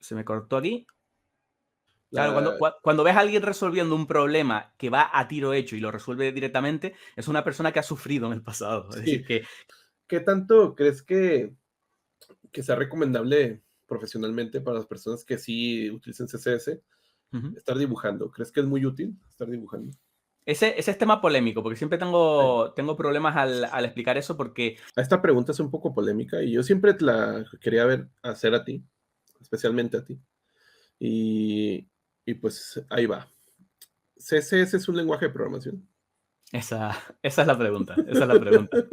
Se me cortó aquí. Claro, La- cuando ves a alguien resolviendo un problema que va a tiro hecho y lo resuelve directamente, es una persona que ha sufrido en el pasado. Es sí, decir, que ¿qué tanto crees que sea recomendable profesionalmente para las personas que sí utilicen CSS ujú. estar dibujando? ¿Crees que es muy útil estar dibujando? Ese es tema polémico, porque siempre Sí. tengo problemas al explicar eso, porque Esta pregunta es un poco polémica y yo siempre te la quería ver hacer a ti, especialmente a ti. Y, y pues ahí va. CSS es un lenguaje de programación. esa es la pregunta. Esa es la pregunta.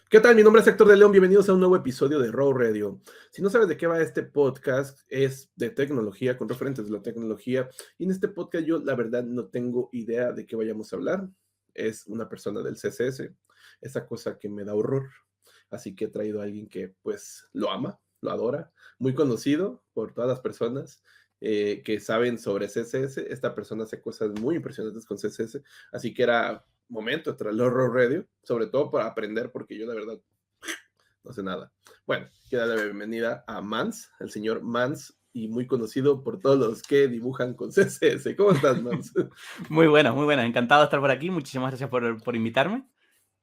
¿Qué tal? Mi nombre es Héctor de León. Bienvenidos a un nuevo episodio de Raw Radio. Si no sabes de qué va este podcast, es de tecnología, con referentes de la tecnología. Y en este podcast yo, la verdad, no tengo idea de qué vayamos a hablar. Es una persona del CSS, esa cosa que me da horror. Así que he traído a alguien que, pues, lo ama, lo adora, muy conocido por todas las personas que saben sobre CSS. Esta persona hace cosas muy impresionantes con CSS. Así que era momento de traerlo a Raw Radio, sobre todo para aprender, porque yo la verdad no sé nada. Bueno, quiero darle la bienvenida a Mans, el señor Mans, y muy conocido por todos los que dibujan con CSS. ¿Cómo estás, Mans? Muy buenas, muy buenas. Encantado de estar por aquí. Muchísimas gracias por invitarme.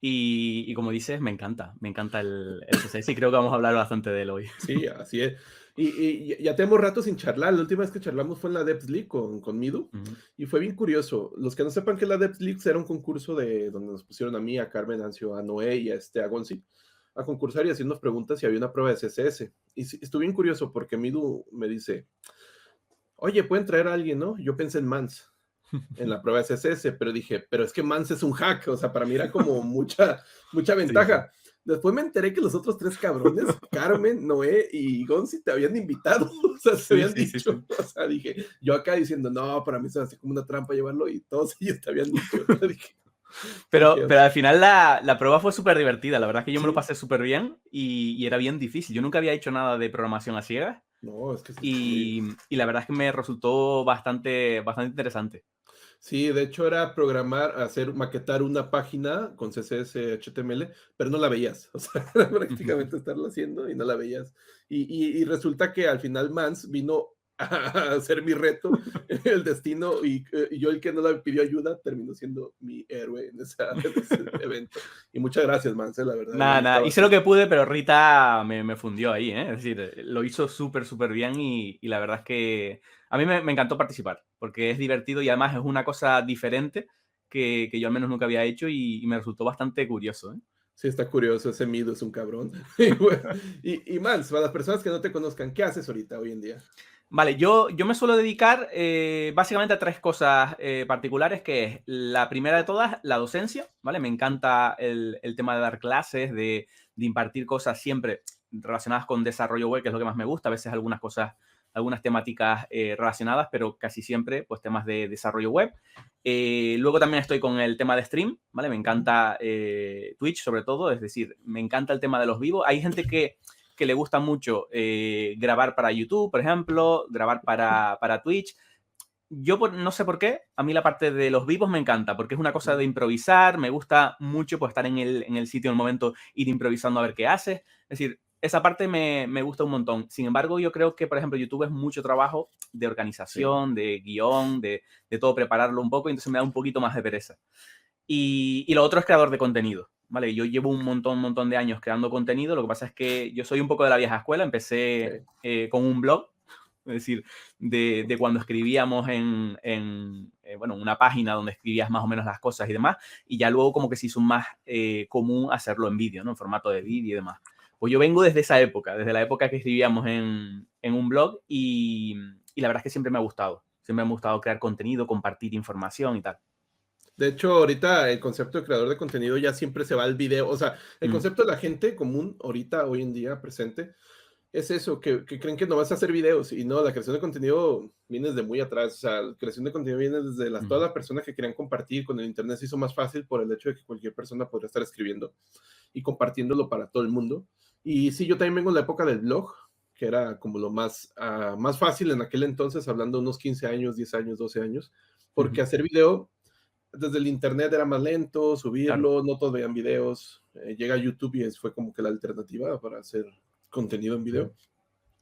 Y como dices, me encanta el CSS y creo que vamos a hablar bastante de él hoy. Sí, así es. Y ya tenemos rato sin charlar. La última vez que charlamos fue en la Devs League con Midu, Ujú. y fue bien curioso. Los que no sepan que la Devs League era un concurso de donde nos pusieron a mí, a Carmen, a Ancio, a Noé y a Gonzi a concursar y haciendo preguntas y había una prueba de CSS. Y sí, estuvo bien curioso porque Midu me dice, oye, pueden traer a alguien, ¿no? Yo pensé en Mans en la prueba de CSS, pero dije, pero es que Mans es un hack, o sea, para mí era como mucha Sí, sí. ventaja. Después me enteré que los otros tres cabrones, Carmen, Noé y Gonzi, te habían invitado, o sea, te Sí, habían sí, sí, sí. dicho, o sea, dije, yo acá diciendo, no, para mí se me hace como una trampa llevarlo, y todos ellos te habían dicho, yo dije, Pero porque al final la prueba fue súper divertida. La verdad es que yo me lo sí, pasé súper bien y era bien difícil. Yo nunca había hecho nada de programación a ciegas no, es que sí está muy, y la verdad es que me resultó bastante interesante. sí, de hecho era programar, maquetar una página con CSS, HTML, pero no la veías. O sea, era prácticamente estarlo haciendo y no la veías. Y resulta que al final Mans vino a hacer mi reto, el destino, y yo el que no le pidió ayuda terminó siendo mi héroe en ese evento. Y muchas gracias, Mans, la verdad, me Nada, nada. gustaba Hice lo hacer. que pude, pero Rita me fundió ahí, ¿eh? Es decir, lo hizo súper bien y la verdad es que a mí me encantó participar, porque es divertido y además es una cosa diferente que yo al menos nunca había hecho y me resultó bastante curioso, ¿eh? Sí, está curioso, ese Mido es un cabrón. Y, bueno, y Mans, para las personas que no te conozcan, ¿qué haces ahorita, hoy en día? Vale, yo me suelo dedicar básicamente a tres cosas particulares, que es la primera de todas, la docencia, ¿vale? Me encanta el tema de dar clases, de impartir cosas siempre relacionadas con desarrollo web, que es lo que más me gusta, a veces algunas cosas, algunas temáticas relacionadas, pero casi siempre pues temas de desarrollo web. Luego también estoy con el tema de stream, ¿vale? Me encanta Twitch sobre todo, es decir, me encanta el tema de los vivos. Hay gente que le gusta mucho grabar para YouTube, por ejemplo, grabar para Twitch. Yo no sé por qué, a mí la parte de los vivos me encanta, porque es una cosa de improvisar, me gusta mucho pues, estar en el sitio en el momento, ir improvisando a ver qué haces. Es decir, esa parte me gusta un montón. Sin embargo, yo creo que, por ejemplo, YouTube es mucho trabajo de Sí. organización, de guión, de todo prepararlo un poco, y entonces me da un poquito más de pereza. Y lo otro es creador de contenido, ¿vale? Yo llevo un montón de años creando contenido, lo que pasa es que yo soy un poco de la vieja escuela, empecé Sí. con un blog, es decir, de cuando escribíamos bueno, una página donde escribías más o menos las cosas y demás, y ya luego como que se hizo más común hacerlo en vídeo, ¿no? En formato de vídeo y demás. Pues yo vengo desde esa época, desde la época que escribíamos en un blog y la verdad es que siempre me ha gustado. Siempre me ha gustado crear contenido, compartir información y tal. De hecho, ahorita el concepto de creador de contenido ya siempre se va al video. O sea, el Mm, concepto de la gente común, ahorita, hoy en día, presente, es eso, que creen que no vas a hacer videos. Y no, la creación de contenido viene desde muy atrás. O sea, la creación de contenido viene desde todas ujú. las personas que querían compartir. Con el Internet se hizo más fácil por el hecho de que cualquier persona podría estar escribiendo y compartiéndolo para todo el mundo. Y sí, yo también vengo de la época del blog, que era como lo más fácil en aquel entonces, hablando de unos 15 años, 10 años, 12 años, porque Ujú, hacer video desde el internet era más lento, claro. subirlo, no todos veían videos. Llega YouTube y fue como que la alternativa para hacer contenido en Ujú. video.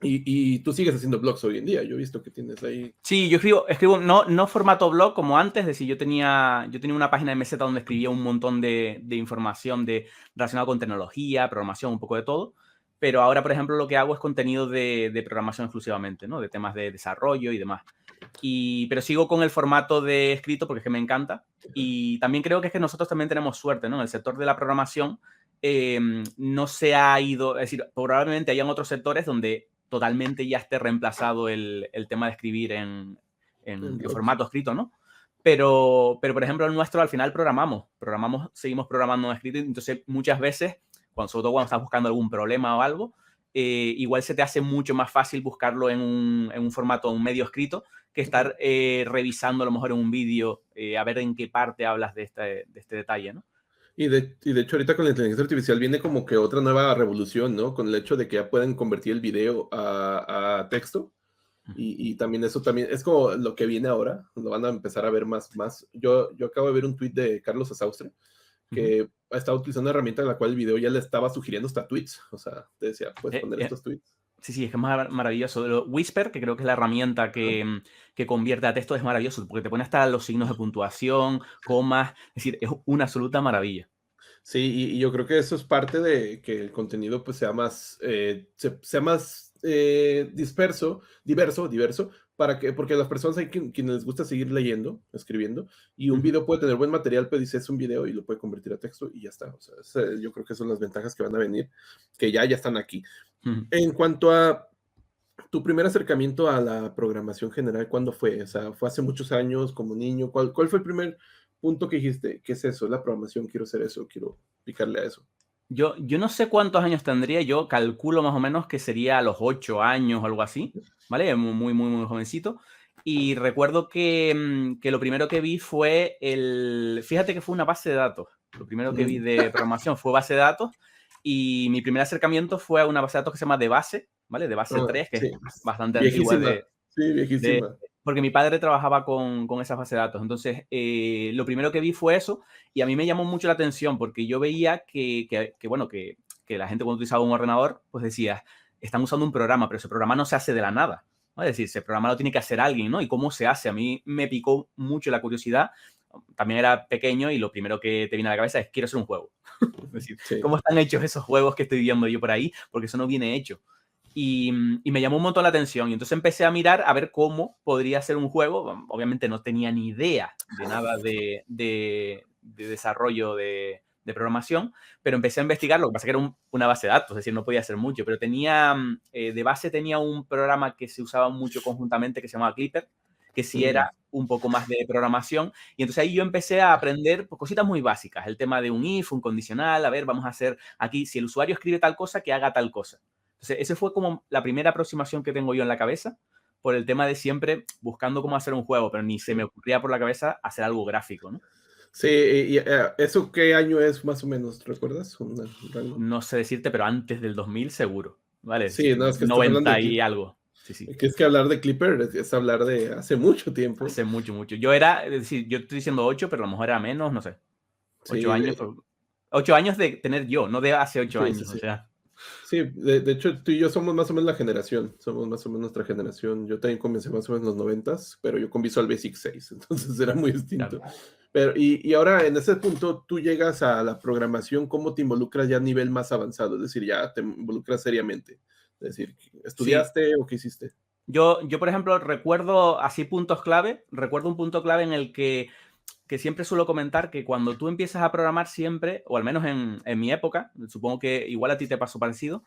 Y tú sigues haciendo blogs hoy en día. Yo he visto que tienes ahí. Sí, yo escribo no formato blog como antes, es decir, yo tenía una página de MZ donde escribía un montón de información relacionada con tecnología, programación, un poco de todo, pero ahora, por ejemplo, lo que hago es contenido de programación exclusivamente, ¿no? De temas de desarrollo y demás. Pero sigo con el formato de escrito porque es que me encanta, y también creo que es que nosotros también tenemos suerte, ¿no? En el sector de la programación no se ha ido, es decir, probablemente hayan otros sectores donde totalmente ya esté reemplazado el tema de escribir en En blogs. formato escrito, ¿no? Pero, por ejemplo, el nuestro al final seguimos programando en escrito, entonces muchas veces, sobre todo cuando estás buscando algún problema o algo, igual se te hace mucho más fácil buscarlo en un formato, un medio escrito, que estar revisando a lo mejor en un vídeo, a ver en qué parte hablas de este detalle, ¿no? Y de hecho ahorita con la inteligencia artificial viene como que otra nueva revolución, ¿no? Con el hecho de que ya pueden convertir el video a texto. Y también eso también es como lo que viene ahora, lo van a empezar a ver más. Yo acabo de ver un tweet de Carlos Asaustre que estaba utilizando una herramienta en la cual el video ya le estaba sugiriendo hasta tweets. O sea, te decía, puedes poner estos tweets. Sí, es que es maravilloso. Whisper, que creo que es la herramienta que convierte a texto, es maravilloso, porque te pone hasta los signos de puntuación, comas, es decir, es una absoluta maravilla. Sí, y yo creo que eso es parte de que el contenido pues sea más, sea más diverso, porque a las personas hay quienes les gusta seguir leyendo, escribiendo, y un video puede tener buen material, pero dice es un video y lo puede convertir a texto y ya está. O sea, yo creo que son las ventajas que van a venir, que ya están aquí. En cuanto a tu primer acercamiento a la programación general, ¿cuándo fue? O sea, ¿fue hace muchos años, como niño? ¿Cuál fue el primer punto que dijiste? ¿Qué es eso? La programación, quiero hacer eso, quiero picarle a eso. Yo no sé cuántos años tendría, yo calculo más o menos que sería a los 8 años o algo así, ¿vale? Muy jovencito. Y recuerdo que lo primero que vi fue fíjate que fue una base de datos. Lo primero que vi de programación fue base de datos, y mi primer acercamiento fue a una base de datos que se llama de base, ¿vale? De base 3, que Sí, es bastante antigua, viejísima. Sí, viejísima. porque mi padre trabajaba con esas bases de datos. Entonces, lo primero que vi fue eso, y a mí me llamó mucho la atención porque yo veía bueno, que la gente cuando utilizaba un ordenador, pues decía, están usando un programa, pero ese programa no se hace de la nada, ¿no? Es decir, ese programa lo tiene que hacer alguien, ¿no? ¿Y cómo se hace? A mí me picó mucho la curiosidad. También era pequeño y lo primero que te viene a la cabeza es, quiero hacer un juego. Es decir, Sí. ¿cómo están hechos esos juegos que estoy viendo yo por ahí? Porque eso no viene hecho. Y me llamó un montón la atención. Y entonces empecé a mirar a ver cómo podría ser un juego. Obviamente no tenía ni idea de nada de desarrollo de programación, pero empecé a investigar. Lo que pasa es que era una base de datos, es decir, no podía hacer mucho, pero de base tenía un programa que se usaba mucho conjuntamente que se llamaba Clipper, que sí era un poco más de programación. Y entonces ahí yo empecé a aprender pues, cositas muy básicas. El tema de un if, un condicional. A ver, vamos a hacer aquí, si el usuario escribe tal cosa, que haga tal cosa. Entonces, esa fue como la primera aproximación que tengo yo en la cabeza, por el tema de siempre buscando cómo hacer un juego, pero ni se me ocurría por la cabeza hacer algo gráfico, ¿no? Sí, y ¿eso qué año es más o menos? ¿Recuerdas? ¿Un rango? No sé decirte, pero antes del 2000 seguro, ¿vale? Es Sí, decir, no, es que estás hablando 90 de y Clipper. algo. Sí, sí. Que es que hablar de Clipper es hablar de hace mucho tiempo. Hace mucho, mucho. Es decir, yo estoy diciendo 8, pero a lo mejor era menos, no sé. 8 Sí, años, 8 años de tener yo, no de hace 8 sí, sí, años, o sí. sea. Sí, de hecho, tú y yo somos más o menos la generación, somos más o menos nuestra generación. Yo también comencé más o menos en los 90s, pero yo con Visual Basic 6, entonces era muy distinto. Claro. Pero, y ahora, en ese punto, tú llegas a la programación, ¿cómo te involucras ya a nivel más avanzado? Es decir, ya te involucras seriamente. Es decir, Sí, ¿estudiaste o qué hiciste? yo, por ejemplo, recuerdo así puntos clave, recuerdo un punto clave en el que siempre suelo comentar que cuando tú empiezas a programar siempre, o al menos en mi época, supongo que igual a ti te pasó parecido,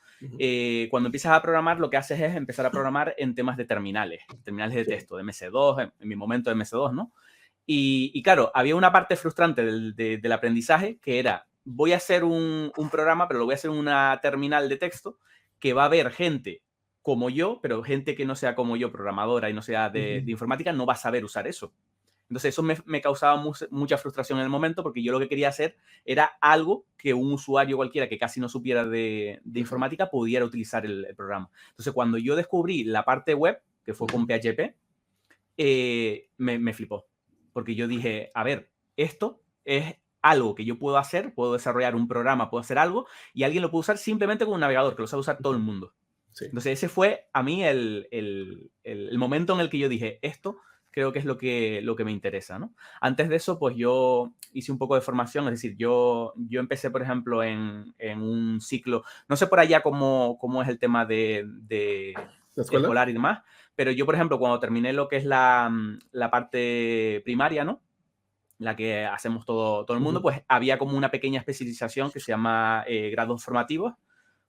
cuando empiezas a programar lo que haces es empezar a programar en temas de terminales de Sí. texto, de MS2, en mi momento de MS2, ¿no? Y claro, había una parte frustrante del aprendizaje que era, voy a hacer un programa, pero lo voy a hacer en una terminal de texto que va a haber gente como yo, pero gente que no sea como yo, programadora y no sea de informática, no va a saber usar eso. Entonces eso me causaba mucha frustración en el momento, porque yo lo que quería hacer era algo que un usuario cualquiera que casi no supiera de informática pudiera utilizar el programa. Entonces cuando yo descubrí la parte web, que fue con PHP, me flipó. Porque yo dije, a ver, esto es algo que yo puedo hacer, puedo desarrollar un programa, puedo hacer algo, y alguien lo puede usar simplemente con un navegador, que lo sabe usar todo el mundo. Sí. Entonces ese fue a mí el momento en el que yo dije, esto creo que es lo que me interesa, ¿no? Antes de eso, pues yo hice un poco de formación, es decir, yo empecé, por ejemplo, en un ciclo, no sé por allá cómo es el tema de ¿La escuela? escolar y demás, pero yo, por ejemplo, cuando terminé lo que es la parte primaria, ¿no? La que hacemos todo el mundo, Ujú, pues había como una pequeña especialización que se llama grados formativos,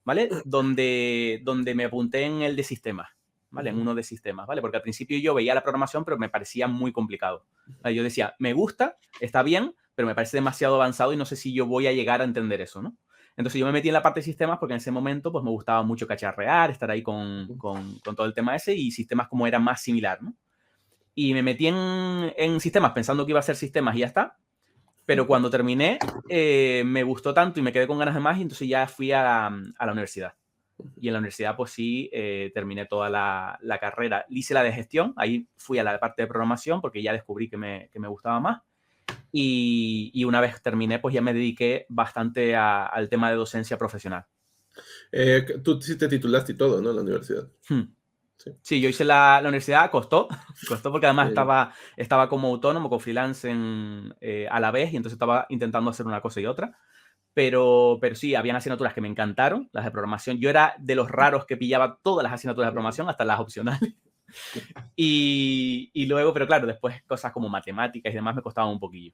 ¿vale? Donde me apunté en el de sistemas, ¿vale? En ujú, uno de sistemas, ¿vale? Porque al principio yo veía la programación, pero me parecía muy complicado. ¿Vale? Yo decía, me gusta, está bien, pero me parece demasiado avanzado y no sé si yo voy a llegar a entender eso, ¿no? Entonces yo me metí en la parte de sistemas porque en ese momento pues me gustaba mucho cacharrear, estar ahí ujú. con todo el tema ese y sistemas como era más similar, ¿no? Y me metí en sistemas pensando que iba a ser sistemas y ya está. Pero cuando terminé, me gustó tanto y me quedé con ganas de más y entonces ya fui a la universidad. Y en la universidad, pues sí, terminé toda la carrera. Hice la de gestión, ahí fui a la parte de programación porque ya descubrí que me gustaba más. Y una vez terminé, pues ya me dediqué bastante al tema de docencia profesional. Tú sí te titulaste y todo, ¿no? En la universidad. Hmm. Sí. Sí, yo hice la universidad, costó, costó porque además Eh, estaba como autónomo, con freelance a la vez y entonces estaba intentando hacer una cosa y otra. Pero sí, habían asignaturas que me encantaron, las de programación. Yo era de los raros que pillaba todas las asignaturas de programación, hasta las opcionales. Y luego, pero claro, después cosas como matemáticas y demás me costaban un poquillo.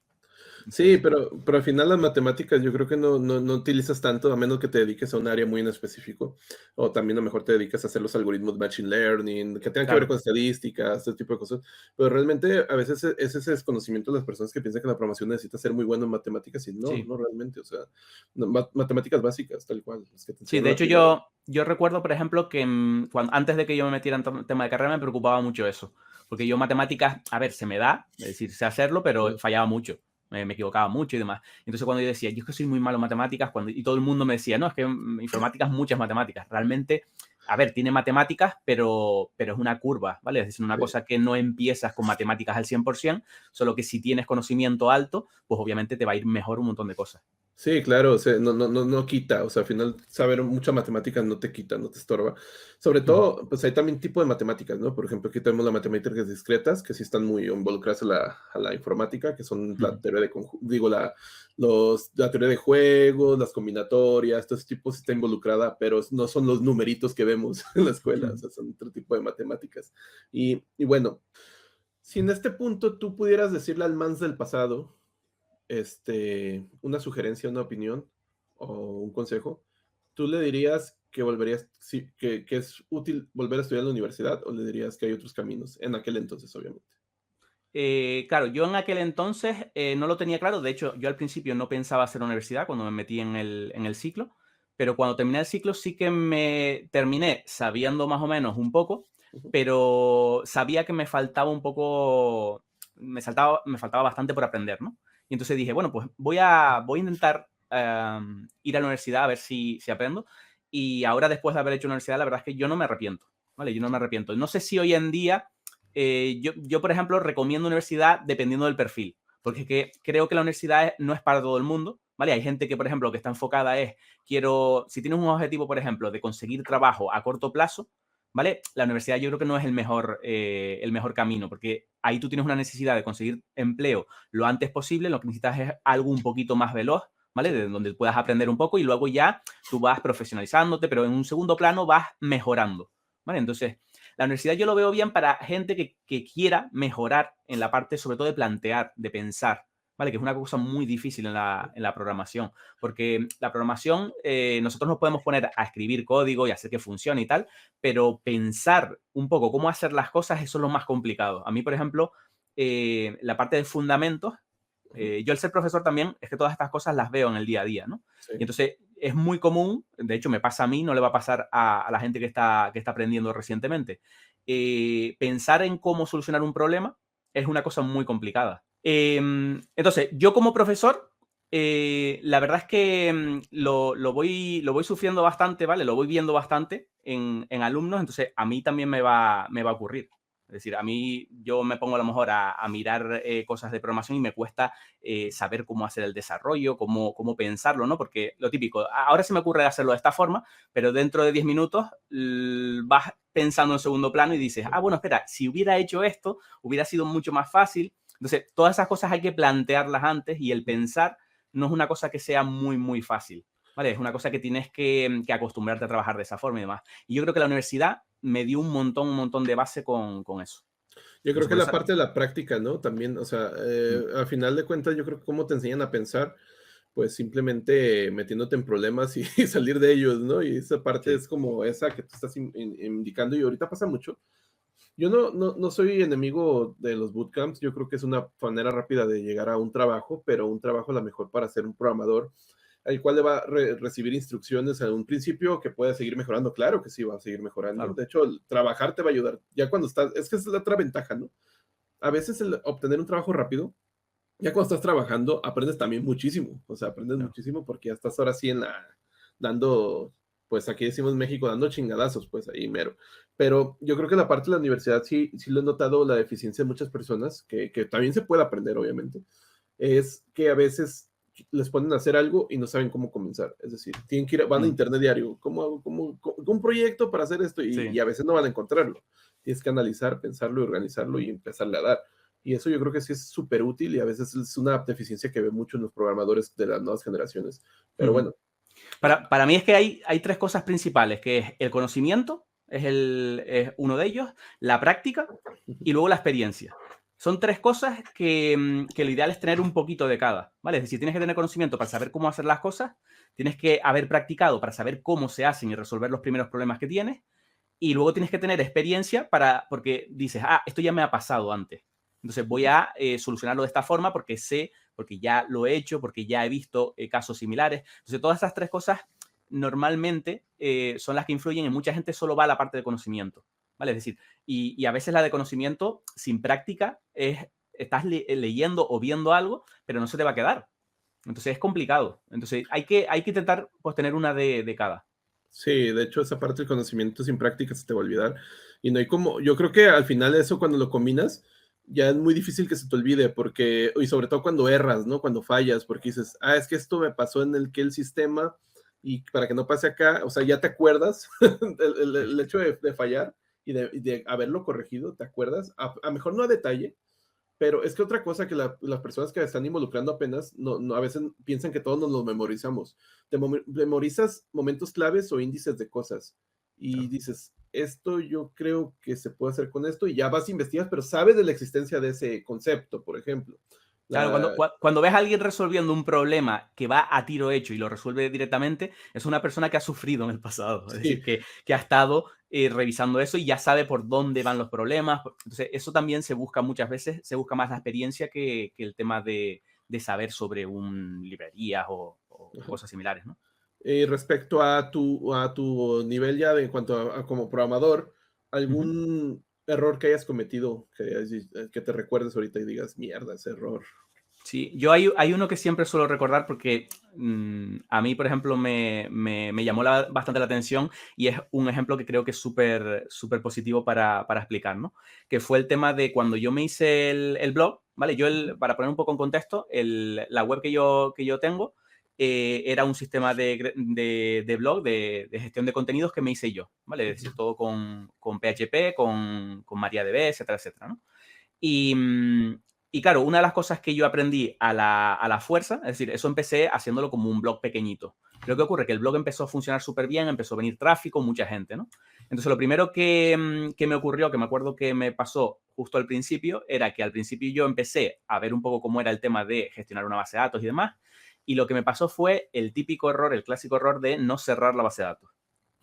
Sí, Entonces, pero al final las matemáticas yo creo que no utilizas tanto, a menos que te dediques a un área muy en específico, o también a lo mejor te dedicas a hacer los algoritmos de Machine Learning, que tengan que ver claro, con estadísticas, este tipo de cosas, pero realmente a veces es ese desconocimiento de las personas que piensan que la programación necesita ser muy bueno en matemáticas y no, sí. no realmente, o sea, matemáticas básicas, tal cual, las que te Sí, enseñan de en la hecho primaria. yo recuerdo, por ejemplo, que antes de que yo me metiera en tema de carrera me preocupaba mucho eso. Porque yo matemáticas, a ver, se me da, es decir, sé hacerlo, pero Ujú. fallaba mucho. Me equivocaba mucho y demás. Entonces cuando yo decía, yo es que soy muy malo en matemáticas, y todo el mundo me decía, no, es que informática es muchas matemáticas. Realmente, a ver, tiene matemáticas, pero es una curva, ¿vale? Es decir, una Sí. cosa que no empiezas con matemáticas al 100%, solo que si tienes conocimiento alto, pues obviamente te va a ir mejor un montón de cosas. Sí, claro, o sea, no quita, o sea, al final saber mucha matemática no te quita, no te estorba. Sobre Ujú, todo, pues hay también tipo de matemáticas, ¿no? Por ejemplo, aquí tenemos las matemáticas discretas, que sí están muy involucradas a la informática, que son la ujú. teoría de digo, la teoría de juegos, las combinatorias, todo ese tipo sí está involucrada, pero no son los numeritos que vemos en la escuela, o sea, son otro tipo de matemáticas. Y bueno, si en este punto tú pudieras decirle al Mans del pasado, una sugerencia, una opinión o un consejo, ¿tú le dirías que volverías, sí, que es útil volver a estudiar en la universidad o le dirías que hay otros caminos? En aquel entonces, obviamente. Claro, yo en aquel entonces no lo tenía claro. De hecho, yo al principio no pensaba hacer universidad cuando me metí en el ciclo, pero cuando terminé el ciclo sí que me terminé sabiendo más o menos un poco, Ujú, pero sabía que me faltaba un poco, me faltaba bastante por aprender, ¿no? Y entonces dije, bueno, pues voy a intentar ir a la universidad a ver si aprendo. Y ahora, después de haber hecho universidad, la verdad es que yo no me arrepiento, ¿vale? Yo no me arrepiento. No sé si hoy en día yo, por ejemplo, recomiendo universidad dependiendo del perfil, porque es que creo que la universidad no es para todo el mundo, ¿vale? Hay gente que, por ejemplo, que está enfocada si tienes un objetivo, por ejemplo, de conseguir trabajo a corto plazo, ¿vale? La universidad yo creo que no es el mejor camino, porque ahí tú tienes una necesidad de conseguir empleo lo antes posible, lo que necesitas es algo un poquito más veloz, ¿vale? sí. De donde puedas aprender un poco y luego ya tú vas profesionalizándote, pero en un segundo plano vas mejorando, ¿vale? Entonces, la universidad yo lo veo bien para gente que quiera mejorar en la parte, sobre todo de plantear, de pensar, ¿vale? Que es una cosa muy difícil en la programación, porque la programación, nosotros nos podemos poner a escribir código y hacer que funcione y tal, pero pensar un poco cómo hacer las cosas, eso es lo más complicado. A mí, por ejemplo, la parte de fundamentos, Ujú, yo al ser profesor también, es que todas estas cosas las veo en el día a día, ¿no? Y sí. entonces es muy común, de hecho me pasa a mí, no le va a pasar a la gente que está aprendiendo recientemente. Pensar en cómo solucionar un problema es una cosa muy complicada. Entonces, yo como profesor, la verdad es que lo voy sufriendo bastante, ¿vale? Lo voy viendo bastante en alumnos, entonces a mí también me va a ocurrir. Es decir, a mí yo me pongo a lo mejor a mirar cosas de programación y me cuesta saber cómo hacer el desarrollo, cómo pensarlo, ¿no? Porque lo típico, ahora se me ocurre hacerlo de esta forma, pero dentro de 10 minutos vas pensando en segundo plano y dices, bueno, espera, si hubiera hecho esto, hubiera sido mucho más fácil. Entonces, todas esas cosas hay que plantearlas antes y el pensar no es una cosa que sea muy, muy fácil, ¿vale? Es una cosa que tienes que acostumbrarte a trabajar de esa forma y demás. Y yo creo que la universidad me dio un montón de base con eso. Yo creo Entonces, que por la eso, parte de la práctica, ¿no? También, o sea, al final de cuentas, yo creo que cómo te enseñan a pensar, pues simplemente metiéndote en problemas y, y salir de ellos, ¿no? Y esa parte sí, es como esa que tú estás indicando y ahorita pasa mucho. Yo no soy enemigo de los bootcamps, yo creo que es una manera rápida de llegar a un trabajo, pero un trabajo a lo mejor para ser un programador, al cual le va a recibir instrucciones a un principio que puede seguir mejorando. Claro que sí va a seguir mejorando. claro. De hecho, el trabajar te va a ayudar. Ya cuando estás, es que es la otra ventaja, ¿no? A veces el obtener un trabajo rápido, ya cuando estás trabajando, aprendes también muchísimo. O sea, aprendes Claro. muchísimo porque ya estás ahora sí dando, pues aquí decimos México, dando chingadazos, pues ahí mero. Pero yo creo que la parte de la universidad sí lo he notado, la deficiencia de muchas personas, que también se puede aprender, obviamente, es que a veces les ponen a hacer algo y no saben cómo comenzar. Es decir, tienen que ir, van a Mm, internet diario, ¿cómo hago un proyecto para hacer esto? Y sí. a veces no van a encontrarlo. Tienes que analizar, pensarlo y organizarlo y empezarle a dar. Y eso yo creo que sí es súper útil y a veces es una deficiencia que ve mucho en los programadores de las nuevas generaciones. Pero Ujú. bueno, Para mí es que hay tres cosas principales, que es el conocimiento, es uno de ellos, la práctica y luego la experiencia. Son tres cosas que lo ideal es tener un poquito de cada, ¿vale? Es decir, tienes que tener conocimiento para saber cómo hacer las cosas, tienes que haber practicado para saber cómo se hacen y resolver los primeros problemas que tienes, y luego tienes que tener experiencia porque dices, esto ya me ha pasado antes. Entonces voy a solucionarlo de esta forma porque sé, porque ya lo he hecho, porque ya he visto casos similares. Entonces todas estas tres cosas normalmente son las que influyen en mucha gente solo va a la parte de conocimiento, ¿vale? Es decir, y a veces la de conocimiento sin práctica estás leyendo o viendo algo, pero no se te va a quedar. Entonces es complicado. Entonces hay que intentar pues, tener una de cada. sí, de hecho esa parte del conocimiento sin práctica se te va a olvidar. Y no hay como, yo creo que al final eso cuando lo combinas, ya es muy difícil que se te olvide, porque, y sobre todo cuando erras, ¿no? Cuando fallas, porque dices, es que esto me pasó en el sistema y para que no pase acá, o sea, ya te acuerdas el hecho de fallar y de haberlo corregido, ¿te acuerdas? A mejor no a detalle, pero es que otra cosa que las personas que están involucrando apenas a veces piensan que todos nos lo memorizamos. Memorizas momentos claves o índices de cosas y Claro. dices, esto yo creo que se puede hacer con esto y ya vas a investigar, pero sabes de la existencia de ese concepto, por ejemplo. Claro, La, cuando ves a alguien resolviendo un problema que va a tiro hecho y lo resuelve directamente, es una persona que ha sufrido en el pasado. Es sí, decir, que ha estado revisando eso y ya sabe por dónde van los problemas. Entonces, eso también se busca muchas veces, se busca más la experiencia que el tema de saber sobre un librerías o ajá. cosas similares, ¿no? Respecto a tu nivel ya en cuanto a como programador, Ujú. ¿algún error que hayas cometido que te recuerdes ahorita y digas, mierda, ese error? Sí, yo hay uno que siempre suelo recordar porque a mí, por ejemplo, me llamó bastante la atención y es un ejemplo que creo que es súper positivo para explicar, ¿no? Que fue el tema de cuando yo me hice el blog, ¿vale? Para poner un poco en contexto, la web que yo tengo era un sistema de blog, de gestión de contenidos que me hice yo, ¿vale? Es decir, todo con PHP, con MariaDB, etcétera, etcétera, ¿no? Y, y claro, una de las cosas que yo aprendí a la fuerza, es decir, eso empecé haciéndolo como un blog pequeñito. Pero ¿qué ocurre? Que el blog empezó a funcionar súper bien, empezó a venir tráfico, mucha gente, ¿no? Entonces, lo primero que me ocurrió, que me acuerdo que me pasó justo al principio, era que al principio yo empecé a ver un poco cómo era el tema de gestionar una base de datos y demás. Y lo que me pasó fue el típico error, el clásico error de no cerrar la base de datos.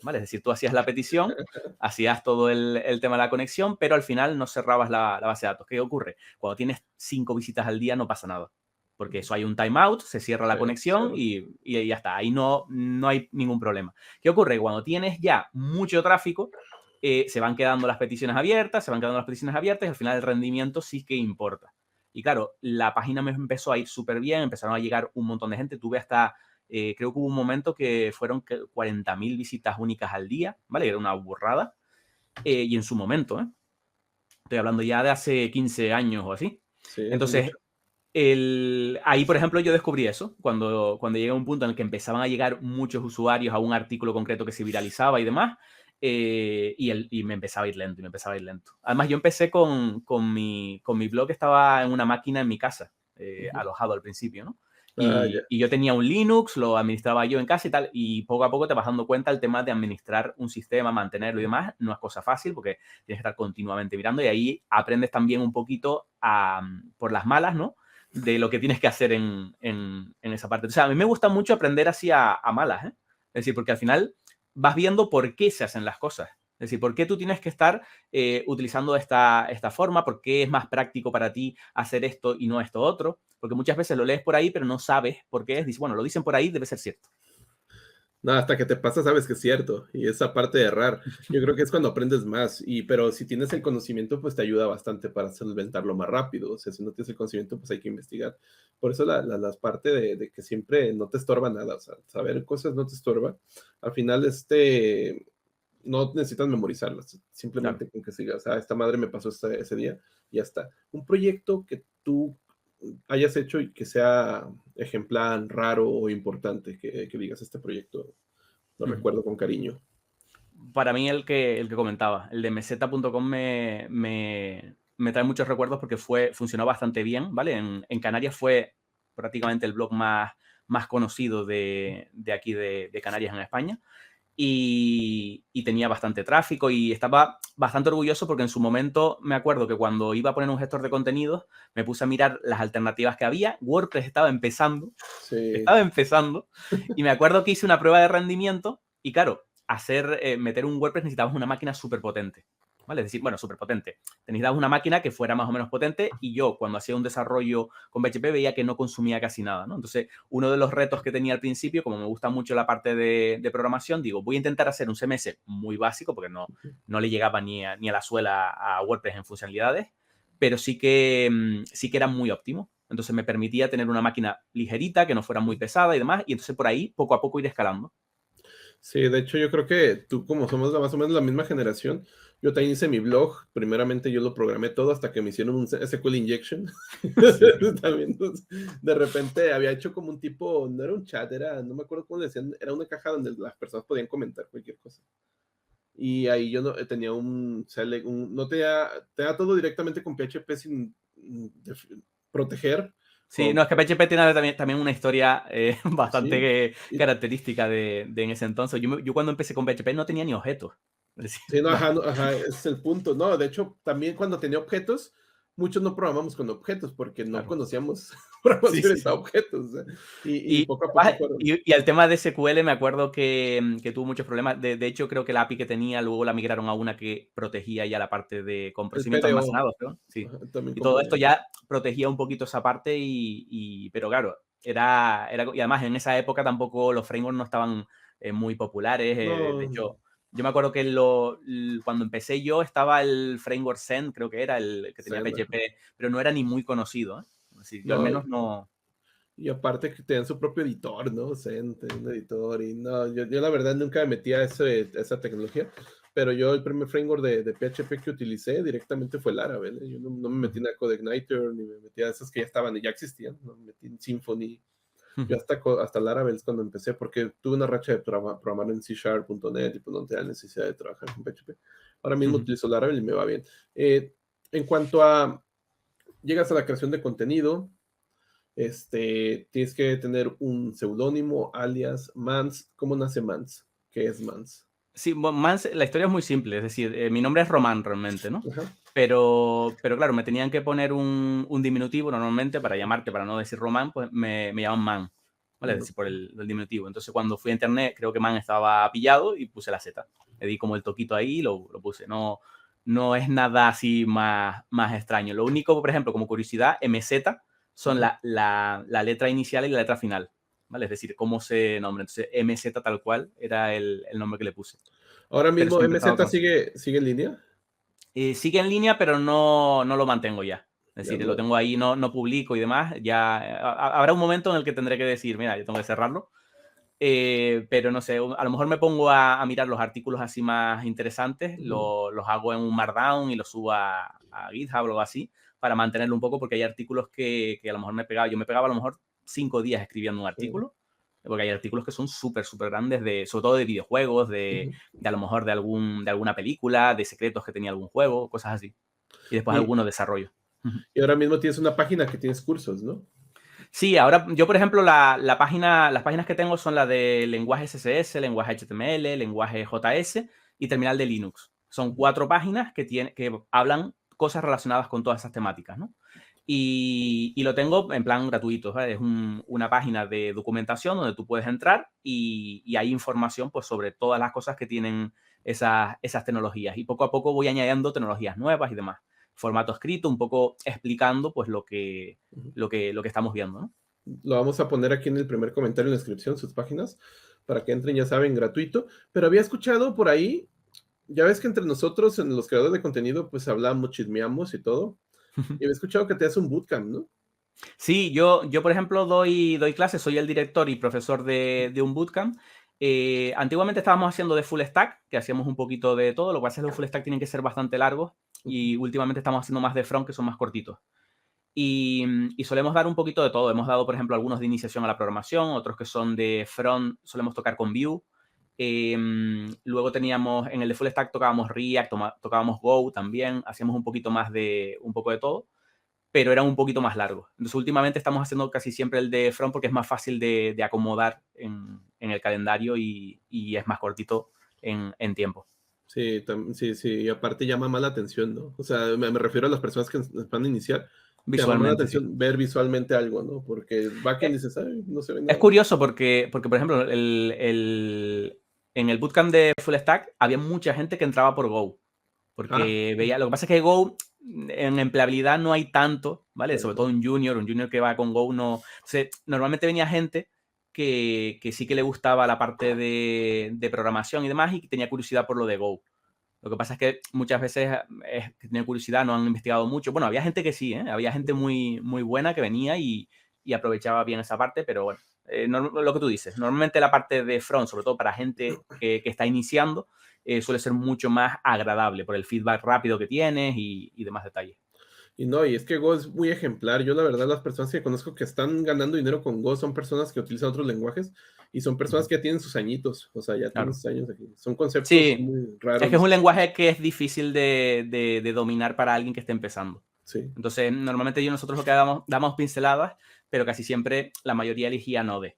¿Vale? Es decir, tú hacías la petición, hacías todo el tema de la conexión, pero al final no cerrabas la base de datos. ¿Qué ocurre? Cuando tienes 5 visitas al día no pasa nada, porque eso hay un timeout, se cierra la conexión Cierto. y ya está, ahí no hay ningún problema. ¿Qué ocurre? Cuando tienes ya mucho tráfico, se van quedando las peticiones abiertas, y al final el rendimiento sí que importa. Y claro, la página me empezó a ir súper bien, empezaron a llegar un montón de gente, tuve hasta creo que hubo un momento que fueron 40.000 visitas únicas al día, ¿vale? Era una burrada. Y en su momento, ¿eh? Estoy hablando ya de hace 15 años o así. Sí, es Entonces, mucho. ahí, por ejemplo, yo descubrí eso, cuando llegué a un punto en el que empezaban a llegar muchos usuarios a un artículo concreto que se viralizaba y demás, y me empezaba a ir lento, y me empezaba a ir lento. Además, yo empecé con mi blog, estaba en una máquina en mi casa, Ujú. alojado al principio, ¿no? Ah, ya. Y yo tenía un Linux, lo administraba yo en casa y tal, y poco a poco te vas dando cuenta el tema de administrar un sistema, mantenerlo y demás, no es cosa fácil porque tienes que estar continuamente mirando y ahí aprendes también un poquito por las malas, ¿no? De lo que tienes que hacer en esa parte. O sea, a mí me gusta mucho aprender así a malas, ¿eh? Es decir, porque al final vas viendo por qué se hacen las cosas. Es decir, por qué tú tienes que estar utilizando esta forma, por qué es más práctico para ti hacer esto y no esto otro. Porque muchas veces lo lees por ahí, pero no sabes por qué es. Dices, bueno, lo dicen por ahí, debe ser cierto. No, hasta que te pasa sabes que es cierto, y esa parte de errar, yo creo que es cuando aprendes más, pero si tienes el conocimiento, pues te ayuda bastante para solventarlo más rápido, o sea, si no tienes el conocimiento, pues hay que investigar. Por eso la parte de que siempre no te estorba nada, o sea, saber cosas no te estorba. Al final, no necesitas memorizarlas, Claro. simplemente con que sigas, esta madre me pasó ese día, y ya está. Un proyecto que tú hayas hecho y que sea ejemplar, raro o importante, que digas este proyecto lo Ujú. recuerdo con cariño. Para mí el que comentaba, el de meseta.com me trae muchos recuerdos porque funcionó bastante bien, ¿vale? En Canarias fue prácticamente el blog más conocido de aquí de Canarias en España y tenía bastante tráfico y estaba bastante orgulloso porque en su momento me acuerdo que cuando iba a poner un gestor de contenidos me puse a mirar las alternativas que había. WordPress Sí, estaba empezando y me acuerdo que hice una prueba de rendimiento y claro, meter un WordPress necesitabas una máquina súper potente, ¿vale? Es decir, bueno, súper potente. Necesitabas una máquina que fuera más o menos potente y yo cuando hacía un desarrollo con PHP veía que no consumía casi nada, ¿no? Entonces, uno de los retos que tenía al principio, como me gusta mucho la parte de programación, digo, voy a intentar hacer un CMS muy básico porque no le llegaba ni a la suela a WordPress en funcionalidades, pero sí que era muy óptimo. Entonces me permitía tener una máquina ligerita, que no fuera muy pesada y demás, y entonces por ahí poco a poco ir escalando. sí, de hecho yo creo que tú como somos más o menos la misma generación, yo también hice mi blog, primeramente yo lo programé todo hasta que me hicieron un SQL injection. Sí. También, pues, de repente había hecho como un tipo, no era un chat, no me acuerdo cómo le decían, era una caja donde las personas podían comentar cualquier cosa. Y ahí yo no, tenía no tenía todo directamente con PHP sin proteger. Sí, no, es que PHP tiene también una historia Sí, bastante y característica de en ese entonces. Yo cuando empecé con PHP no tenía ni objetos. Es decir, sí, no, ajá, ajá, ese es el punto. No, de hecho, también cuando tenía objetos, muchos no programamos con objetos porque no claro. conocíamos Sí, sí, programaciones a sí. objetos. O sea, y Y, poco a poco fueron. y al tema de SQL me acuerdo que tuvo muchos problemas. De hecho, creo que la API que tenía luego la migraron a una que protegía ya la parte con El procedimientos PDO, almacenados, creo. Sí. ajá, también Y todo esto componente. ya protegía un poquito esa parte pero claro, y además en esa época tampoco los frameworks no estaban muy populares. De No, hecho, yo me acuerdo que cuando empecé yo estaba el framework Zen, creo que era el que tenía Senda, PHP, pero no era ni muy conocido, ¿eh? Es decir, yo al no, menos no. y aparte que tenían su propio editor, ¿no? Tenía un editor y no, yo la verdad nunca me metí a esa tecnología, pero yo el primer framework de PHP que utilicé directamente fue Laravel, ¿eh? Yo no me metí en la CodeIgniter, ni me metí a esas que ya estaban y ya existían, no me metí en Symfony. Yo hasta Laravel es cuando empecé, porque tuve una racha de programar en C Sharp.net y pues no tenía necesidad de trabajar con PHP. Ahora mismo utilizo Laravel y me va bien. En cuanto a, llegas a la creación de contenido, tienes que tener un seudónimo, alias, Mans. ¿Cómo nace Mans? ¿Qué es Mans? Sí, la historia es muy simple, es decir, mi nombre es Román realmente, ¿no? Ajá. Pero claro, me tenían que poner un diminutivo normalmente para llamarte, para no decir Román, pues me llaman Man, ¿vale? Es decir, por el diminutivo. Entonces cuando fui a internet, creo que Man estaba pillado y puse la Z. Le di como el toquito ahí y lo puse. No es nada así más extraño. Lo único, por ejemplo, como curiosidad, MZ son Ajá. la letra inicial y la letra final, ¿vale? Es decir, cómo se nombra. Entonces, MZ tal cual era el nombre que le puse. Ahora Pero mismo siempre estaba MZ conocido. sigue en línea. Sigue en línea, pero no lo mantengo ya. Es Ya decir, lo no. tengo ahí, no publico y demás. Ya habrá un momento en el que tendré que decir, mira, yo tengo que cerrarlo. Pero no sé, a lo mejor me pongo a mirar los artículos así más interesantes, los hago en un Markdown y los subo a GitHub o algo así, para mantenerlo un poco, porque hay artículos que a lo mejor yo me pegaba a lo mejor 5 días escribiendo un artículo, porque hay artículos que son súper, súper grandes, sobre todo de videojuegos, de a lo mejor de alguna película, de secretos que tenía algún juego, cosas así. Y después Y, algunos desarrollo. y ahora mismo tienes una página que tienes cursos, ¿no? Sí, ahora yo, por ejemplo, las páginas que tengo son las de lenguaje CSS, lenguaje HTML, lenguaje JS y terminal de Linux. Son 4 páginas que hablan cosas relacionadas con todas esas temáticas, ¿no? Y lo tengo en plan gratuito, ¿vale? Es una página de documentación donde tú puedes entrar y hay información pues, sobre todas las cosas que tienen esas tecnologías. Y poco a poco voy añadiendo tecnologías nuevas y demás. Formato escrito, un poco explicando pues lo que estamos viendo, ¿no? Lo vamos a poner aquí en el primer comentario en la descripción, sus páginas, para que entren, ya saben, gratuito. Pero había escuchado por ahí, ya ves que entre nosotros, en los creadores de contenido, pues hablamos, chismeamos y todo. Y había escuchado que te hace un bootcamp, ¿no? Sí, yo por ejemplo, doy clases, soy el director y profesor de un bootcamp. Antiguamente estábamos haciendo de full stack, que hacíamos un poquito de todo. Lo que pasa es que los full stack tienen que ser bastante largos y últimamente estamos haciendo más de front, que son más cortitos. Y solemos dar un poquito de todo. Hemos dado, por ejemplo, algunos de iniciación a la programación, otros que son de front, solemos tocar con Vue. Luego teníamos, en el de full stack tocábamos React, tocábamos Go también, hacíamos un poquito más un poco de todo, pero eran un poquito más largos. Entonces, últimamente estamos haciendo casi siempre el de front porque es más fácil de acomodar en el calendario y es más cortito en tiempo. Sí, sí, sí, y aparte llama más la atención, ¿no? O sea, me refiero a las personas que van a iniciar, te llama más la Visualmente, sí. atención ver visualmente algo, ¿no? Porque el backend dices, ay, no se ve Es nada. curioso porque por ejemplo, en el bootcamp de Full Stack había mucha gente que entraba por Go. Ah, Porque veía, lo que pasa es que Go en empleabilidad no hay tanto, ¿vale? Sobre todo un junior que va con Go no. Entonces, normalmente venía gente que sí que le gustaba la parte de programación y demás y que tenía curiosidad por lo de Go. Lo que pasa es que muchas veces es que tienen curiosidad, no han investigado mucho. Bueno, había gente que sí, ¿eh? Había gente muy, muy buena que venía y aprovechaba bien esa parte, pero bueno, lo que tú dices, normalmente la parte de front, sobre todo para gente que está iniciando, suele ser mucho más agradable por el feedback rápido que tienes y demás detalles. y no, y es que Go es muy ejemplar. Yo, la verdad, las personas que conozco que están ganando dinero con Go son personas que utilizan otros lenguajes y son personas que ya tienen sus añitos, o sea, ya tienen Claro. sus años aquí. Son conceptos Sí, muy es que es raros. un lenguaje que es difícil de dominar para alguien que esté empezando. Sí. Entonces, normalmente nosotros lo que damos pinceladas, pero casi siempre la mayoría elegía Node.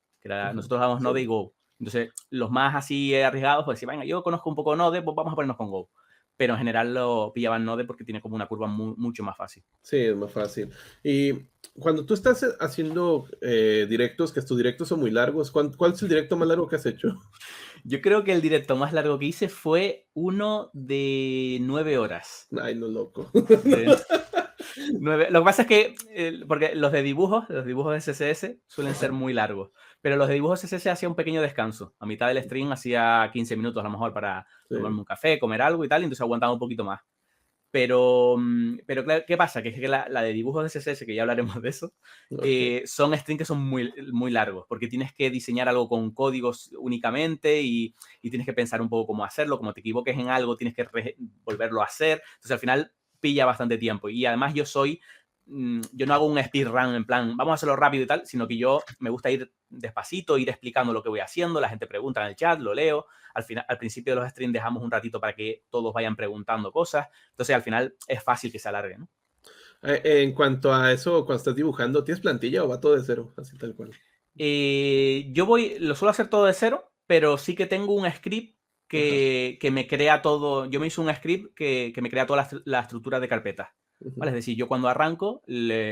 Nosotros damos Sí. Node y Go. Entonces, los más así arriesgados, pues decían, venga, yo conozco un poco Node, pues vamos a ponernos con Go. Pero en general lo pillaban Node porque tiene como una curva mucho más fácil. Sí, es más fácil. Y cuando tú estás haciendo directos, que tus directos son muy largos, ¿cuál es el directo más largo que has hecho? Yo creo que el directo más largo que hice fue uno de 9 horas. Ay, no, loco. De 9. Lo que pasa es que, porque los dibujos de CSS suelen ser muy largos, pero los de dibujos CSS hacía un pequeño descanso. A mitad del stream hacía 15 minutos a lo mejor para tomarme Sí. un café, comer algo y tal, y entonces aguantaba un poquito más. Pero claro, ¿qué pasa? Que es que la de dibujos de CSS, que ya hablaremos de eso, Ok. son streams que son muy, muy largos, porque tienes que diseñar algo con códigos únicamente y tienes que pensar un poco cómo hacerlo. Como te equivoques en algo, tienes que volverlo a hacer. Entonces, al final, pilla bastante tiempo. Y además yo no hago un speedrun en plan, vamos a hacerlo rápido y tal, sino que yo me gusta ir despacito, ir explicando lo que voy haciendo, la gente pregunta en el chat, lo leo, al principio de los streams dejamos un ratito para que todos vayan preguntando cosas, entonces al final es fácil que se alargue, ¿no? En cuanto a eso, cuando estás dibujando, ¿tienes plantilla o va todo de cero? Así tal cual. Lo suelo hacer todo de cero, pero sí que tengo un script Ajá. que me crea todo. Yo me hice un script que me crea toda la estructura de carpetas. ¿Vale? Ujú. Es decir, yo cuando arranco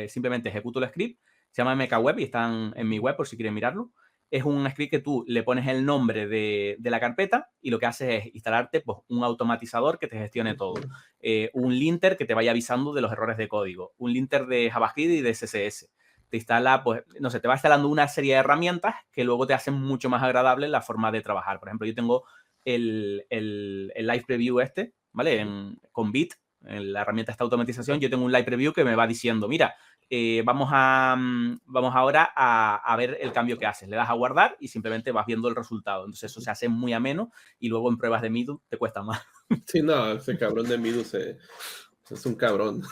simplemente ejecuto el script, se llama MKWeb y están en mi web por si quieren mirarlo. Es un script que tú le pones el nombre de la carpeta y lo que hace es instalarte pues, un automatizador que te gestione todo. Un linter que te vaya avisando de los errores de código. Un linter de JavaScript y de CSS. Te instala, pues, no sé, te va instalando una serie de herramientas que luego te hacen mucho más agradable la forma de trabajar. Por ejemplo, yo tengo el Live Preview ¿vale? Con Bit, en la herramienta esta automatización, yo tengo un live preview que me va diciendo, mira, vamos ahora a ver el cambio que haces. Le das a guardar y simplemente vas viendo el resultado. Entonces eso se hace muy ameno y luego en pruebas de Midu te cuesta más. Sí, no, ese cabrón de Midus es un cabrón.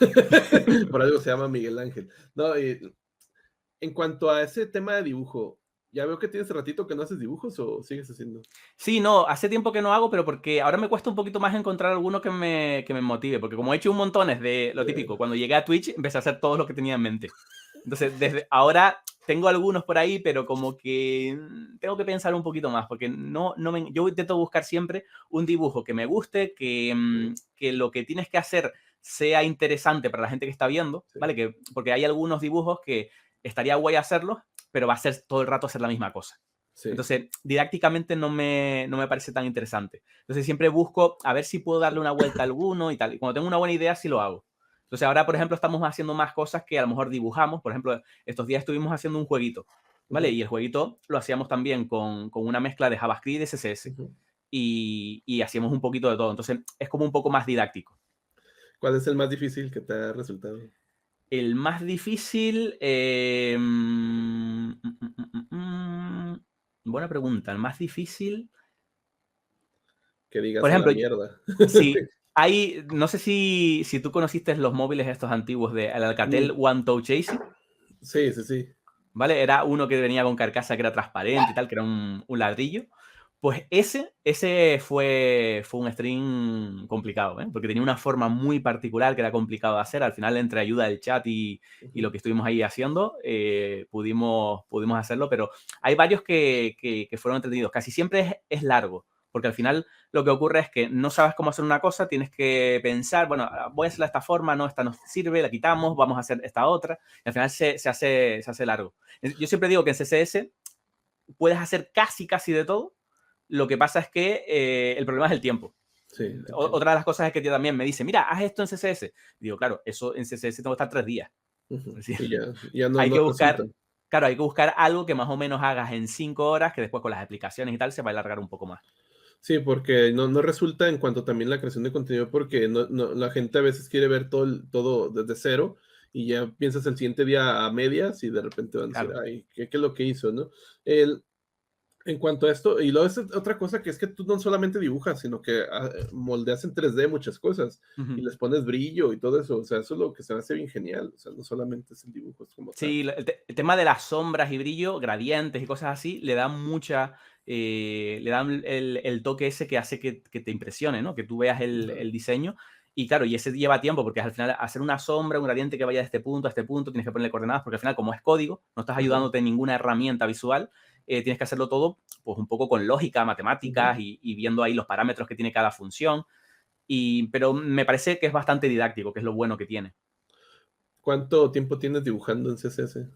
Por algo se llama Miguel Ángel. No, y en cuanto a ese tema de dibujo, ya veo que tienes ratito que no haces dibujos o sigues haciendo. Sí, no, hace tiempo que no hago, pero porque ahora me cuesta un poquito más encontrar alguno que me motive, porque como he hecho un montones de lo típico, cuando llegué a Twitch empecé a hacer todo lo que tenía en mente. Entonces, desde ahora tengo algunos por ahí, pero como que tengo que pensar un poquito más, porque yo intento buscar siempre un dibujo que me guste, que lo que tienes que hacer sea interesante para la gente que está viendo, Sí. ¿vale? Porque hay algunos dibujos que estaría guay hacerlos, pero va a ser todo el rato hacer la misma cosa. Sí. Entonces, didácticamente no me parece tan interesante. Entonces, siempre busco a ver si puedo darle una vuelta a alguno y tal. Y cuando tengo una buena idea, sí lo hago. Entonces, ahora, por ejemplo, estamos haciendo más cosas que a lo mejor dibujamos. Por ejemplo, estos días estuvimos haciendo un jueguito, ¿vale? Y el jueguito lo hacíamos también con una mezcla de JavaScript y CSS. Y hacíamos un poquito de todo. Entonces, es como un poco más didáctico. ¿Cuál es el más difícil que te ha resultado? El más difícil... buena pregunta. El más difícil... Que digas Por a la ejemplo, mierda. sí, no sé si tú conociste los móviles estos antiguos de el Alcatel One Touch Easy, Sí, sí, sí. ¿vale? Era uno que venía con carcasa que era transparente y tal, que era un ladrillo. Pues ese fue un stream complicado, ¿eh? Porque tenía una forma muy particular que era complicado de hacer. Al final, entre ayuda del chat y lo que estuvimos ahí haciendo, pudimos hacerlo, pero hay varios que fueron entretenidos. Casi siempre es largo, porque al final lo que ocurre es que no sabes cómo hacer una cosa, tienes que pensar, bueno, voy a hacerla de esta forma, no, esta nos sirve, la quitamos, vamos a hacer esta otra, y al final se hace largo. Yo siempre digo que en CSS puedes hacer casi de todo. Lo que pasa es que el problema es el tiempo. Sí, Otra de las cosas es que también me dice, mira, haz esto en CSS. Digo, claro, eso en CSS tengo que estar 3 días. Y ya no, Hay no que resulta. buscar, claro, hay que buscar algo que más o menos hagas en 5 horas, que después con las explicaciones y tal se va a alargar un poco más. Sí, porque no resulta en cuanto también la creación de contenido, porque la gente a veces quiere ver todo desde cero y ya piensas el siguiente día a medias y de repente van a decir, Claro. ay, ¿qué es lo que hizo, no? En cuanto a esto, y luego es otra cosa que es que tú no solamente dibujas, sino que moldeas en 3D muchas cosas y les pones brillo y todo eso, o sea, eso es lo que se me hace bien genial, o sea, no solamente es el dibujo, es como tal. Sí, el tema de las sombras y brillo, gradientes y cosas así, le dan le dan el toque ese que hace que te impresione, ¿no? Que tú veas el diseño. Y claro, y ese lleva tiempo, porque al final hacer una sombra, un gradiente que vaya de este punto a este punto, tienes que ponerle coordenadas, porque al final, como es código, no estás ayudándote en ninguna herramienta visual, tienes que hacerlo todo, pues un poco con lógica, matemáticas y viendo ahí los parámetros que tiene cada función. Pero me parece que es bastante didáctico, que es lo bueno que tiene. ¿Cuánto tiempo tienes dibujando en CSS?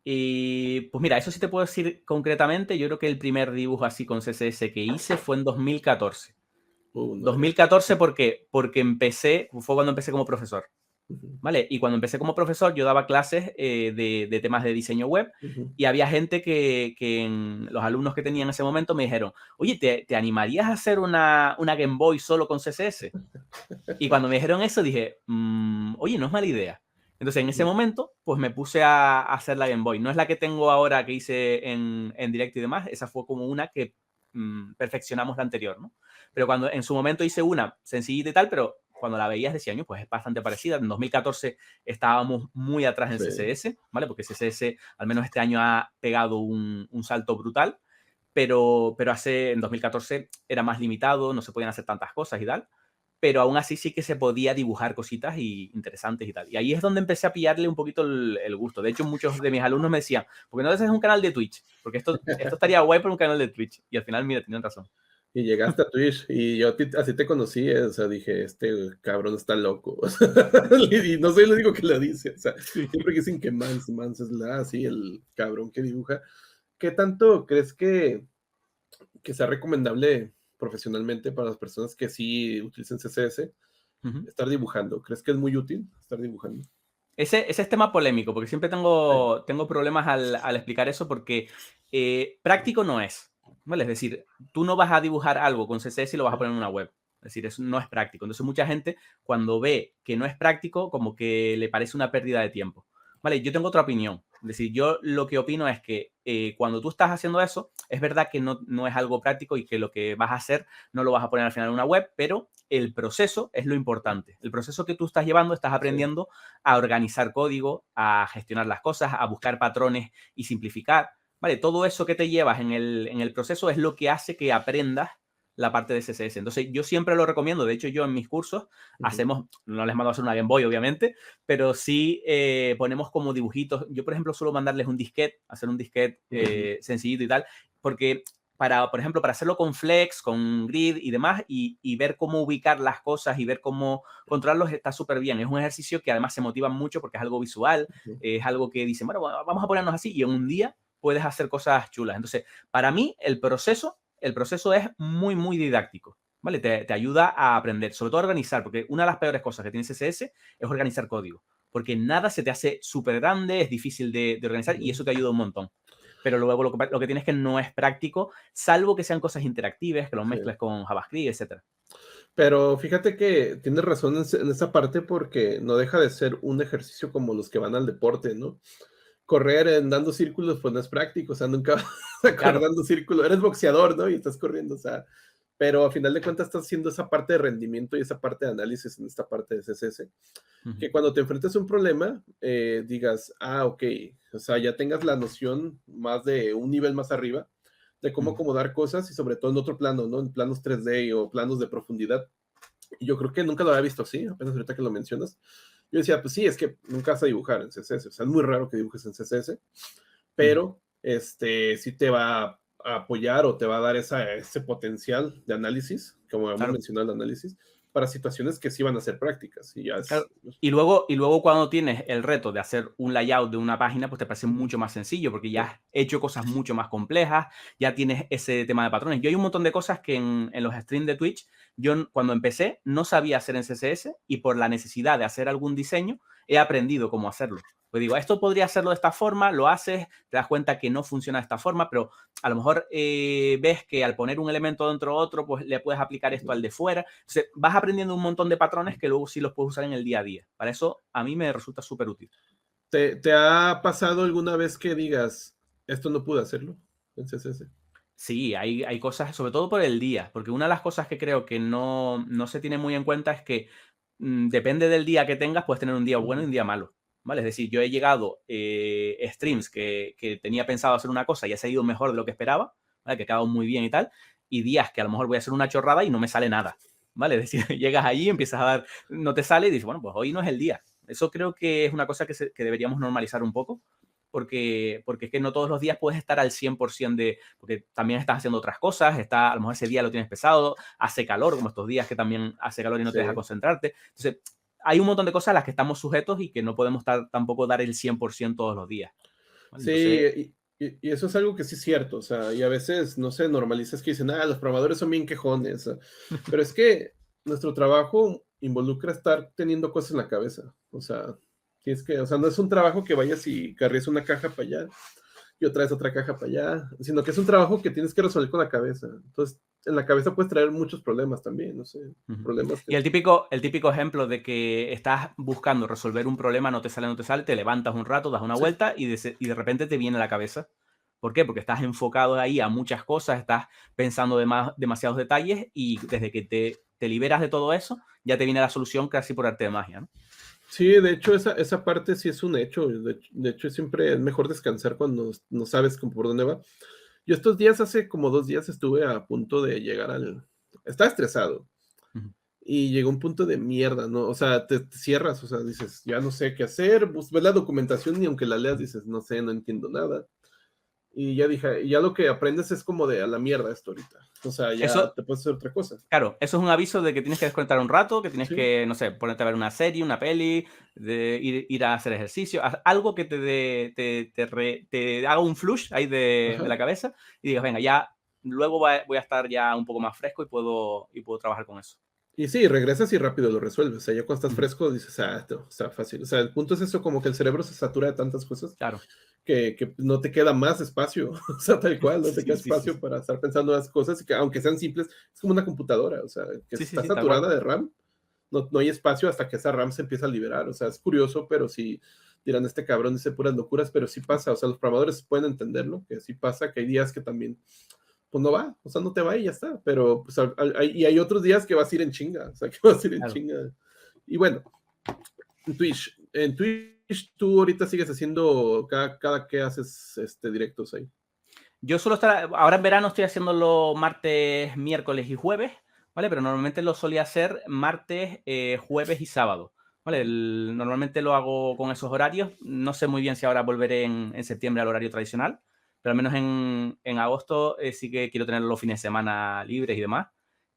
Y pues mira, eso sí te puedo decir concretamente. Yo creo que el primer dibujo así con CSS que hice fue en 2014. No, ya. 2014 ¿por qué? Porque fue cuando empecé como profesor, Ujú, ¿vale? Y cuando empecé como profesor yo daba clases de temas de diseño web ujú. y había gente los alumnos que tenía en ese momento me dijeron, oye, ¿te animarías a hacer una Game Boy solo con CSS? Y cuando me dijeron eso dije, oye, no es mala idea. Entonces en ese momento, pues me puse a hacer la Game Boy. No es la que tengo ahora que hice en directo y demás, esa fue como una que perfeccionamos la anterior, ¿no? Pero cuando en su momento hice una sencillita y tal, pero cuando la veías decía, año, pues es bastante parecida. En 2014 estábamos muy atrás en Sí. CSS, ¿vale? Porque CSS al menos este año ha pegado un salto brutal, pero en 2014 era más limitado, no se podían hacer tantas cosas y tal, pero aún así sí que se podía dibujar cositas interesantes y tal. Y ahí es donde empecé a pillarle un poquito el gusto. De hecho, muchos de mis alumnos me decían, ¿por qué no haces un canal de Twitch? Porque esto estaría guay para un canal de Twitch. Y al final, mira, tienen razón. Y llegaste a Twitch y yo así te conocí, o sea, dije, este cabrón está loco. Y no soy el único que lo dice, o sea, Sí. siempre que dicen que Mans es así, el cabrón que dibuja. ¿Qué tanto crees que sea recomendable profesionalmente para las personas que sí utilicen CSS Ujú. estar dibujando? ¿Crees que es muy útil estar dibujando? Ese es tema polémico, porque siempre Sí. tengo problemas al explicar eso, porque práctico no es, ¿vale? Es decir, tú no vas a dibujar algo con CSS y lo vas a poner en una web. Es decir, eso no es práctico. Entonces, mucha gente cuando ve que no es práctico, como que le parece una pérdida de tiempo. Vale, yo tengo otra opinión. Es decir, yo lo que opino es que cuando tú estás haciendo eso, es verdad que no es algo práctico y que lo que vas a hacer no lo vas a poner al final en una web, pero el proceso es lo importante. El proceso que tú estás llevando, estás aprendiendo a organizar código, a gestionar las cosas, a buscar patrones y simplificar. Vale, todo eso que te llevas en el proceso es lo que hace que aprendas la parte de CSS. Entonces, yo siempre lo recomiendo. De hecho, yo en mis cursos hacemos, no les mando a hacer una Game Boy, obviamente, pero sí ponemos como dibujitos. Yo, por ejemplo, suelo mandarles un disquete, hacer un disquete sencillito y tal, porque por ejemplo, para hacerlo con Flex, con Grid y demás, y ver cómo ubicar las cosas y ver cómo controlarlos está súper bien. Es un ejercicio que además se motiva mucho porque es algo visual, es algo que dicen, bueno, vamos a ponernos así y en un día puedes hacer cosas chulas. Entonces, para mí, el proceso es muy, muy didáctico. ¿Vale? Te ayuda a aprender, sobre todo a organizar, porque una de las peores cosas que tiene CSS es organizar código, porque nada se te hace súper grande, es difícil de organizar y eso te ayuda un montón. Pero luego lo que tienes es que no es práctico, salvo que sean cosas interactivas, que lo mezcles con JavaScript, etcétera. Pero fíjate que tienes razón en esa parte porque no deja de ser un ejercicio como los que van al deporte, ¿no? Correr dando círculos, pues no es práctico, o sea, nunca vas a correr Claro. dando círculos. Eres boxeador, ¿no? Y estás corriendo, o sea, pero a final de cuentas estás haciendo esa parte de rendimiento y esa parte de análisis en esta parte de CSS, que cuando te enfrentes a un problema, digas, ok, o sea, ya tengas la noción más de un nivel más arriba de cómo acomodar cosas y sobre todo en otro plano, ¿no? En planos 3D o planos de profundidad. Y yo creo que nunca lo había visto así, apenas ahorita que lo mencionas. Yo decía, pues sí, es que nunca vas a dibujar en CSS, o sea, es muy raro que dibujes en CSS, pero sí te va a apoyar o te va a dar ese potencial de análisis, como hemos Claro. mencionado el análisis, para situaciones que sí van a ser prácticas. Y ya Claro. es... Y luego cuando tienes el reto de hacer un layout de una página, pues te parece mucho más sencillo porque ya has hecho cosas mucho más complejas, ya tienes ese tema de patrones. Yo hay un montón de cosas que en los streams de Twitch, yo cuando empecé no sabía hacer en CSS y por la necesidad de hacer algún diseño he aprendido cómo hacerlo. Pues digo, esto podría hacerlo de esta forma, lo haces, te das cuenta que no funciona de esta forma, pero a lo mejor ves que al poner un elemento dentro de otro, pues le puedes aplicar esto al de fuera. Entonces, vas aprendiendo un montón de patrones que luego sí los puedes usar en el día a día. Para eso, a mí me resulta súper útil. ¿Te ha pasado alguna vez que digas, esto no pude hacerlo en CSS? Sí, hay cosas, sobre todo por el día, porque una de las cosas que creo que no se tiene muy en cuenta es que depende del día que tengas, puedes tener un día bueno y un día malo. ¿Vale? Es decir, yo he llegado streams que tenía pensado hacer una cosa y ha salido mejor de lo que esperaba, ¿vale? Que ha quedado muy bien y tal, y días que a lo mejor voy a hacer una chorrada y no me sale nada, ¿vale? Es decir, llegas allí, empiezas a dar, no te sale y dices, bueno, pues hoy no es el día. Eso creo que es una cosa que deberíamos normalizar un poco, porque es que no todos los días puedes estar al 100% porque también estás haciendo otras cosas, a lo mejor ese día lo tienes pesado, hace calor, como estos días que también hace calor y no te deja concentrarte. Entonces, hay un montón de cosas a las que estamos sujetos y que no podemos tampoco dar el 100% todos los días. ¿Vale? Entonces, Sí, y eso es algo que sí es cierto, o sea, y a veces, no sé, normalistas que dicen, los programadores son bien quejones, pero es que nuestro trabajo involucra estar teniendo cosas en la cabeza, o sea, o sea, no es un trabajo que vayas y carries una caja para allá y otra vez otra caja para allá, sino que es un trabajo que tienes que resolver con la cabeza, entonces, en la cabeza puedes traer muchos problemas también, no sé, problemas y que... el típico ejemplo de que estás buscando resolver un problema, no te sale, te levantas un rato, das una Sí, vuelta y de repente te viene a la cabeza. ¿Por qué? Porque estás enfocado ahí a muchas cosas, estás pensando demasiados detalles y desde que te liberas de todo eso, ya te viene la solución casi por arte de magia, ¿no? sí, de hecho, esa parte sí es un hecho. De hecho, siempre es mejor descansar cuando no sabes cómo por dónde va. Yo estos días, hace como 2 días, estuve a punto de llegar al... Estaba estresado Ujú. y llegó un punto de mierda, ¿no? O sea, te cierras, o sea, dices, ya no sé qué hacer, ves la documentación y aunque la leas dices, no sé, no entiendo nada. Y ya dije, ya lo que aprendes es como de a la mierda esto ahorita. O sea, ya Eso, te puedes hacer otra cosa. claro, eso es un aviso de que tienes que desconectar un rato, que tienes Sí. que, no sé, ponerte a ver una serie, una peli, de ir a hacer ejercicio, algo que te haga un flush ahí de Ajá. la cabeza y digas, venga, ya luego voy a estar ya un poco más fresco y puedo trabajar con eso. Y sí, regresas y rápido lo resuelves. O sea, ya cuando estás Ujú. fresco dices, está fácil. O sea, el punto es eso, como que el cerebro se satura de tantas cosas Claro. que no te queda más espacio. O sea, tal cual, no te queda Sí, sí, sí, espacio sí. para estar pensando en las cosas y que, aunque sean simples, es como una computadora. O sea, que Sí, sí, está sí, tal cual. saturada de RAM, no hay espacio hasta que esa RAM se empieza a liberar. O sea, es curioso, pero sí dirán, este cabrón dice puras locuras, pero sí pasa. O sea, los programadores pueden entenderlo, que sí pasa, que hay días que también pues no va, o sea, no te va y ya está, pero pues y hay otros días que vas a ir en chinga, o sea, que vas a ir en Claro. chinga. Y bueno, en Twitch tú ahorita sigues haciendo cada que haces directos ahí. Yo suelo estar, ahora en verano estoy haciéndolo martes, miércoles y jueves, ¿vale? Pero normalmente lo solía hacer martes, jueves y sábado, ¿vale? Normalmente lo hago con esos horarios. No sé muy bien si ahora volveré en septiembre al horario tradicional, pero al menos en agosto sí que quiero tener los fines de semana libres y demás.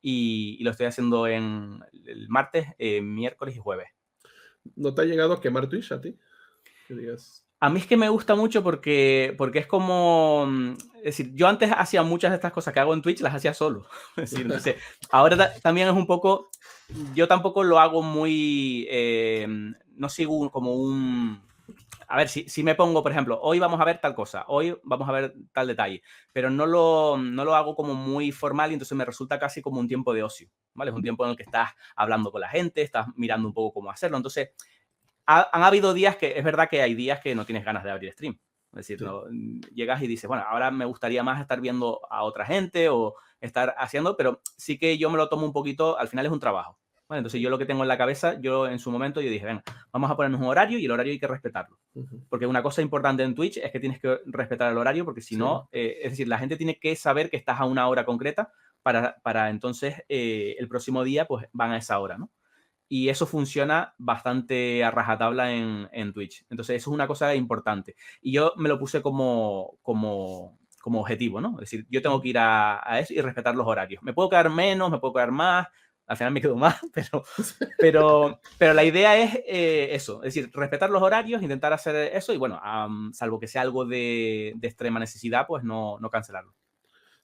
Y lo estoy haciendo en el martes, miércoles y jueves. ¿No te ha llegado a quemar Twitch a ti? Que digas, A mí es que me gusta mucho porque es como, es decir, yo antes hacía muchas de estas cosas que hago en Twitch, las hacía solo. Es decir, entonces, ahora también es un poco, yo tampoco lo hago muy, no sigo como a ver, si me pongo, por ejemplo, hoy vamos a ver tal cosa, hoy vamos a ver tal detalle, pero no lo hago como muy formal y entonces me resulta casi como un tiempo de ocio, ¿vale? Es un tiempo en el que estás hablando con la gente, estás mirando un poco cómo hacerlo, entonces han habido días que, es verdad que hay días que no tienes ganas de abrir stream. Es decir, sí. no, llegas y dices, bueno, ahora me gustaría más estar viendo a otra gente o estar haciendo, pero sí que yo me lo tomo un poquito, al final es un trabajo. Bueno, entonces yo lo que tengo en la cabeza, yo en su momento yo dije, venga, vamos a ponernos un horario y el horario hay que respetarlo. Ujú, Porque una cosa importante en Twitch es que tienes que respetar el horario porque si sí. no, es decir, la gente tiene que saber que estás a una hora concreta para entonces el próximo día pues van a esa hora, ¿no? Y eso funciona bastante a rajatabla en Twitch. Entonces, eso es una cosa importante. Y yo me lo puse como objetivo, ¿no? Es decir, yo tengo Ujú. que ir a eso y respetar los horarios. Me puedo quedar menos, me puedo quedar más, al final me quedo más, pero la idea es eso, es decir, respetar los horarios, intentar hacer eso y bueno, salvo que sea algo de extrema necesidad, pues no cancelarlo.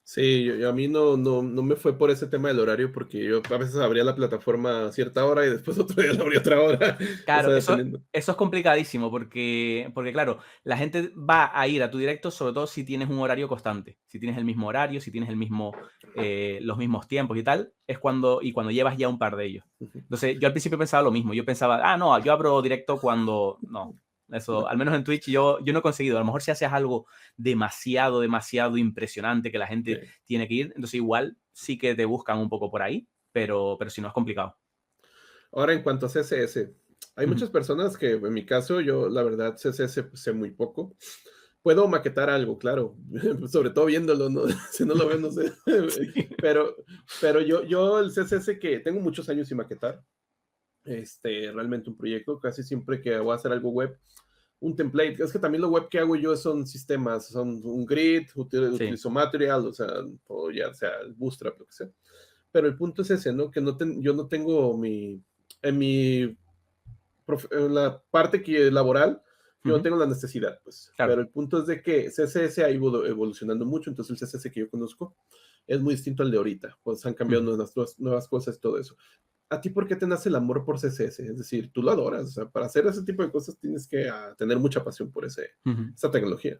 Sí, a mí no me fue por ese tema del horario, porque yo a veces abría la plataforma a cierta hora y después otro día la abría a otra hora, o Claro, sea, eso, dependiendo. eso es complicadísimo porque, claro, la gente va a ir a tu directo sobre todo si tienes un horario constante. Si tienes el mismo horario, si tienes los mismos tiempos y tal, cuando llevas ya un par de ellos. Ujú. Entonces, yo al principio pensaba lo mismo. Yo pensaba, no, yo abro directo cuando. No, eso, al menos en Twitch yo no he conseguido. A lo mejor si haces algo demasiado, demasiado impresionante que la Sí. gente tiene que ir, entonces igual sí que te buscan un poco por ahí, pero si no es complicado. Ahora, en cuanto a CSS, hay Ujú. muchas personas que, en mi caso, yo la verdad CSS pues, sé muy poco. Puedo maquetar algo, claro, sobre todo viéndolo, ¿no? Si no lo veo, no sé. Sí. Pero, pero yo el CSS que tengo muchos años sin maquetar, realmente un proyecto, casi siempre que voy a hacer algo web, un template. Es que también lo web que hago yo son sistemas, son un grid, Sí. utilizo Material, o sea, o ya sea el Bootstrap, lo que sea. Pero el punto es ese, ¿no? Que yo no tengo en mi, en la parte que laboral, yo no Ujú. tengo la necesidad, pues. Claro. Pero el punto es de que CSS ha ido evolucionando mucho, entonces el CSS que yo conozco es muy distinto al de ahorita, pues han cambiado Ujú. nuevas cosas y todo eso. ¿A ti por qué te nace el amor por CSS? Es decir, tú lo adoras, o sea, para hacer ese tipo de cosas tienes que tener mucha pasión por Ujú. esa tecnología.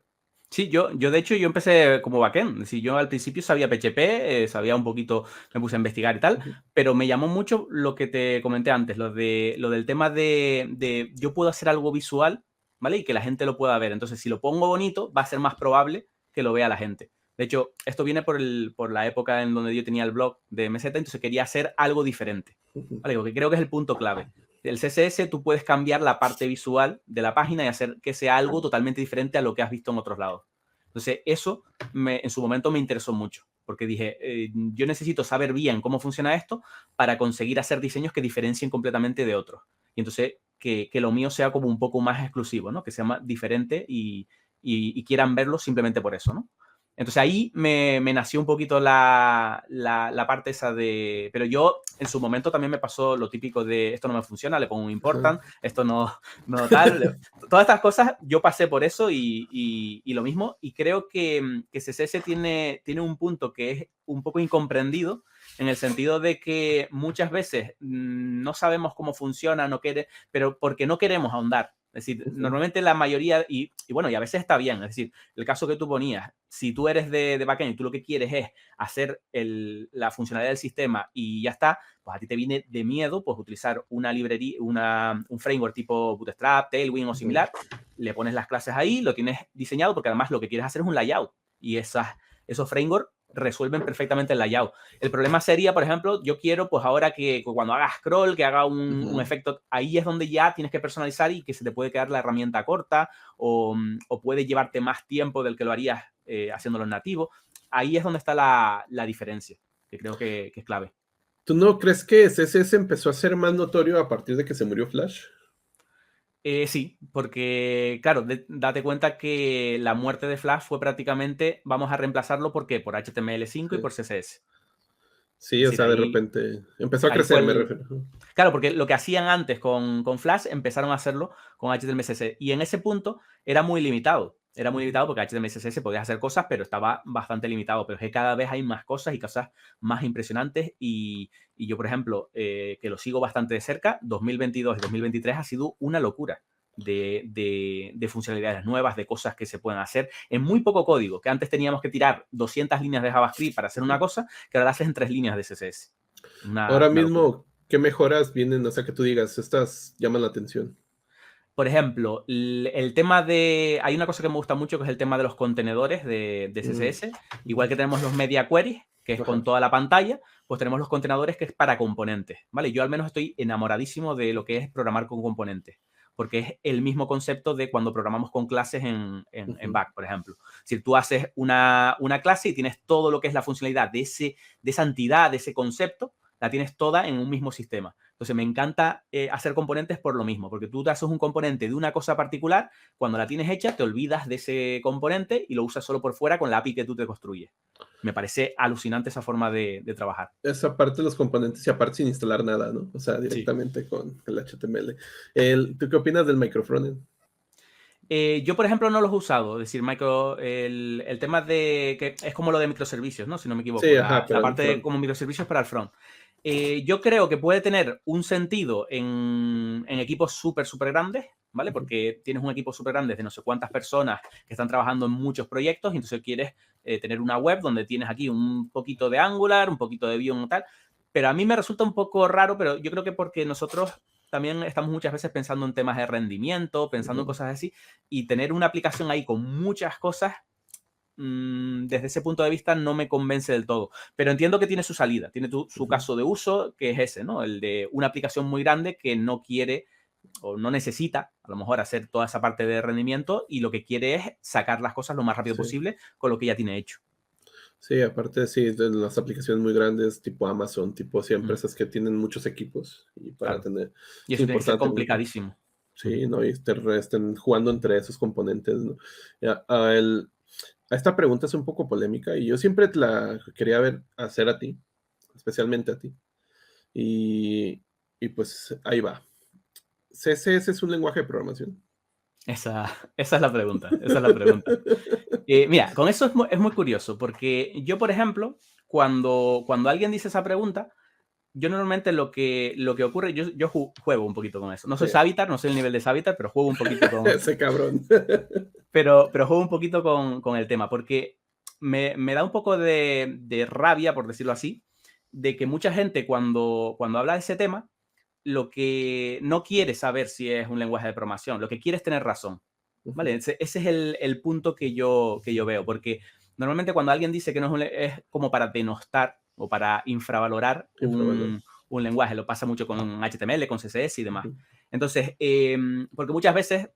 Sí, yo de hecho yo empecé como backend. Es decir, yo al principio sabía PHP, sabía un poquito, me puse a investigar y tal, Ujú, pero me llamó mucho lo que te comenté antes, lo del tema de yo puedo hacer algo visual, ¿vale? Y que la gente lo pueda ver. Entonces, si lo pongo bonito, va a ser más probable que lo vea la gente. De hecho, esto viene por la época en donde yo tenía el blog de MZ, entonces quería hacer algo diferente, ujú. ¿vale? Porque creo que es el punto clave. El CSS tú puedes cambiar la parte visual de la página y hacer que sea algo totalmente diferente a lo que has visto en otros lados. Entonces, eso en su momento me interesó mucho, porque dije, yo necesito saber bien cómo funciona esto para conseguir hacer diseños que diferencien completamente de otros. Y entonces, que lo mío sea como un poco más exclusivo, ¿no? Que sea más diferente y quieran verlo simplemente por eso, ¿no? Entonces ahí me nació un poquito la parte esa de... Pero yo en su momento también me pasó lo típico de esto no me funciona, le pongo un Ajá. important, esto no tal. Todas estas cosas yo pasé por eso y lo mismo. Y creo que CSS tiene un punto que es un poco incomprendido en el sentido de que muchas veces no sabemos cómo funciona, pero porque no queremos ahondar. Es decir, normalmente la mayoría, y bueno, y a veces está bien, es decir, el caso que tú ponías, si tú eres de backend y tú lo que quieres es hacer la funcionalidad del sistema y ya está, pues a ti te viene de miedo pues utilizar una librería, un framework tipo Bootstrap, Tailwind o similar, le pones las clases ahí, lo tienes diseñado porque además lo que quieres hacer es un layout y esos frameworks resuelven perfectamente el layout. El problema sería, por ejemplo, yo quiero, pues ahora que cuando haga scroll, que haga un efecto, ahí es donde ya tienes que personalizar y que se te puede quedar la herramienta corta o puede llevarte más tiempo del que lo harías haciéndolo en nativo. Ahí es donde está la diferencia, que creo que es clave. ¿Tú no crees que CSS empezó a ser más notorio a partir de que se murió Flash? Sí, porque, claro, date cuenta que la muerte de Flash fue prácticamente, vamos a reemplazarlo, ¿por qué? Por HTML5 y por CSS. Sí, Es o decir, sea, de repente empezó a ahí fue crecer, me refiero. Claro, porque lo que hacían antes con Flash empezaron a hacerlo con HTML5 y en ese punto era muy limitado. Era muy limitado porque HTML5 podía hacer cosas, pero estaba bastante limitado. Pero es que cada vez hay más cosas y cosas más impresionantes. Y yo, por ejemplo, que lo sigo bastante de cerca, 2022 y 2023 ha sido una locura de funcionalidades nuevas, de cosas que se pueden hacer en muy poco código. Que antes teníamos que tirar 200 líneas de JavaScript para hacer una cosa, que ahora lo haces en 3 líneas de CSS. Ahora Una locura. mismo, ¿qué mejoras vienen? O sea, que tú digas, estas llaman la atención. Por ejemplo, el tema de... Hay una cosa que me gusta mucho que es el tema de los contenedores de CSS. Igual que tenemos los media queries, que es con toda la pantalla, pues tenemos los contenedores que es para componentes, ¿vale? Yo al menos estoy enamoradísimo de lo que es programar con componentes, porque es el mismo concepto de cuando programamos con clases en Back, por ejemplo. Si tú haces una clase y tienes todo lo que es la funcionalidad de esa entidad, de ese concepto, la tienes toda en un mismo sistema. Entonces, me encanta hacer componentes por lo mismo, porque tú te haces un componente de una cosa particular, cuando la tienes hecha, te olvidas de ese componente y lo usas solo por fuera con la API que tú te construyes. Me parece alucinante esa forma de trabajar. Esa parte de los componentes y aparte sin instalar nada, ¿no? O sea, Sí. directamente con el HTML. ¿Tú qué opinas del microfrontend? Yo, por ejemplo, no los he usado. Es decir, el tema de que es como lo de microservicios, ¿no? Si no me equivoco. Sí, ajá, La pero el parte de front. como microservicios para el front. Yo creo que puede tener un sentido en equipos súper grandes, ¿vale? Porque tienes un equipo súper grande de no sé cuántas personas que están trabajando en muchos proyectos y entonces quieres tener una web donde tienes aquí un poquito de Angular, un poquito de Vue y tal. Pero a mí me resulta un poco raro, pero yo creo que porque nosotros también estamos muchas veces pensando en temas de rendimiento, pensando en cosas así, y tener una aplicación ahí con muchas cosas, desde ese punto de vista no me convence del todo. Pero entiendo que tiene su salida, tiene su caso de uso, que es ese, ¿no? El de una aplicación muy grande que no quiere o no necesita, a lo mejor, hacer toda esa parte de rendimiento y lo que quiere es sacar las cosas lo más rápido posible con lo que ya tiene hecho. Sí, aparte, sí, de las aplicaciones muy grandes, tipo Amazon, tipo así, empresas que tienen muchos equipos y para Claro. tener, Y es eso tiene que ser importante. complicadísimo. Sí, ¿no? Y estén jugando entre esos componentes, ¿no? A esta pregunta es un poco polémica y yo siempre te la quería hacer a ti, especialmente a ti. Y, y pues ahí va. ¿CSS es un lenguaje de programación? Esa es la pregunta, esa es la pregunta. Mira, con eso es muy curioso, porque yo, por ejemplo, cuando alguien dice esa pregunta, yo normalmente lo que ocurre, yo juego un poquito con eso. No soy Sí. Savitar, no sé el nivel de Savitar, pero juego un poquito Ese cabrón. pero juego un poquito con el tema, porque me da un poco de rabia, por decirlo así, de que mucha gente cuando habla de ese tema, lo que no quiere saber si es un lenguaje de programación, lo que quiere es tener razón. ¿Vale? Ese es el punto que yo veo, porque normalmente cuando alguien dice que no es como para denostar o para infravalorar Infravalor. un lenguaje, lo pasa mucho con HTML, con CSS y demás. Entonces, porque muchas veces,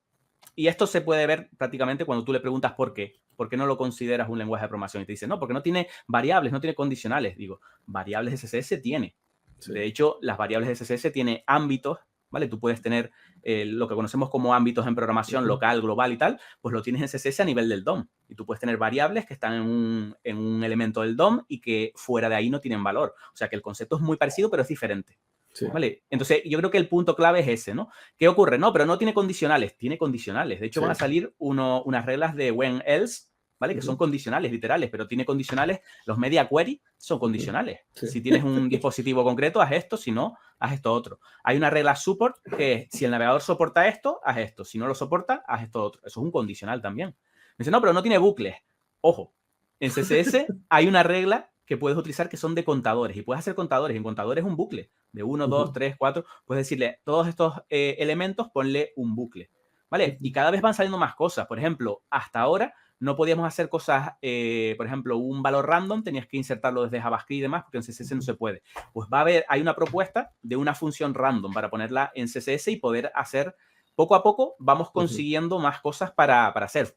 y esto se puede ver prácticamente cuando tú le preguntas por qué no lo consideras un lenguaje de programación y te dice, no, porque no tiene variables, no tiene condicionales. Digo, variables de CSS tiene. Sí. De hecho, las variables de CSS tienen ámbitos, ¿vale? Tú puedes tener lo que conocemos como ámbitos en programación local, global y tal, pues lo tienes en CSS a nivel del DOM. Y tú puedes tener variables que están en un elemento del DOM y que fuera de ahí no tienen valor. O sea que el concepto es muy parecido, pero es diferente. Sí. ¿Vale? Entonces, yo creo que el punto clave es ese, ¿no? ¿Qué ocurre? No, pero no tiene condicionales. Tiene condicionales. De hecho, van a salir unas reglas de when else ¿vale? Que son condicionales, literales, pero tiene condicionales. Los media query son condicionales. Sí. Si tienes un dispositivo concreto, haz esto, si no, haz esto otro. Hay una regla support que es, si el navegador soporta esto, haz esto. Si no lo soporta, haz esto otro. Eso es un condicional también. Me dice, no, pero no tiene bucles. Ojo, en CSS hay una regla que puedes utilizar que son de contadores y puedes hacer contadores. En contadores un bucle de 1, 2, 3, 4. Puedes decirle todos estos elementos, ponle un bucle, ¿vale? Y cada vez van saliendo más cosas. Por ejemplo, hasta ahora no podíamos hacer cosas, por ejemplo, un valor random, tenías que insertarlo desde JavaScript y demás, porque en CSS no se puede. Pues hay una propuesta de una función random para ponerla en CSS y poder hacer, poco a poco, vamos consiguiendo más cosas para hacer.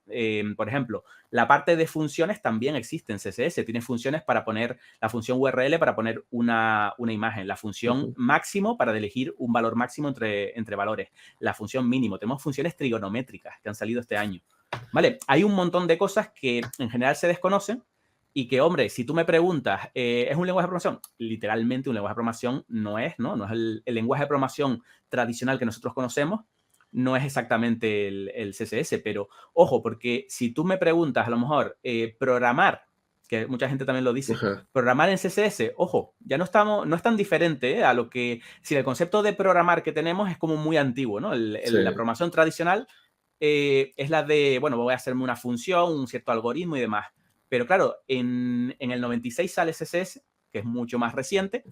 Por ejemplo, la parte de funciones también existe en CSS. Tiene funciones para poner la función URL para poner una imagen, la función máximo para elegir un valor máximo entre valores, la función mínimo. Tenemos funciones trigonométricas que han salido este año. ¿Vale? Hay un montón de cosas que en general se desconocen y que, hombre, si tú me preguntas, ¿es un lenguaje de programación? Literalmente un lenguaje de programación no es, ¿no? No es el lenguaje de programación tradicional que nosotros conocemos, no es exactamente el CSS, pero ojo, porque si tú me preguntas, a lo mejor, programar, que mucha gente también lo dice, programar en CSS, ojo, ya no es tan diferente a lo que, si el concepto de programar que tenemos es como muy antiguo, ¿no? La programación tradicional es la de, bueno, voy a hacerme una función, un cierto algoritmo y demás. Pero claro, en el 96 sale CSS, que es mucho más reciente,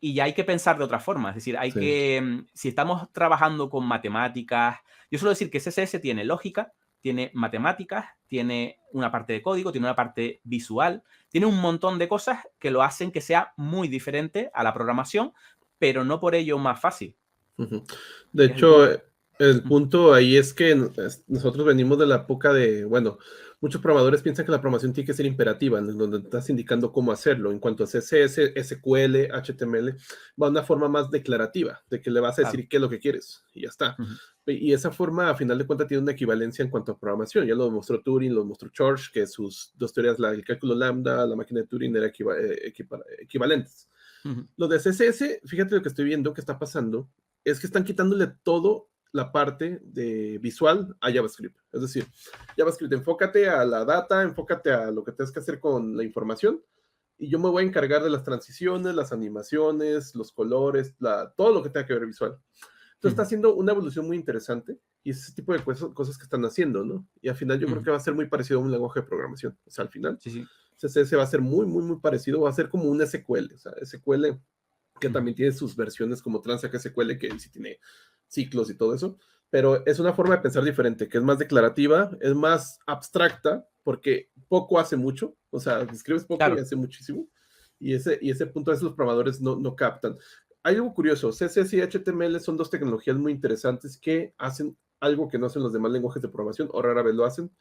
y ya hay que pensar de otra forma. Es decir, hay que, si estamos trabajando con matemáticas, yo suelo decir que CSS tiene lógica, tiene matemáticas, tiene una parte de código, tiene una parte visual, tiene un montón de cosas que lo hacen que sea muy diferente a la programación, pero no por ello más fácil. De hecho, el punto ahí es que nosotros venimos de la época de, bueno, muchos programadores piensan que la programación tiene que ser imperativa, en donde estás indicando cómo hacerlo. En cuanto a CSS, SQL, HTML, va de una forma más declarativa, de que le vas a decir qué es lo que quieres y ya está. Y esa forma, a final de cuentas, tiene una equivalencia en cuanto a programación. Ya lo demostró Turing, lo demostró Church, que sus dos teorías, el cálculo lambda, la máquina de Turing, eran equivalentes. Lo de CSS, fíjate lo que estoy viendo que está pasando, es que están quitándole todo la parte de visual a JavaScript. Es decir, JavaScript, enfócate a la data, enfócate a lo que tienes que hacer con la información, y yo me voy a encargar de las transiciones, las animaciones, los colores, todo lo que tenga que ver visual. Entonces está haciendo una evolución muy interesante, y es ese tipo de cosas que están haciendo, ¿no? Y al final yo creo que va a ser muy parecido a un lenguaje de programación. O sea, al final, CSS va a ser muy, muy, muy parecido, va a ser como un SQL. O sea, SQL que también tiene sus versiones como Transact SQL, que sí tiene ciclos y todo eso, pero es una forma de pensar diferente, que es más declarativa, es más abstracta, porque poco hace mucho, o sea, escribes poco y hace muchísimo, y ese punto a veces los programadores no captan. Hay algo curioso, CSS y HTML son dos tecnologías muy interesantes que hacen algo que no hacen los demás lenguajes de programación, o rara vez lo hacen,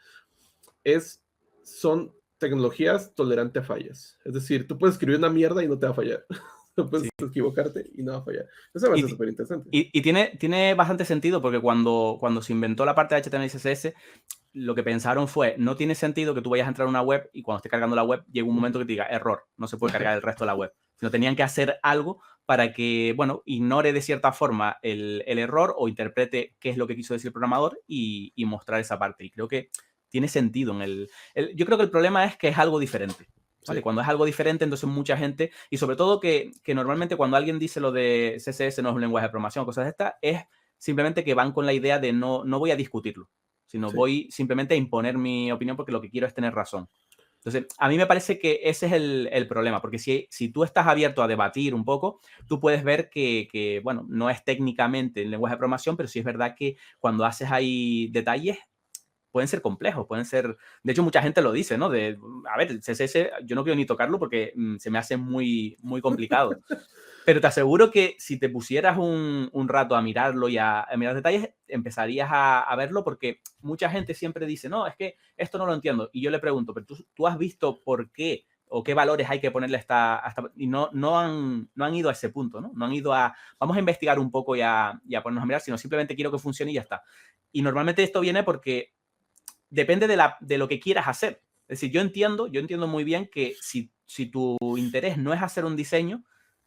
son tecnologías tolerantes a fallas. Es decir, tú puedes escribir una mierda y no te va a fallar. Puedes equivocarte y no va a fallar. Eso me parece súper interesante. Y tiene bastante sentido porque cuando se inventó la parte de HTML y CSS, lo que pensaron fue, no tiene sentido que tú vayas a entrar a una web y cuando esté cargando la web llegue un momento que te diga, error, no se puede cargar el resto de la web. Sino tenían que hacer algo para que, bueno, ignore de cierta forma el error o interprete qué es lo que quiso decir el programador y mostrar esa parte. Y creo que tiene sentido yo creo que el problema es que es algo diferente. ¿Vale? Cuando es algo diferente, entonces mucha gente, y sobre todo que normalmente cuando alguien dice lo de CSS no es un lenguaje de programación o cosas de estas, es simplemente que van con la idea de no voy a discutirlo, sino voy simplemente a imponer mi opinión porque lo que quiero es tener razón. Entonces, a mí me parece que ese es el problema, porque si tú estás abierto a debatir un poco, tú puedes ver que, bueno, no es técnicamente el lenguaje de programación, pero sí es verdad que cuando haces ahí detalles, pueden ser complejos, pueden ser... De hecho, mucha gente lo dice, ¿no? A ver, el CSS yo no quiero ni tocarlo porque se me hace muy, muy complicado. Pero te aseguro que si te pusieras un rato a mirarlo y a mirar detalles, empezarías a verlo porque mucha gente siempre dice, no, es que esto no lo entiendo. Y yo le pregunto, pero tú has visto por qué o qué valores hay que ponerle a esta... Y no han ido a ese punto, ¿no? No han ido a... Vamos a investigar un poco y a ponernos a mirar, sino simplemente quiero que funcione y ya está. Y normalmente esto viene porque depende de lo que quieras hacer. Es decir, yo entiendo muy bien que si tu interés no es hacer un diseño,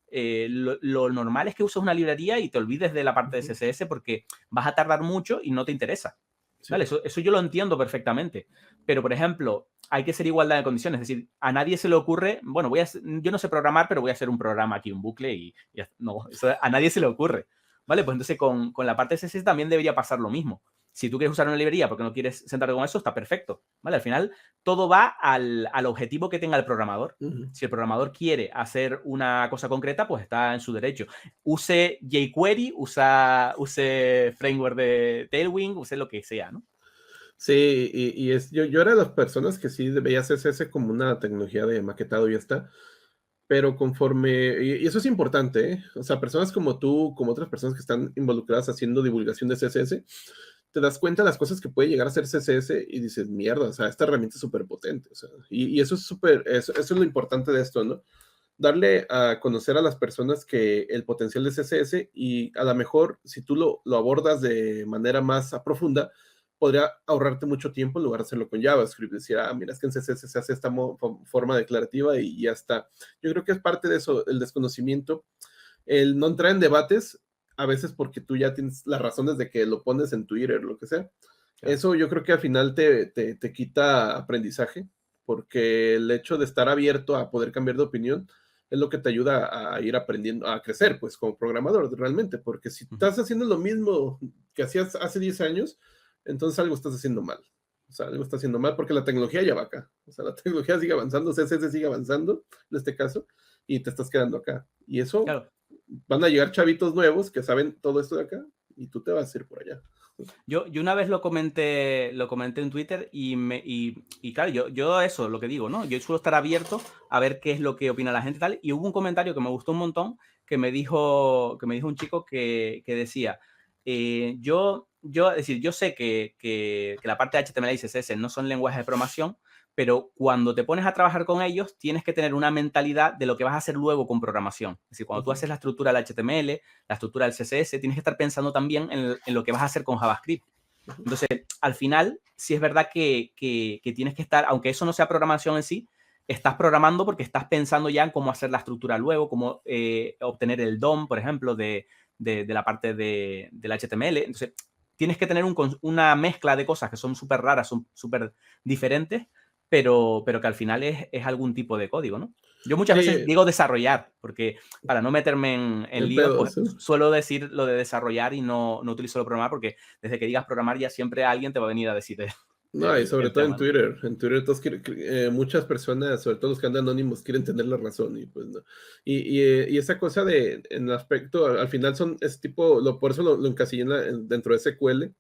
lo normal es que uses una librería y te olvides de la parte de CSS porque vas a tardar mucho y no te interesa. Sí. ¿Vale? Eso yo lo entiendo perfectamente. Pero, por ejemplo, hay que ser igualdad de condiciones. Es decir, a nadie se le ocurre, bueno, yo no sé programar, pero voy a hacer un programa aquí, un bucle y no, eso a nadie se le ocurre. ¿Vale? Pues entonces con la parte de CSS también debería pasar lo mismo. Si tú quieres usar una librería porque no quieres sentarte con eso, está perfecto. ¿Vale? Al final, todo va al objetivo que tenga el programador. Ujú. Si el programador quiere hacer una cosa concreta, pues está en su derecho. Use jQuery, use framework de Tailwind, use lo que sea, ¿no? Sí, yo era de las personas que sí veía CSS como una tecnología de maquetado y ya está, pero conforme, y eso es importante, ¿eh? O sea, personas como tú, como otras personas que están involucradas haciendo divulgación de CSS, te das cuenta de las cosas que puede llegar a ser CSS y dices, mierda, o sea, esta herramienta es súper potente, o sea, y eso es súper, eso es lo importante de esto, ¿no? Darle a conocer a las personas que el potencial de CSS y a lo mejor si tú lo abordas de manera más profunda, podría ahorrarte mucho tiempo en lugar de hacerlo con JavaScript. Decir, mira, es que en CSS se hace esta forma declarativa y ya está. Yo creo que es parte de eso, el desconocimiento, el no entrar en debates, a veces porque tú ya tienes las razones de que lo pones en Twitter, lo que sea. Claro. Eso yo creo que al final te quita aprendizaje, porque el hecho de estar abierto a poder cambiar de opinión es lo que te ayuda a ir aprendiendo, a crecer, pues, como programador, realmente, porque si Ujú. estás haciendo lo mismo que hacías hace 10 años, entonces algo estás haciendo mal. O sea, algo está haciendo mal porque la tecnología ya va acá. O sea, la tecnología sigue avanzando, CSS sigue avanzando, en este caso, y te estás quedando acá. Y eso, Claro. van a llegar chavitos nuevos que saben todo esto de acá y tú te vas a ir por allá. Yo una vez lo comenté en Twitter y claro, yo eso, lo que digo, ¿no? Yo suelo estar abierto a ver qué es lo que opina la gente y tal. Y hubo un comentario que me gustó un montón que me dijo un chico que decía, es decir, yo sé que la parte de HTML y CSS no son lenguajes de programación, pero cuando te pones a trabajar con ellos, tienes que tener una mentalidad de lo que vas a hacer luego con programación. Es decir, cuando tú haces la estructura del HTML, la estructura del CSS, tienes que estar pensando también en lo que vas a hacer con JavaScript. Entonces, al final, sí es verdad que tienes que estar, aunque eso no sea programación en sí, estás programando porque estás pensando ya en cómo hacer la estructura luego, cómo obtener el DOM, por ejemplo, de la parte del HTML. Entonces, tienes que tener una mezcla de cosas que son súper raras, son súper diferentes, pero que al final es algún tipo de código, ¿no? Yo muchas veces Sí, digo desarrollar, porque para no meterme en en líos, pues pedos, ¿eh? suelo decir lo de desarrollar y no utilizo lo de programar, porque desde que digas programar ya siempre alguien te va a venir a decir No, y sobre el todo en tema, ¿no? Twitter. En Twitter todos muchas personas, sobre todo los que andan anónimos, quieren tener la razón y pues no. Y esa cosa en el aspecto, al final son ese tipo, por eso lo encasillé dentro de SQL,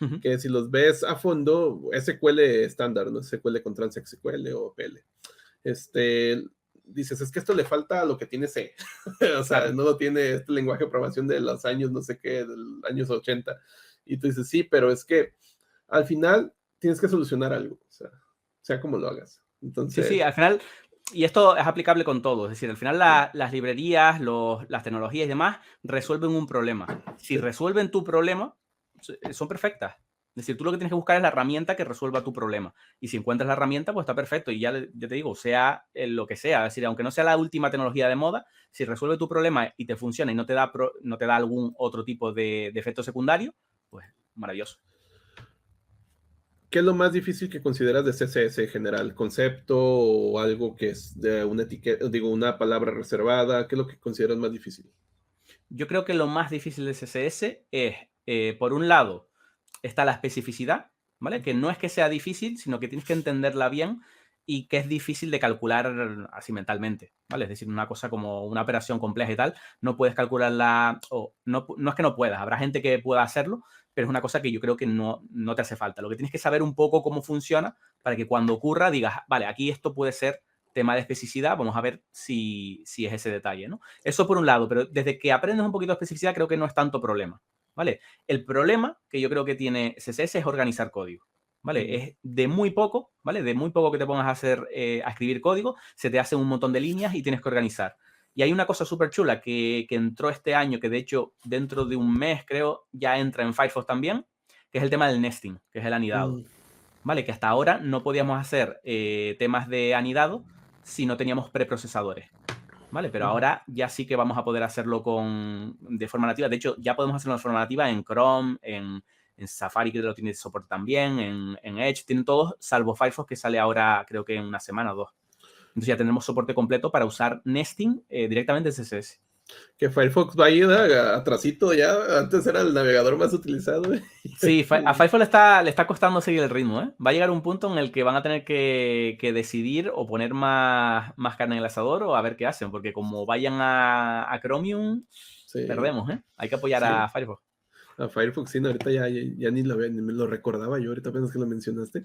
Ujú. que si los ves a fondo, SQL estándar, ¿no? SQL con TransSQL o PL. Dices, es que esto le falta a lo que tiene C. O sea, Claro. no lo tiene este lenguaje de programación de los años, no sé qué, del años 80. Y tú dices, sí, pero es que al final tienes que solucionar algo, o sea como lo hagas. Sí, sí, Entonces, al final, y esto es aplicable con todo, es decir, al final las librerías, las tecnologías y demás resuelven un problema. Si sí, resuelven tu problema, son perfectas. Es decir, tú lo que tienes que buscar es la herramienta que resuelva tu problema. Y si encuentras la herramienta, pues está perfecto. Y ya te digo, sea lo que sea, es decir, aunque no sea la última tecnología de moda, si resuelve tu problema y te funciona y no te da algún otro tipo de efecto secundario, pues maravilloso. ¿qué es lo más difícil que consideras de CSS en general? ¿Concepto o algo que es de una etiqueta, digo, una palabra reservada? ¿Qué es lo que consideras más difícil? Yo creo que lo más difícil de CSS es, por un lado, está la especificidad, ¿vale? Que no es que sea difícil, sino que tienes que entenderla bien y que es difícil de calcular así mentalmente, ¿vale? Es decir, una cosa como una operación compleja y tal, no puedes calcularla, o no es que no puedas, habrá gente que pueda hacerlo, pero es una cosa que yo creo que no te hace falta. Lo que tienes que saber un poco cómo funciona para que cuando ocurra digas, vale, aquí esto puede ser tema de especificidad, vamos a ver si es ese detalle, ¿no? Eso por un lado, pero desde que aprendes un poquito de especificidad creo que no es tanto problema, ¿vale? El problema que yo creo que tiene CSS es organizar código, ¿vale? Mm. Es de muy poco, ¿vale? De muy poco que te pongas a escribir código, se te hace un montón de líneas y tienes que organizar. Y hay una cosa súper chula que entró este año, que de hecho dentro de un mes creo ya entra en Firefox también, que es el tema del nesting, que es el anidado. Mm. ¿Vale? Que hasta ahora no podíamos hacer temas de anidado si no teníamos preprocesadores. ¿Vale? Pero Ujú. ahora ya sí que vamos a poder hacerlo de forma nativa. De hecho, ya podemos hacerlo de forma nativa en Chrome, en en Safari que lo tiene soporte también, en Edge, tienen todos, salvo Firefox que sale ahora creo que en una semana o dos. Entonces ya tenemos soporte completo para usar nesting directamente en CSS. Que Firefox va a ir atrasito ya, antes era el navegador más utilizado. Sí, a Firefox le está costando seguir el ritmo, ¿eh? Va a llegar un punto en el que van a tener que decidir o poner más carne en el asador o a ver qué hacen, porque como vayan a Chromium, Sí, perdemos, ¿eh? Hay que apoyar sí. a Firefox. A Firefox, sí, no, ahorita ya ni ni me lo recordaba yo, ahorita apenas que lo mencionaste.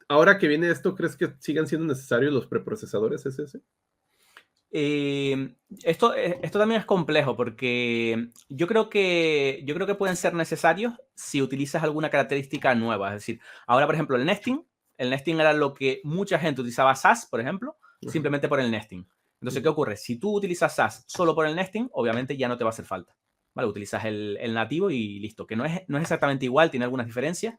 Ahora que viene esto, ¿crees que sigan siendo necesarios los preprocesadores SS? Esto también es complejo porque yo creo que pueden ser necesarios si utilizas alguna característica nueva. Es decir, ahora, por ejemplo, el nesting era lo que mucha gente utilizaba SAS, por ejemplo, simplemente por el nesting. Entonces, ¿qué ocurre? Si tú utilizas SAS solo por el nesting, obviamente ya no te va a hacer falta. ¿Vale? Utilizas el nativo y listo. Que no es exactamente igual, tiene algunas diferencias,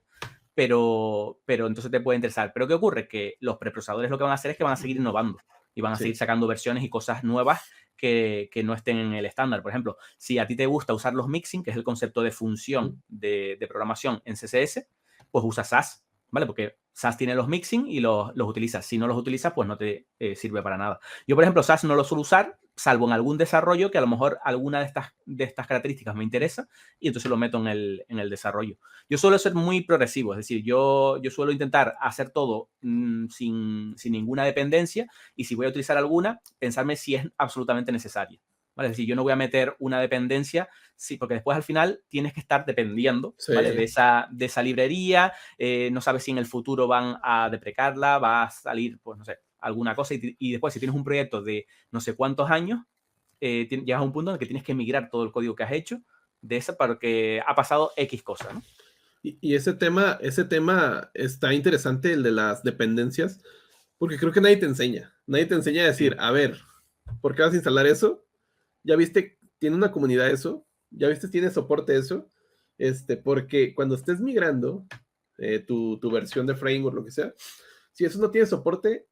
pero entonces te puede interesar. Pero ¿qué ocurre? Que los preprocesadores lo que van a hacer es que van a seguir innovando y van a seguir sacando versiones y cosas nuevas que no estén en el estándar. Por ejemplo, si a ti te gusta usar los mixing, que es el concepto de función de programación en CSS, pues usa SAS, ¿vale? Porque SAS tiene los mixing y los utilizas. Si no los utilizas, pues no te sirve para nada. Yo, por ejemplo, SAS no lo suelo usar, salvo en algún desarrollo que a lo mejor alguna de estas características me interesa y entonces lo meto en el desarrollo. Yo suelo ser muy progresivo, es decir, yo suelo intentar hacer todo sin ninguna dependencia y si voy a utilizar alguna, pensarme si es absolutamente necesaria. ¿Vale? Es decir, yo no voy a meter una dependencia, sí, porque después al final tienes que estar dependiendo, ¿vale? de esa librería, no sabes si en el futuro van a deprecarla, va a salir, pues no sé, alguna cosa y después si tienes un proyecto de no sé cuántos años, llegas a un punto en el que tienes que migrar todo el código que has hecho de esa porque ha pasado X cosa, ¿no? Y ese tema está interesante, el de las dependencias, porque creo que nadie te enseña. Nadie te enseña a decir, a ver, ¿por qué vas a instalar eso? ¿Ya viste, tiene una comunidad eso? ¿Ya viste, tiene soporte eso? Porque cuando estés migrando tu versión de framework, lo que sea, si eso no tiene soporte,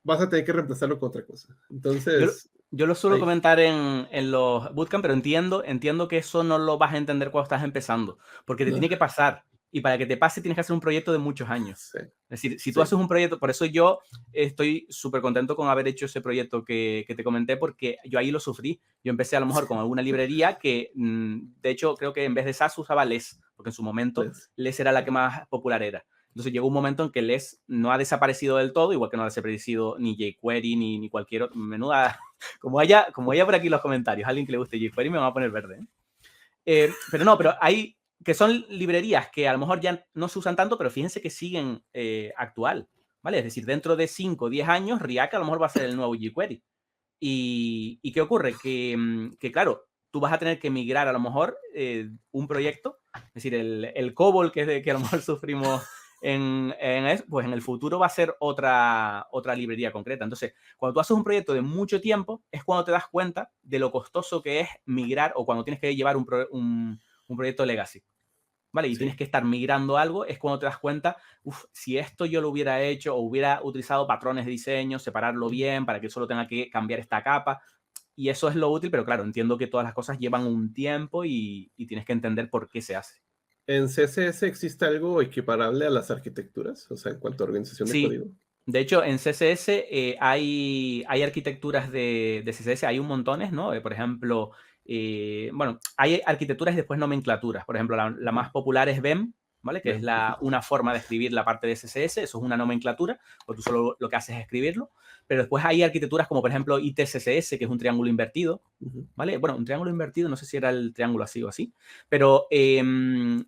vas a tener que reemplazarlo con otra cosa. Entonces... Yo lo suelo comentar en los bootcamp, pero entiendo que eso no lo vas a entender cuando estás empezando, porque te tiene que pasar. Y para que te pase tienes que hacer un proyecto de muchos años. Sí. Es decir, si tú haces un proyecto, por eso yo estoy súper contento con haber hecho ese proyecto que te comenté, porque yo ahí lo sufrí. Yo empecé a lo mejor con alguna librería que, de hecho, creo que en vez de SAS usaba LESS, porque en su momento LESS era la que más popular era. Entonces llegó un momento en que LESS no ha desaparecido del todo, igual que no ha desaparecido ni jQuery ni cualquier otro. Menuda, como haya por aquí en los comentarios, alguien que le guste jQuery me va a poner verde. Pero hay que son librerías que a lo mejor ya no se usan tanto, pero fíjense que siguen actual, ¿vale? Es decir, dentro de 5 o 10 años, React a lo mejor va a ser el nuevo jQuery. ¿Y qué ocurre? Que, claro, tú vas a tener que migrar a lo mejor un proyecto, es decir, el COBOL que a lo mejor sufrimos pues en el futuro va a ser otra librería concreta. Entonces, cuando tú haces un proyecto de mucho tiempo, es cuando te das cuenta de lo costoso que es migrar o cuando tienes que llevar un proyecto legacy. ¿Vale? Y tienes que estar migrando algo, es cuando te das cuenta, si esto yo lo hubiera hecho o hubiera utilizado patrones de diseño, separarlo bien para que solo tenga que cambiar esta capa. Y eso es lo útil, pero claro, entiendo que todas las cosas llevan un tiempo y tienes que entender por qué se hace. ¿En CSS existe algo equiparable a las arquitecturas? O sea, en cuanto a organización de código. De hecho, en CSS hay arquitecturas de CSS, hay un montones, ¿no? Por ejemplo, hay arquitecturas y después nomenclaturas. Por ejemplo, la más popular es BEM, ¿vale? Que es una forma de escribir la parte de CSS, eso es una nomenclatura, pues tú solo lo que haces es escribirlo. Pero después hay arquitecturas como, por ejemplo, ITCSS, que es un triángulo invertido, ¿vale? Bueno, un triángulo invertido, no sé si era el triángulo así o así, pero es un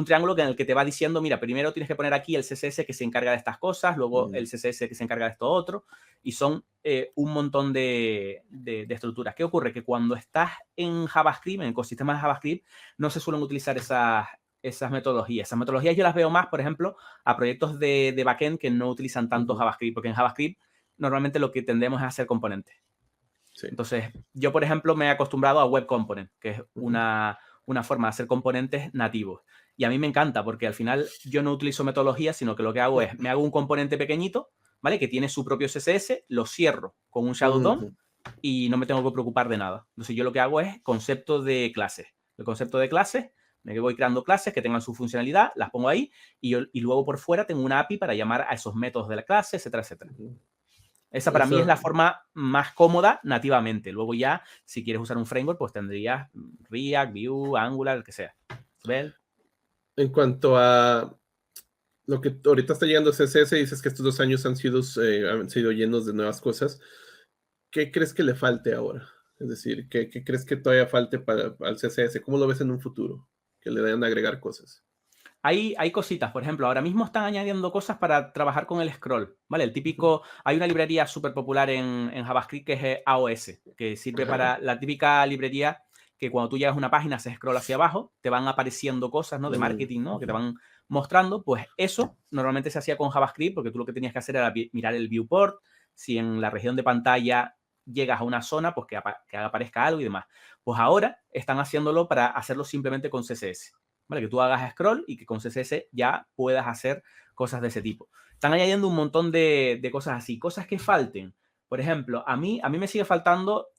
triángulo en el que te va diciendo, mira, primero tienes que poner aquí el CSS que se encarga de estas cosas, luego el CSS que se encarga de esto otro, y son un montón de estructuras. ¿Qué ocurre? Que cuando estás en JavaScript, en ecosistemas de JavaScript, no se suelen utilizar esas metodologías. Esas metodologías yo las veo más, por ejemplo, a proyectos de backend que no utilizan tanto JavaScript, porque en JavaScript normalmente lo que tendemos es hacer componentes. Sí. Entonces, yo, por ejemplo, me he acostumbrado a Web Component, que es una forma de hacer componentes nativos. Y a mí me encanta, porque al final yo no utilizo metodología, sino que lo que hago es, me hago un componente pequeñito, ¿vale? Que tiene su propio CSS, lo cierro con un Shadow DOM y no me tengo que preocupar de nada. Entonces, yo lo que hago es concepto de clases. el concepto de clases, me voy creando clases que tengan su funcionalidad, las pongo ahí y luego por fuera tengo una API para llamar a esos métodos de la clase, etcétera, etcétera. Esa para mí es la forma más cómoda nativamente. Luego ya, si quieres usar un framework, pues tendrías React, Vue, Angular, el que sea. Svelte. En cuanto a lo que ahorita está llegando CSS, dices que estos 2 años han sido llenos de nuevas cosas. ¿Qué crees que le falte ahora? Es decir, ¿qué crees que todavía falte al CSS? ¿Cómo lo ves en un futuro? Que le vayan a agregar cosas. Hay cositas, por ejemplo, ahora mismo están añadiendo cosas para trabajar con el scroll, ¿vale? El típico, hay una librería súper popular en JavaScript que es AOS, que sirve para la típica librería que cuando tú llegas a una página, se scroll hacia abajo, te van apareciendo cosas, ¿no? De marketing, ¿no? Que te van mostrando, pues eso normalmente se hacía con JavaScript porque tú lo que tenías que hacer era mirar el viewport, si en la región de pantalla llegas a una zona, pues que aparezca algo y demás. Pues ahora están haciéndolo para hacerlo simplemente con CSS. ¿Vale? Que tú hagas scroll y que con CSS ya puedas hacer cosas de ese tipo. Están añadiendo un montón de cosas así, cosas que falten. Por ejemplo, a mí me sigue faltando,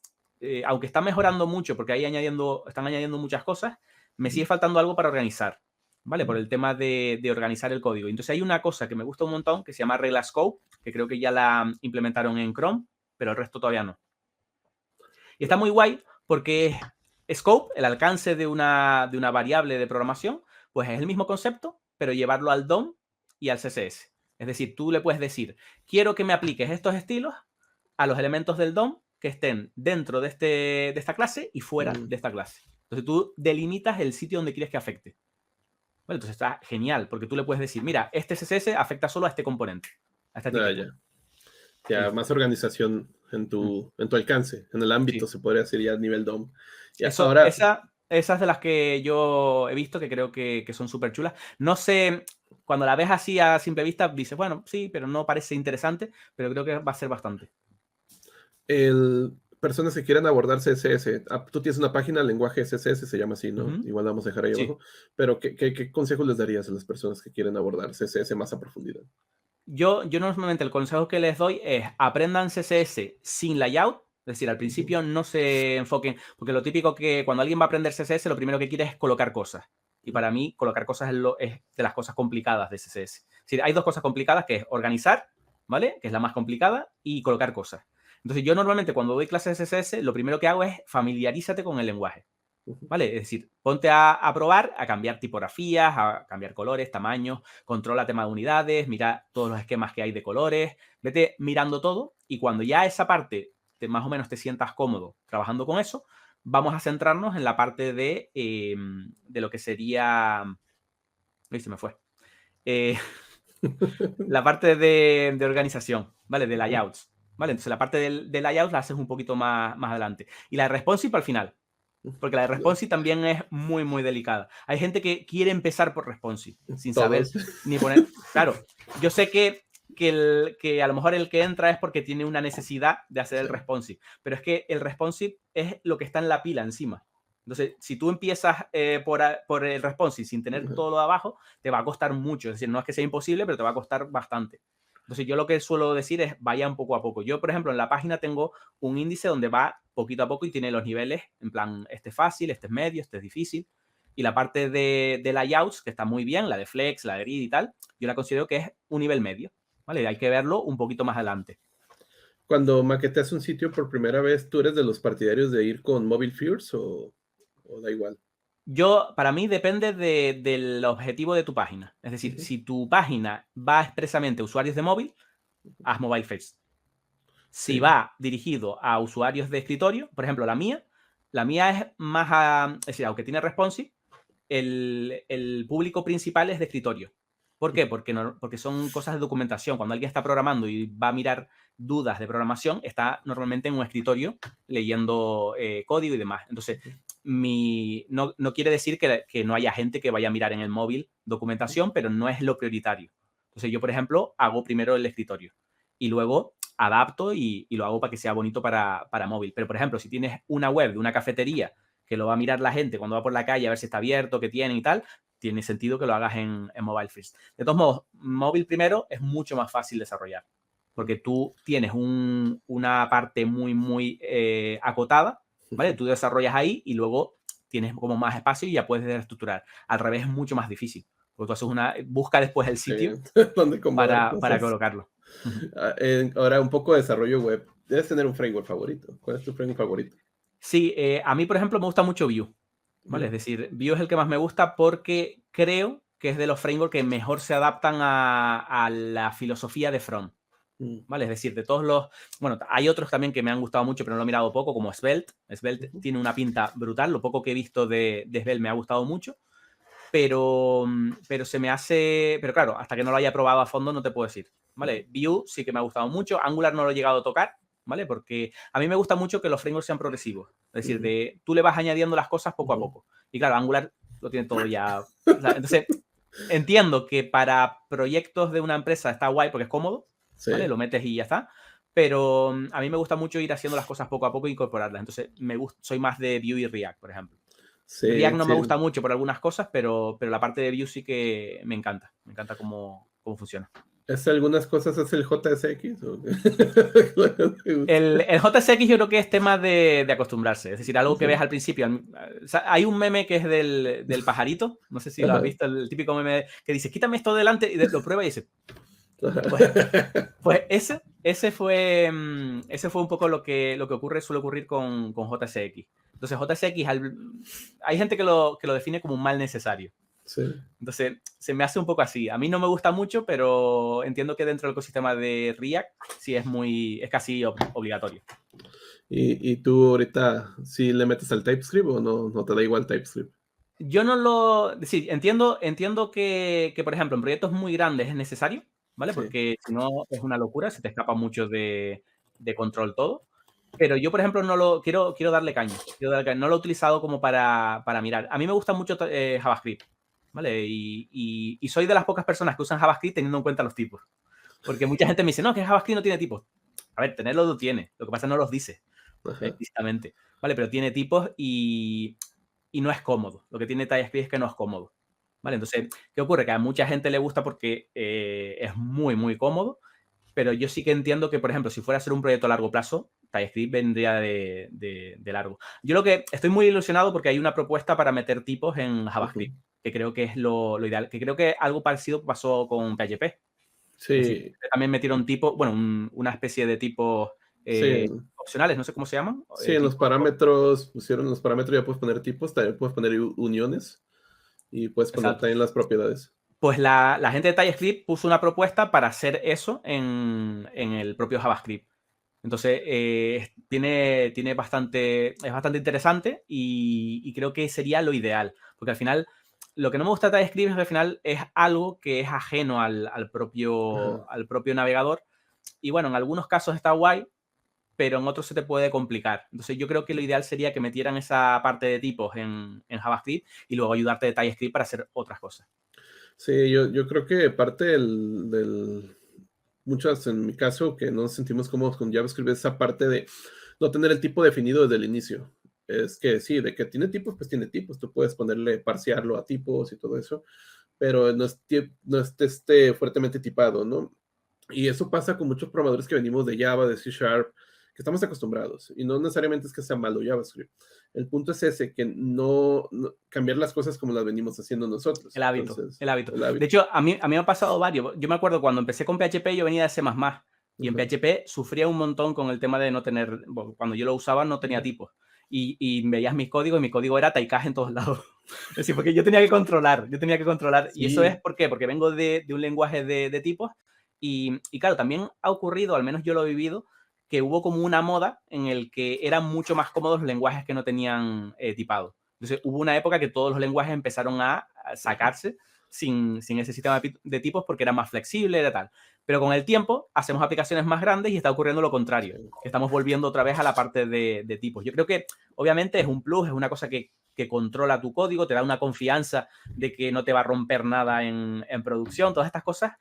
aunque está mejorando mucho porque ahí están añadiendo muchas cosas, me sigue faltando algo para organizar, ¿vale? Por el tema de organizar el código. Entonces hay una cosa que me gusta un montón que se llama regla scope, que creo que ya la implementaron en Chrome, pero el resto todavía no. Y está muy guay porque scope, el alcance de una variable de programación, pues es el mismo concepto, pero llevarlo al DOM y al CSS. Es decir, tú le puedes decir, quiero que me apliques estos estilos a los elementos del DOM que estén dentro de esta clase y fuera de esta clase. Entonces tú delimitas el sitio donde quieres que afecte. Bueno, entonces está genial, porque tú le puedes decir, mira, este CSS afecta solo a este componente, a esta etiqueta. Ya, más organización en tu alcance, en el ámbito, Sí. se podría decir ya a nivel DOM. Esas de las que yo he visto que creo que son súper chulas. No sé, cuando la ves así a simple vista, dices, bueno, sí, pero no parece interesante, pero creo que va a ser bastante. Personas que quieran abordar CSS, tú tienes una página, lenguaje CSS, se llama así, ¿no? Igual la vamos a dejar ahí abajo. Pero ¿qué consejos les darías a las personas que quieren abordar CSS más a profundidad? Yo normalmente el consejo que les doy es aprendan CSS sin layout. Es decir, al principio no se enfoquen, porque lo típico que cuando alguien va a aprender CSS, lo primero que quiere es colocar cosas. Y para mí, colocar cosas es de las cosas complicadas de CSS. Es decir, hay dos cosas complicadas, que es organizar, ¿vale? Que es la más complicada, y colocar cosas. Entonces, yo normalmente cuando doy clases de CSS, lo primero que hago es familiarízate con el lenguaje. ¿Vale? Es decir, ponte a probar, a cambiar tipografías, a cambiar colores, tamaños, controla tema de unidades, mira todos los esquemas que hay de colores, vete mirando todo y cuando ya esa parte más o menos te sientas cómodo trabajando con eso, vamos a centrarnos en la parte de lo que sería... Uy, se me fue. La parte de organización, ¿vale? De layouts, ¿vale? Entonces la parte de layouts la haces un poquito más adelante. Y la de responsive al final. Porque la de responsive también es muy, muy delicada. Hay gente que quiere empezar por responsive, sin saber ni poner... Claro, yo sé que a lo mejor el que entra es porque tiene una necesidad de hacer el responsive, pero es que el responsive es lo que está en la pila encima. Entonces, si tú empiezas por el responsive sin tener todo lo de abajo, te va a costar mucho. Es decir, no es que sea imposible, pero te va a costar bastante. Entonces, yo lo que suelo decir es vayan poco a poco. Yo, por ejemplo, en la página tengo un índice donde va poquito a poco y tiene los niveles, en plan, este es fácil, este es medio, este es difícil. Y la parte de layouts, que está muy bien, la de flex, la de grid y tal, yo la considero que es un nivel medio, ¿vale? Hay que verlo un poquito más adelante. Cuando maqueteas un sitio por primera vez, ¿tú eres de los partidarios de ir con Mobile First o da igual? Para mí depende del objetivo de tu página. Es decir, si tu página va expresamente a usuarios de móvil, haz mobile first. Si va dirigido a usuarios de escritorio, por ejemplo, la mía es más, es decir, aunque tiene responsive, el público principal es de escritorio. ¿Por qué? Porque son cosas de documentación. Cuando alguien está programando y va a mirar dudas de programación, está normalmente en un escritorio leyendo código y demás. Entonces, no quiere decir que no haya gente que vaya a mirar en el móvil documentación, pero no es lo prioritario. Entonces, yo, por ejemplo, hago primero el escritorio y luego adapto y lo hago para que sea bonito para móvil. Pero, por ejemplo, si tienes una web de una cafetería que lo va a mirar la gente cuando va por la calle a ver si está abierto, qué tiene y tal, tiene sentido que lo hagas en mobile first. De todos modos, móvil primero es mucho más fácil desarrollar, porque tú tienes una parte muy, muy acotada, ¿vale? Tú desarrollas ahí y luego tienes como más espacio y ya puedes reestructurar. Al revés es mucho más difícil, porque tú haces busca después el sitio donde acomodar para cosas. colocarlo. Ahora, un poco de desarrollo web. Debes tener un framework favorito. ¿Cuál es tu framework favorito? Sí, a mí, por ejemplo, me gusta mucho Vue, ¿vale? Vue. Es decir, Vue es el que más me gusta porque creo que es de los frameworks que mejor se adaptan a la filosofía de front, Mm, ¿vale? Es decir, de todos los... Bueno, hay otros también que me han gustado mucho, pero no lo he mirado poco, como Svelte. Svelte ujú, tiene una pinta brutal. Lo poco que he visto de Svelte me ha gustado mucho, pero se me hace... Pero claro, hasta que no lo haya probado a fondo no te puedo decir, ¿vale? Vue sí que me ha gustado mucho. Angular no lo he llegado a tocar, ¿vale? Porque a mí me gusta mucho que los frameworks sean progresivos. Es decir, ujú, tú le vas añadiendo las cosas poco a ujú. poco. Y claro, Angular lo tiene todo ya. O sea, entonces, entiendo que para proyectos de una empresa está guay porque es cómodo, ¿vale? Sí, Lo metes y ya está. Pero a mí me gusta mucho ir haciendo las cosas poco a poco e incorporarlas. Entonces, soy más de Vue y React, por ejemplo. React sí, no me sí. gusta mucho por algunas cosas, pero la parte de Vue sí que me encanta. Me encanta cómo funciona. ¿Es algunas cosas es el JSX? ¿O qué? ¿Te gusta? El JSX yo creo que es tema de acostumbrarse. Es decir, algo que ves Sí. al principio. O sea, hay un meme que es del pajarito. No sé si lo has Ajá, visto, el típico meme que dice, quítame esto delante y lo prueba y dice, pues, ajá. pues ese fue un poco lo que suele ocurrir con JSX. Entonces, JSX, hay gente que lo define como un mal necesario. Sí. Entonces, se me hace un poco así. A mí no me gusta mucho, pero entiendo que dentro del ecosistema de React sí es casi obligatorio. ¿Y tú ahorita sí le metes al TypeScript o no te da igual TypeScript? Yo no lo... Sí, entiendo que, por ejemplo, en proyectos muy grandes es necesario, ¿vale? Sí. Porque si no es una locura, se te escapa mucho de control todo. Pero yo, por ejemplo, no lo quiero darle caña. No lo he utilizado como para mirar. A mí me gusta mucho JavaScript, ¿vale? Y soy de las pocas personas que usan JavaScript teniendo en cuenta los tipos. Porque mucha gente me dice, no, que JavaScript no tiene tipos. A ver, tenerlo lo tiene. Lo que pasa es que no los dice Ajá. explícitamente, ¿vale? Pero tiene tipos y no es cómodo. Lo que tiene TypeScript es que no es cómodo, ¿vale? Entonces, ¿qué ocurre? Que a mucha gente le gusta porque es muy, muy cómodo, pero yo sí que entiendo que, por ejemplo, si fuera a ser un proyecto a largo plazo, TypeScript vendría de largo. Yo lo que estoy muy ilusionado porque hay una propuesta para meter tipos en Ujú. JavaScript, que creo que es lo ideal, que creo que algo parecido pasó con PHP. Es decir, Sí, también metieron tipos, bueno, una especie de tipos sí, opcionales, no sé cómo se llaman, sí, en los tipos. parámetros, pusieron los parámetros, ya puedes poner tipos, también puedes poner uniones y puedes poner Exacto. también las propiedades. Pues la gente de TypeScript puso una propuesta para hacer eso en el propio JavaScript. Entonces, es bastante interesante y creo que sería lo ideal. Porque al final, lo que no me gusta de TypeScript es que al final es algo que es ajeno al Ajá. propio navegador. Y bueno, en algunos casos está guay, pero en otros se te puede complicar. Entonces, yo creo que lo ideal sería que metieran esa parte de tipos en JavaScript y luego ayudarte de TypeScript para hacer otras cosas. Sí, yo creo que parte muchas, en mi caso, que no nos sentimos cómodos con JavaScript, es esa parte de no tener el tipo definido desde el inicio. Es que sí, de que tiene tipos, pues tiene tipos. Tú puedes ponerle, parsearlo a tipos y todo eso, pero no es fuertemente tipado, ¿no? Y eso pasa con muchos programadores que venimos de Java, de C Sharp, que estamos acostumbrados. Y no necesariamente es que sea malo JavaScript. El punto es ese, que no cambiar las cosas como las venimos haciendo nosotros. El hábito, Entonces, el hábito. el De hábito. hecho, a mí me ha pasado varios. Yo me acuerdo cuando empecé con PHP, yo venía de C++. Y en Ajá, PHP sufría un montón con el tema de no tener... Bueno, cuando yo lo usaba no tenía ajá, tipos. Y veías mis códigos y mi código era Taikaj en todos lados. Es decir, porque yo tenía que controlar. Y eso es, sí, ¿por qué? Porque vengo de un lenguaje de tipos. Y claro, también ha ocurrido, al menos yo lo he vivido, que hubo como una moda en el que eran mucho más cómodos los lenguajes que no tenían tipado. Entonces hubo una época que todos los lenguajes empezaron a ajá, sacarse sin ese sistema de tipos porque era más flexible, era tal. Pero con el tiempo hacemos aplicaciones más grandes y está ocurriendo lo contrario, sí. que estamos volviendo otra vez a la parte de tipos. Yo creo que obviamente es un plus, es una cosa que controla tu código, te da una confianza de que no te va a romper nada en producción, todas estas cosas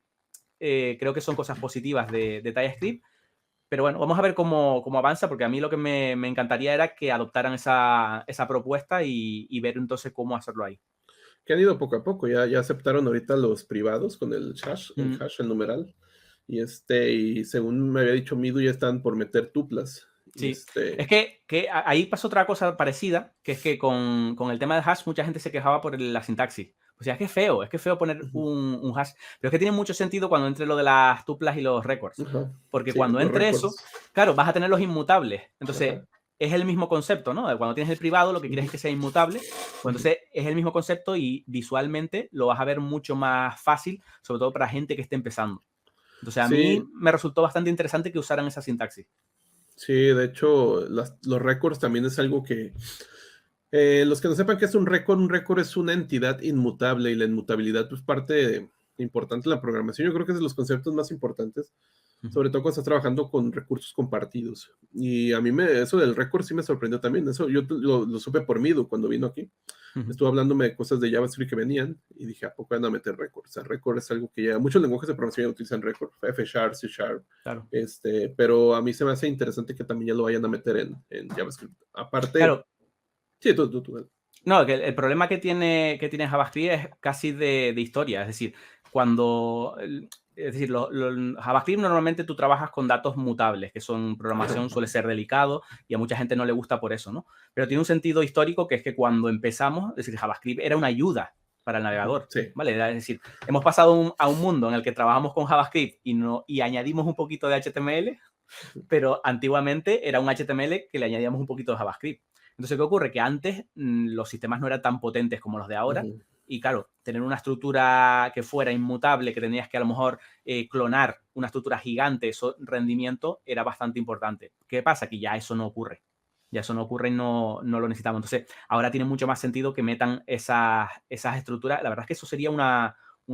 creo que son cosas positivas de TypeScript. Pero bueno, vamos a ver cómo avanza, porque a mí lo que me encantaría era que adoptaran esa propuesta y ver entonces cómo hacerlo ahí. Que han ido poco a poco, ya aceptaron ahorita los privados con Mm, el numeral. Y según me había dicho Midu, ya están por meter tuplas. Y Sí, es que ahí pasa otra cosa parecida, que es que con el tema del hash mucha gente se quejaba por la sintaxis. O sea, es que es feo poner ujú, un hash. Pero es que tiene mucho sentido cuando entre lo de las tuplas y los records. ajá. Porque Sí, cuando los entre eso, récords. claro, vas a tener los inmutables. Entonces, Ajá. es el mismo concepto, ¿no? Cuando tienes el privado, lo que quieres Ujú, es que sea inmutable. Pues ujú. entonces es el mismo concepto y visualmente lo vas a ver mucho más fácil, sobre todo para gente que esté empezando. Entonces, a mí Sí, me resultó bastante interesante que usaran esa sintaxis. sí, de hecho, los récords también es algo que los que no sepan qué es un récord es una entidad inmutable y la inmutabilidad es parte importante de la programación. Yo creo que es de los conceptos más importantes, Ujú, sobre todo cuando estás trabajando con recursos compartidos. Y a mí eso del récord sí me sorprendió también. Eso yo lo supe por Midu cuando vino aquí. ujú. Estuvo hablándome de cosas de JavaScript que venían y dije, ¿a poco van a meter récord? O sea, récord es algo que ya muchos lenguajes de programación ya utilizan récord, F Sharp, C Sharp, Claro. pero a mí se me hace interesante que también ya lo vayan a meter en JavaScript. Aparte, Claro, sí, tú. no, que el problema que tiene JavaScript es casi de historia. Es decir, JavaScript normalmente tú trabajas con datos mutables, que son programación suele ser delicado y a mucha gente no le gusta por eso, ¿no? Pero tiene un sentido histórico que es que cuando empezamos, es decir, JavaScript era una ayuda para el navegador. Sí. ¿Vale? Es decir, hemos pasado a un mundo en el que trabajamos con JavaScript y añadimos un poquito de HTML, pero antiguamente era un HTML que le añadíamos un poquito de JavaScript. Entonces, ¿qué ocurre? Que antes los sistemas no eran tan potentes como los de ahora. Ujú. Y claro, tener una estructura que fuera inmutable, que tenías que a lo mejor clonar una estructura gigante, eso rendimiento era bastante importante. ¿Qué pasa? Que ya eso no ocurre. Ya eso no ocurre y no lo necesitamos. Entonces, ahora tiene mucho más sentido que metan esas estructuras. La verdad es que eso sería un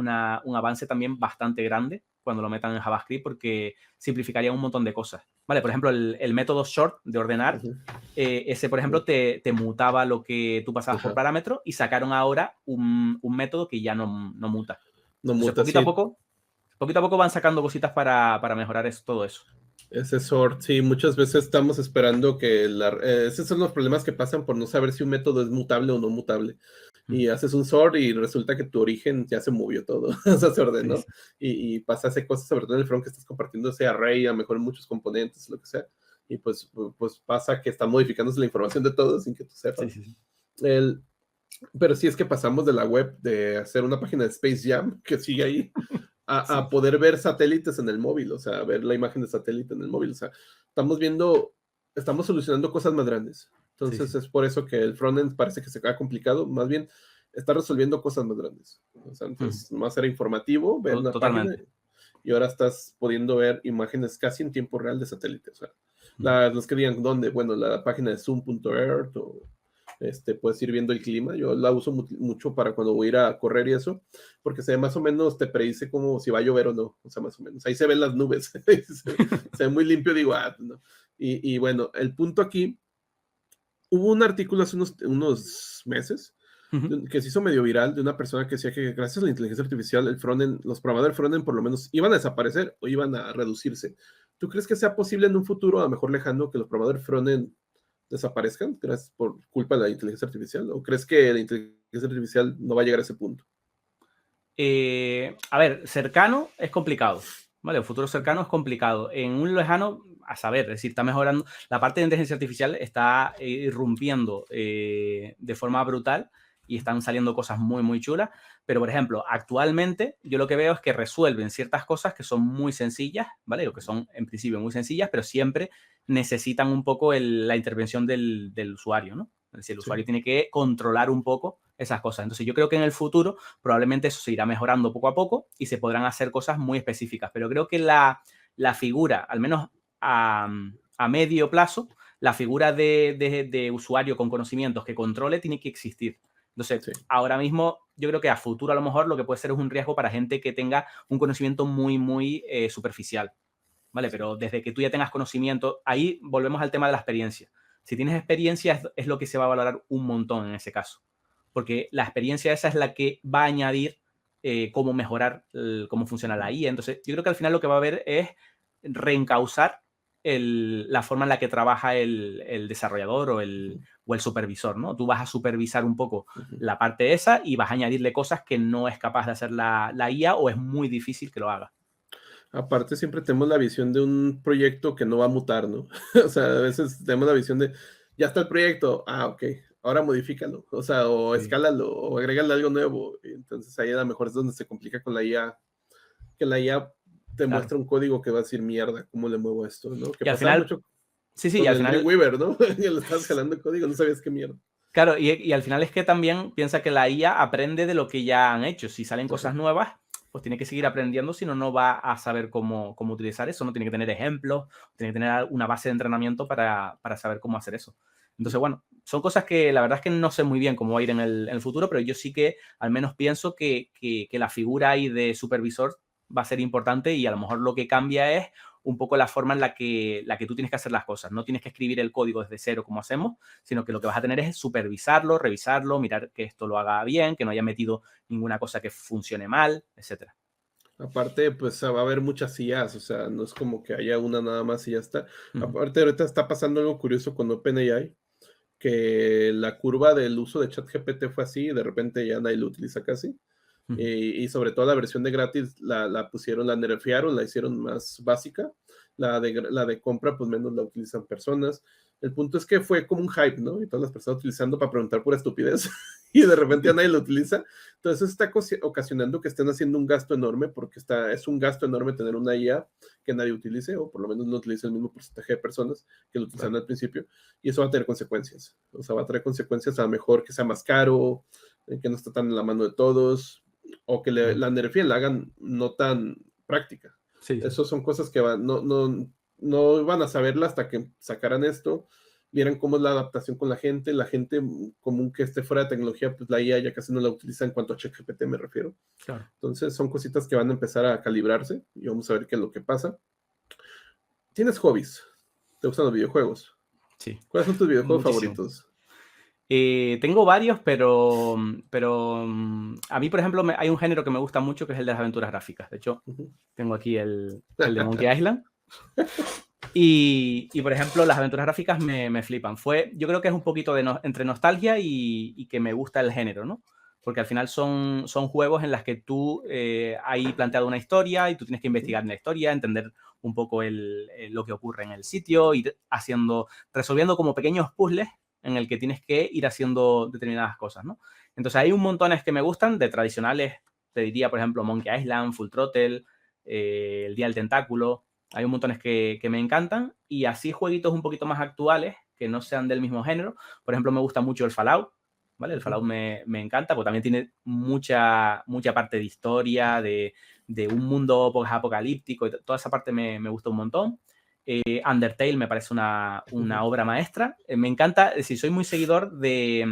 avance también bastante grande cuando lo metan en JavaScript porque simplificaría un montón de cosas. Vale, por ejemplo, el método short de ordenar, Ujú. ese, por ejemplo, Sí. te mutaba lo que tú pasabas por Ajá. parámetro y sacaron ahora un método que ya no muta. No Entonces, muta, sí. poquito a poco van sacando cositas para mejorar todo eso. Ese sort, sí, muchas veces estamos esperando que esos son los problemas que pasan por no saber si un método es mutable o no mutable. Ujú. Y haces un sort y resulta que tu origen ya se movió todo, o sea, se Sí, ordenó sí, y pasa a hacer cosas, sobre todo en el front que estás compartiendo ese array, a lo mejor muchos componentes, lo que sea. Y pues pasa que está modificándose la información de todos sin que tú sí, sepas. sí, sí. El, pero sí es que pasamos de la web de hacer una página de Space Jam, que sigue ahí, a Sí. poder ver satélites en el móvil, o sea, ver la imagen de satélite en el móvil. O sea, estamos solucionando cosas más grandes. Sí, Entonces sí. es por eso que el frontend parece que se ha complicado, más bien está resolviendo cosas más grandes. O sea, Ujú. antes más era informativo, ver una página, Totalmente. y ahora estás pudiendo ver imágenes casi en tiempo real de satélite. O sea, Ujú. los que digan dónde, bueno, la página de zoom.earth o puedes ir viendo el clima. Yo la uso mucho para cuando voy a ir a correr y eso, porque se ve más o menos, te predice como si va a llover o no, o sea, más o menos. Ahí se ven las nubes, se ve muy limpio, digo, no. Y bueno, el punto aquí, hubo un artículo hace unos meses Ujú. que se hizo medio viral de una persona que decía que gracias a la inteligencia artificial, el frontend, los programadores frontend por lo menos iban a desaparecer o iban a reducirse. ¿Tú crees que sea posible en un futuro, a lo mejor lejano, que los programadores frontend desaparezcan gracias por culpa de la inteligencia artificial? ¿O crees que la inteligencia artificial no va a llegar a ese punto? A ver, cercano es complicado, ¿vale? Un futuro cercano es complicado. En un lejano, a saber, es decir, está mejorando. La parte de inteligencia artificial está irrumpiendo de forma brutal y están saliendo cosas muy, muy chulas. Pero, por ejemplo, actualmente yo lo que veo es que resuelven ciertas cosas que son muy sencillas, ¿vale? O que son en principio muy sencillas, pero siempre necesitan un poco la intervención del usuario, ¿no? Es decir, el Sí. usuario tiene que controlar un poco esas cosas. Entonces, yo creo que en el futuro probablemente eso se irá mejorando poco a poco y se podrán hacer cosas muy específicas. Pero creo que la figura, al menos a medio plazo, la figura de usuario con conocimientos que controle tiene que existir. Entonces, Sí. ahora mismo yo creo que a futuro a lo mejor lo que puede ser es un riesgo para gente que tenga un conocimiento muy, muy superficial. ¿Vale? Sí. Pero desde que tú ya tengas conocimiento, ahí volvemos al tema de la experiencia. Si tienes experiencia es lo que se va a valorar un montón en ese caso. Porque la experiencia esa es la que va a añadir cómo mejorar cómo funciona la IA. Entonces, yo creo que al final lo que va a haber es reencauzar la forma en la que trabaja el desarrollador Ujú, o el supervisor, ¿no? Tú vas a supervisar un poco ujú. la parte esa y vas a añadirle cosas que no es capaz de hacer la IA o es muy difícil que lo haga. Aparte, siempre tenemos la visión de un proyecto que no va a mutar, ¿no? O sea, a veces tenemos la visión de, ya está el proyecto, ok, ahora modifícalo, o sea, o Sí, escálalo, o agrégale algo nuevo. Y entonces ahí a lo mejor es donde se complica con la IA, que la IA te claro. muestra un código que va a decir, mierda, ¿cómo le muevo esto, no? Que Y al pasaba final, mucho sí, sí, y con al el final, Dreamweaver, ¿no? Que le estabas jalando el código, no sabías qué mierda. claro, y al final es que también piensa que la IA aprende de lo que ya han hecho. Si salen Ajá. cosas nuevas, pues tiene que seguir aprendiendo, si no, no va a saber cómo utilizar eso, no tiene que tener ejemplos, tiene que tener una base de entrenamiento para saber cómo hacer eso. Entonces, bueno, son cosas que la verdad es que no sé muy bien cómo va a ir en el futuro, pero yo sí que al menos pienso que la figura ahí de supervisor va a ser importante y a lo mejor lo que cambia es un poco la forma en la que tú tienes que hacer las cosas. No tienes que escribir el código desde cero como hacemos, sino que lo que vas a tener es supervisarlo, revisarlo, mirar que esto lo haga bien, que no haya metido ninguna cosa que funcione mal, etcétera. Aparte, pues va a haber muchas IAs, o sea, no es como que haya una nada más y ya está. Ujú, Aparte, ahorita está pasando algo curioso con OpenAI, que la curva del uso de ChatGPT fue así y de repente ya nadie lo utiliza casi. ujú. Y sobre todo la versión de gratis la pusieron, la nerfearon, la hicieron más básica. La de compra, pues menos la utilizan personas. El punto es que fue como un hype, ¿no? Y todas las personas utilizando para preguntar pura estupidez y de repente ya nadie lo utiliza. Entonces eso está ocasionando que estén haciendo un gasto enorme porque es un gasto enorme tener una IA que nadie utilice o por lo menos no utilice el mismo porcentaje de personas que lo utilizaron Claro. al principio y eso va a tener consecuencias. O sea, va a traer consecuencias a lo mejor que sea más caro, que no está tan en la mano de todos o que Ujú. la nerfeen, la hagan no tan práctica. Sí, sí. Esas son cosas que no van a saberla hasta que sacaran esto, vieran cómo es la adaptación con la gente común que esté fuera de tecnología, pues la IA ya casi no la utiliza en cuanto a ChatGPT me refiero. Claro. Entonces son cositas que van a empezar a calibrarse y vamos a ver qué es lo que pasa. ¿Tienes hobbies? ¿Te gustan los videojuegos? Sí. ¿Cuáles son tus videojuegos Muchísimo. favoritos? Tengo varios, pero a mí, por ejemplo, hay un género que me gusta mucho que es el de las aventuras gráficas. De hecho, Ujú. tengo aquí el de Monkey Island. Por ejemplo, las aventuras gráficas me flipan. Yo creo que es un poquito entre nostalgia y que me gusta el género, ¿no? Porque al final son juegos en los que tú hay planteado una historia y tú tienes que investigar en la historia, entender un poco lo que ocurre en el sitio, resolviendo como pequeños puzzles en el que tienes que ir haciendo determinadas cosas, ¿no? Entonces hay un montones que me gustan, de tradicionales, te diría, por ejemplo, Monkey Island, Full Throttle, El Día del Tentáculo. Hay un montones que me encantan y así jueguitos un poquito más actuales que no sean del mismo género. Por ejemplo, me gusta mucho el Fallout, ¿vale? El Ujú. Fallout me encanta porque también tiene mucha parte de historia, de un mundo apocalíptico y toda esa parte me gusta un montón. Undertale me parece una Ujú. obra maestra. Me encanta, soy muy seguidor de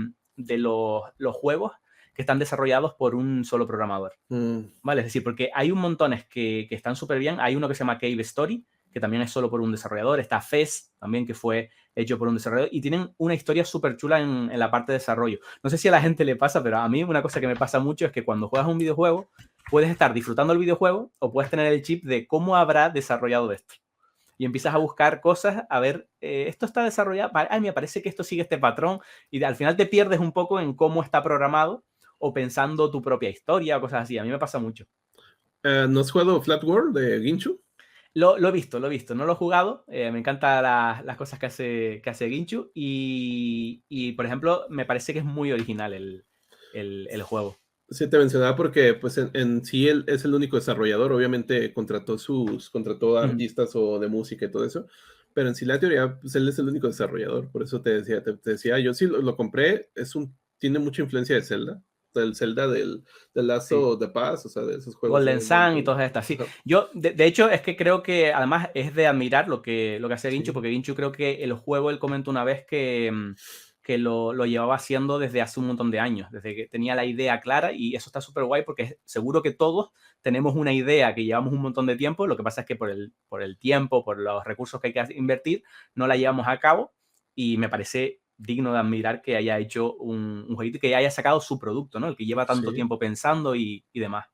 los juegos que están desarrollados por un solo programador. Mm. ¿Vale? Es decir, porque hay un montones que están súper bien. Hay uno que se llama Cave Story, que también es solo por un desarrollador. Está Fez, también, que fue hecho por un desarrollador. Y tienen una historia súper chula en la parte de desarrollo. No sé si a la gente le pasa, pero a mí una cosa que me pasa mucho es que cuando juegas un videojuego, puedes estar disfrutando el videojuego o puedes tener el chip de cómo habrá desarrollado esto. Y empiezas a buscar cosas, a ver, esto está desarrollado, ay, me parece que esto sigue este patrón, y al final te pierdes un poco en cómo está programado o pensando tu propia historia o cosas así. A mí me pasa mucho. ¿No has jugado Flat World de Ginchu? Lo he visto, no lo he jugado. Me encantan las cosas que hace Ginchu por ejemplo, me parece que es muy original el juego. Sí, te mencionaba porque pues en sí él es el único desarrollador, obviamente contrató Ujú. artistas o de música y todo eso, pero en sí la teoría, pues él es el único desarrollador, por eso te decía, yo sí lo compré, tiene mucha influencia de Zelda, del Zelda del Sí. Lazo de Paz, o sea, de esos juegos Golden de Sun y Nintendo. todas estas, sí. Ajá, Yo, de hecho, es que creo que además es de admirar lo que hace Ginchu, sí. porque Ginchu creo que el juego, él comentó una vez que lo llevaba haciendo desde hace un montón de años, desde que tenía la idea clara, y eso está súper guay porque seguro que todos tenemos una idea que llevamos un montón de tiempo, lo que pasa es que por el tiempo, por los recursos que hay que invertir, no la llevamos a cabo, y me parece digno de admirar que haya hecho un jueguito y que haya sacado su producto, ¿no? El que lleva tanto Sí. tiempo pensando y demás.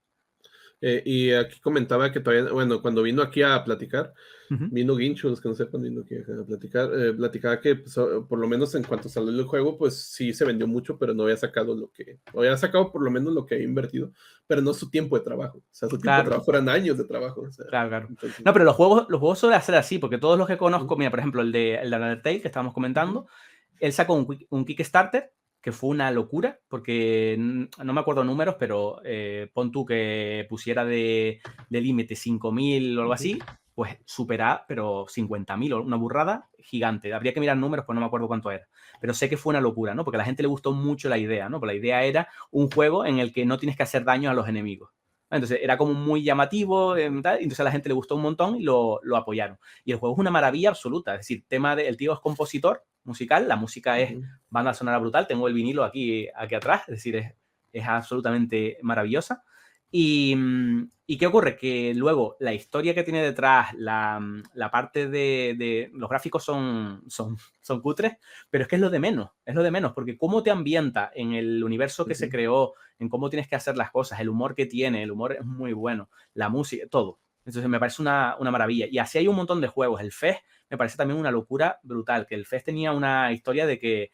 Y aquí comentaba que todavía, bueno, cuando vino aquí a platicar, Ujú. vino Guincho, los que no sepan, vino aquí a platicar, platicaba que pues, por lo menos en cuanto salió el juego, pues sí se vendió mucho, pero no había sacado o había sacado por lo menos lo que había invertido, pero no su tiempo de trabajo. O sea, su tiempo de Claro, trabajo eran años de trabajo. O sea, claro, claro. entonces, No, pero los juegos suelen ser así, porque todos los que conozco, ujú, mira, por ejemplo, el de Undertale que estábamos ujú, comentando, él sacó un Kickstarter que fue una locura, porque no me acuerdo números, pero pon tú que pusiera de límite 5.000 o algo ujú. así, pues supera, pero 50.000 o una burrada gigante. Habría que mirar números, pues no me acuerdo cuánto era. Pero sé que fue una locura, ¿no? Porque a la gente le gustó mucho la idea, ¿no? Porque la idea era un juego en el que no tienes que hacer daño a los enemigos. Entonces era como muy llamativo, tal, y entonces a la gente le gustó un montón y lo apoyaron. Y el juego es una maravilla absoluta. Es decir, el tío es compositor musical, la música es Ujú. banda sonora brutal. Tengo el vinilo aquí atrás, es decir, es absolutamente maravillosa. ¿Y qué ocurre? Que luego la historia que tiene detrás, la parte de los gráficos son cutres, pero es que es lo de menos, es lo de menos, porque cómo te ambienta en el universo que se Ujú. creó, en cómo tienes que hacer las cosas, el humor que tiene, el humor es muy bueno, la música, todo. Entonces me parece una maravilla. Y así hay un montón de juegos. El FES me parece también una locura brutal, que el FES tenía una historia de que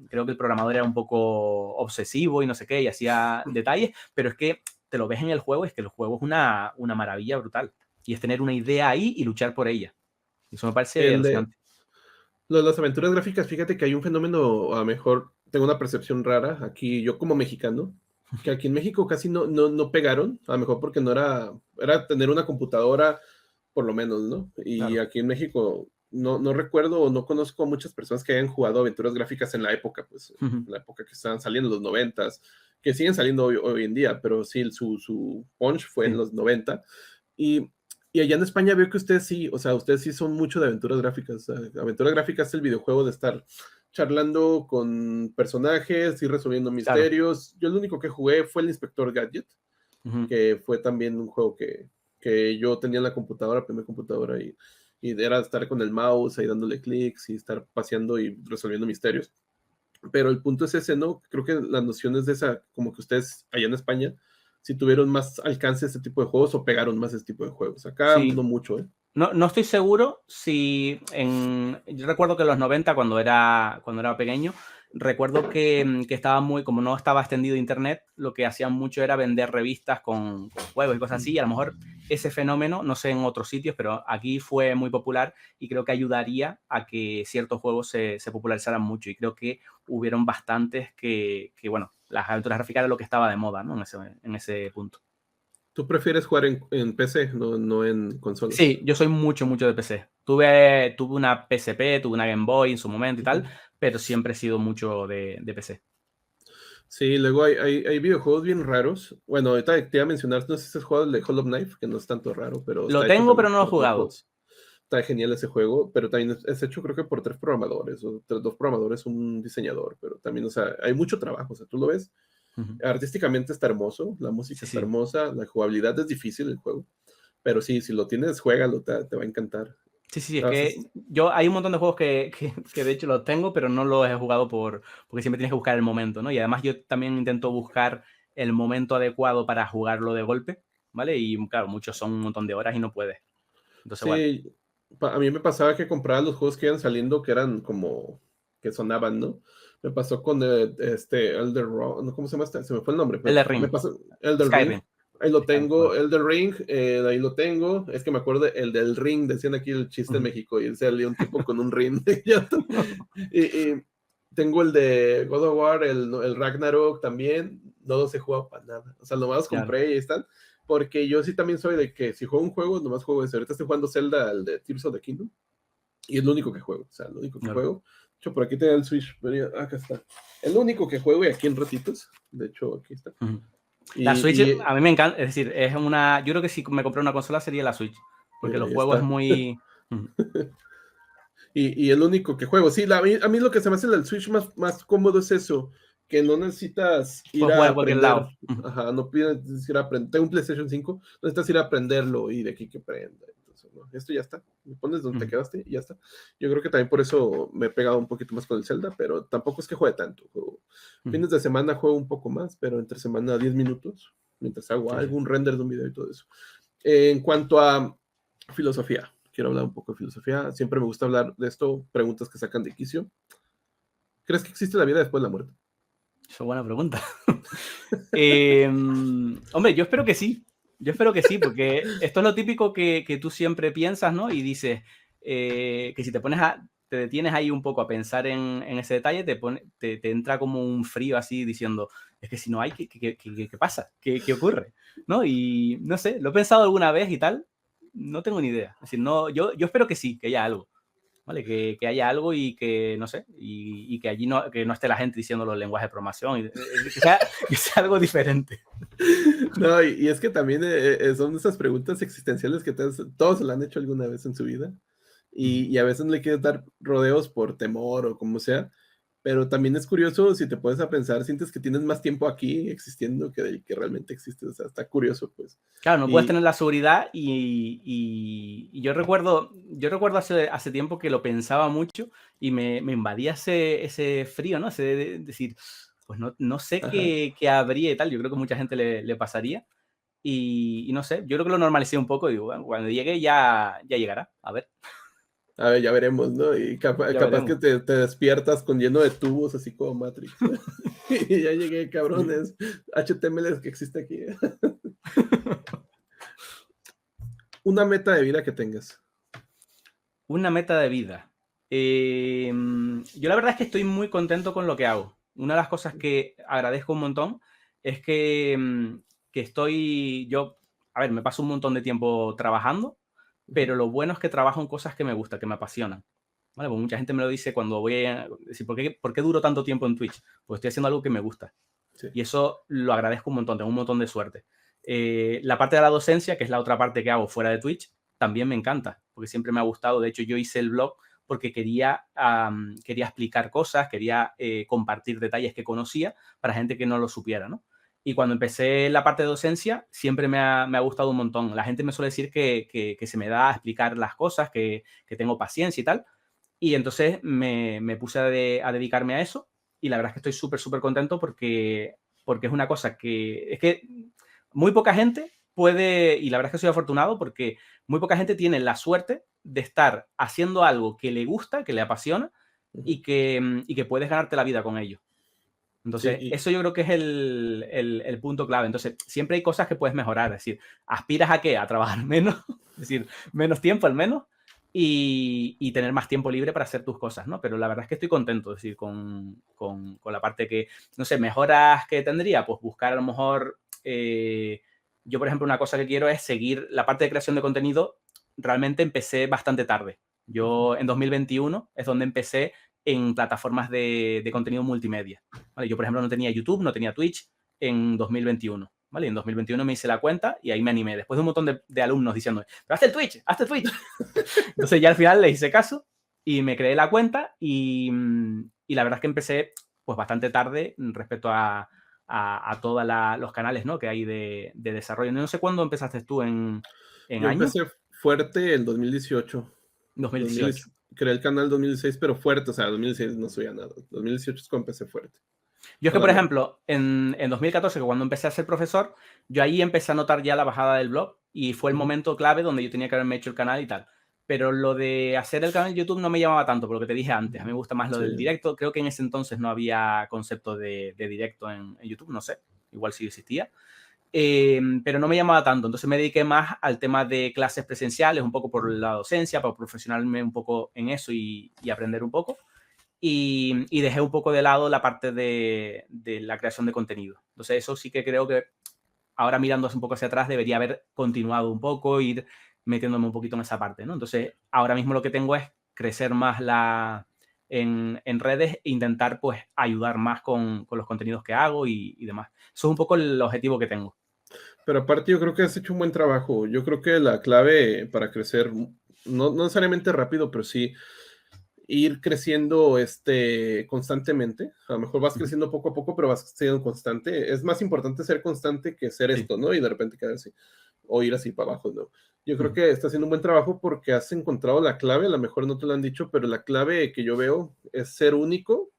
creo que el programador era un poco obsesivo y no sé qué, y hacía detalles, pero es que te lo ves en el juego, es que el juego es una maravilla brutal. Y es tener una idea ahí y luchar por ella. Y eso me parece El de alucinante. las aventuras gráficas, fíjate que hay un fenómeno, a lo mejor tengo una percepción rara aquí, yo como mexicano, que aquí en México casi no pegaron, a lo mejor porque no era tener una computadora, por lo menos, ¿no? Y Claro. aquí en México no recuerdo o no conozco a muchas personas que hayan jugado aventuras gráficas en la época, pues, en la época que estaban saliendo, los noventas, que siguen saliendo hoy en día, pero sí, su punch fue en Sí, los 90. Y y allá en España veo que ustedes sí, o sea, ustedes sí son mucho de aventuras gráficas. O sea, aventuras gráficas es el videojuego de estar charlando con personajes y resolviendo claro. misterios. Yo lo único que jugué fue el Inspector Gadget, Ujú. que fue también un juego que yo tenía en la computadora, primera computadora, y era estar con el mouse ahí dándole clics y estar paseando y resolviendo misterios. Pero el punto es ese, ¿no? Creo que las nociones de esa, como que ustedes allá en España, si tuvieron más alcance a este tipo de juegos o pegaron más este tipo de juegos. Acá Sí, no mucho, ¿eh? no estoy seguro si yo recuerdo que en los 90 cuando era pequeño, recuerdo que estaba muy, como no estaba extendido internet, lo que hacían mucho era vender revistas con juegos y cosas así, y a lo mejor ese fenómeno, no sé en otros sitios, pero aquí fue muy popular y creo que ayudaría a que ciertos juegos se popularizaran mucho, y creo que hubieron bastantes bueno, las aventuras gráficas era lo que estaba de moda, ¿no? En ese punto. ¿Tú prefieres jugar en PC, no en consolas? Sí, yo soy mucho, mucho de PC. Tuve una PSP, tuve una Game Boy en su momento y Ujú. tal, pero siempre he sido mucho de PC. Sí, luego hay videojuegos bien raros. Bueno, ahorita te iba a mencionar, no sé si has jugado el de Hollow Knife, que no es tanto raro, pero Lo está hecho tengo, pero también no lo he por jugado. locos. Está genial ese juego, pero también es hecho creo que por tres programadores, o dos programadores, un diseñador, pero también, o sea, hay mucho trabajo, o sea, tú lo ves, Ujú. artísticamente está hermoso, la música Sí, está sí. hermosa, la jugabilidad es difícil el juego, pero sí, si lo tienes, juégalo, te va a encantar. Sí, sí, es Ah, sí, que hay un montón de juegos que de hecho los tengo, pero no los he jugado porque siempre tienes que buscar el momento, ¿no? Y además yo también intento buscar el momento adecuado para jugarlo de golpe, ¿vale? Y claro, muchos son un montón de horas y no puedes. Entonces, bueno. sí, a mí me pasaba que compraba los juegos que iban saliendo, que eran como, que sonaban, ¿no? Me pasó con Elder Ring, ¿cómo se llama este? Se me fue el nombre, El de pero me Ring, pasó Elder Ring, Skyrim. ahí lo Skyrim, tengo, bueno. Elder Ring, ahí lo tengo, es que me acuerdo el del ring, decían aquí el chiste en Ujú. México, y salía un tipo con un ring, y tengo el de God of War, el Ragnarok también, no los he jugado para nada, o sea, nomás los Claro, compré y ahí están, porque yo sí también soy de que si juego un juego, nomás juego ese. Ahorita estoy jugando Zelda, el de Tears of the Kingdom, y es lo único que juego. O sea, lo único que claro. juego. De hecho, por aquí tengo el Switch. Acá está. Es lo único que juego y aquí en ratitos. De hecho, aquí está. Ujú. La Switch Y a mí me encanta, es decir, yo creo que si me compré una consola sería la Switch, porque mira, los ahí juegos es está. muy... Ujú. Y es lo único que juego. Sí, a mí lo que se me hace el Switch más cómodo es eso. Que no necesitas ir Puedes a jugar a cualquier aprender. lado. Ujú. Ajá, no pides ir a aprender. Tengo un PlayStation 5, no necesitas ir a aprenderlo y de aquí que prenda. Entonces, no, esto ya está. Me pones donde te Ujú. quedaste y ya está. Yo creo que también por eso me he pegado un poquito más con el Zelda, pero tampoco es que juegue tanto. Ujú. Fines de semana juego un poco más, pero entre semana 10 minutos. mientras hago Sí, sí. algún render de un video y todo eso. En cuanto a filosofía, quiero hablar un poco de filosofía. Siempre me gusta hablar de esto, preguntas que sacan de quicio. ¿Crees que existe la vida después de la muerte? Eso es buena pregunta. Hombre, yo espero que sí. Yo espero que sí, porque esto es lo típico que tú siempre piensas, ¿no? Y dices que si te detienes ahí un poco a pensar en ese detalle, te entra como un frío así diciendo, es que si no hay, ¿qué pasa? ¿Qué ocurre? ¿No? Y no sé, lo he pensado alguna vez y tal, no tengo ni idea. Es decir, no, yo espero que sí, que haya algo. ¿Vale? Que haya algo y que, no sé, y que allí no, que no esté la gente diciendo los lenguajes de programación, que sea algo diferente. No, y es que también son esas preguntas existenciales que todos se la han hecho alguna vez en su vida y a veces le quieres dar rodeos por temor o como sea, pero también es curioso si te pones a pensar, sientes que tienes más tiempo aquí existiendo que del que realmente existes, o sea, está curioso pues. Claro, no puedes Y, tener la seguridad y yo recuerdo hace tiempo que lo pensaba mucho y me invadía ese frío, ¿no? Ese decir, pues no sé ajá, qué habría y tal. Yo creo que mucha gente le pasaría y no sé, yo creo que lo normalicé un poco y digo, bueno, cuando llegue ya llegará, a ver, a ver, ya veremos, ¿no? Y ya capaz que veremos. te despiertas con lleno de tubos, así como Matrix. Y ya llegué, cabrones, HTML que existe aquí. Una meta de vida que tengas. Una meta de vida. Yo la verdad es que estoy muy contento con lo que hago. Una de las cosas que agradezco un montón es que yo, a ver, me paso un montón de tiempo trabajando, pero lo bueno es que trabajo en cosas que me gustan, que me apasionan. ¿Vale? Pues mucha gente me lo dice cuando voy a decir, ¿por qué duro tanto tiempo en Twitch? Pues estoy haciendo algo que me gusta. Sí. Y eso lo agradezco un montón, tengo un montón de suerte. La parte de la docencia, que es la otra parte que hago fuera de Twitch, también me encanta, porque siempre me ha gustado. De hecho, yo hice el blog porque quería explicar cosas, quería compartir detalles que conocía para gente que no lo supiera, ¿no? Y cuando empecé la parte de docencia, siempre me ha gustado un montón. La gente me suele decir que se me da a explicar las cosas, que tengo paciencia y tal. Y entonces me puse a dedicarme a eso y la verdad es que estoy súper, súper contento porque es una cosa que muy poca gente puede, y la verdad es que soy afortunado porque muy poca gente tiene la suerte de estar haciendo algo que le gusta, que le apasiona Ujú. y que puedes ganarte la vida con ello. Sí, Entonces, eso yo creo que es el punto clave. Entonces, siempre hay cosas que puedes mejorar. Es decir, ¿aspiras a qué? A trabajar menos, es decir, menos tiempo al menos, y tener más tiempo libre para hacer tus cosas, ¿no? Pero la verdad es que estoy contento, es decir, con la parte que, no sé, mejoras que tendría, pues buscar a lo mejor, yo por ejemplo, una cosa que quiero es seguir la parte de creación de contenido. Realmente empecé bastante tarde. ujú. Yo en 2021 es donde empecé en plataformas de contenido multimedia. ¿Vale? Yo, por ejemplo, no tenía YouTube, no tenía Twitch en 2021. ¿Vale? En 2021 me hice la cuenta y ahí me animé. Después de un montón de alumnos diciendo, pero hazte el Twitch, hazte el Twitch. Entonces ya al final le hice caso y me creé la cuenta y la verdad es que empecé pues bastante tarde respecto a todos los canales, ¿no? Que hay de desarrollo. No sé cuándo empezaste tú en Yo año. empecé fuerte en 2018. 2018. Creé el canal 2016, pero fuerte, o sea, 2016 no subía nada. 2018 es cuando empecé fuerte. Yo es que, Para por la- ejemplo, en 2014, que cuando empecé a ser profesor, yo ahí empecé a notar ya la bajada del blog y fue el Ujú. momento clave donde yo tenía que haberme hecho el canal y tal. Pero lo de hacer el canal de YouTube no me llamaba tanto, por lo que te dije antes. A mí me gusta más lo del Sí. directo. Creo que en ese entonces no había concepto de directo en YouTube, no sé. Igual sí existía. Pero no me llamaba tanto. Entonces me dediqué más al tema de clases presenciales, un poco por la docencia, para profesionarme un poco en eso y aprender un poco y dejé un poco de lado la parte de la creación de contenido. Entonces, eso sí que creo que ahora mirando un poco hacia atrás debería haber continuado un poco, ir metiéndome un poquito en esa parte, ¿no? Entonces, ahora mismo lo que tengo es crecer más en redes e intentar, pues, ayudar más con los contenidos que hago y demás. Eso es un poco el objetivo que tengo. Pero aparte yo creo que has hecho un buen trabajo. Yo creo que la clave para crecer, no necesariamente rápido, pero sí ir creciendo constantemente. A lo mejor vas Ujú. creciendo poco a poco, pero vas siendo constante. Es más importante ser constante que ser Sí. esto, ¿no? Y de repente quedarse o ir así para abajo, ¿no? Yo creo Ujú. que estás haciendo un buen trabajo porque has encontrado la clave, a lo mejor no te lo han dicho, pero la clave que yo veo es ser único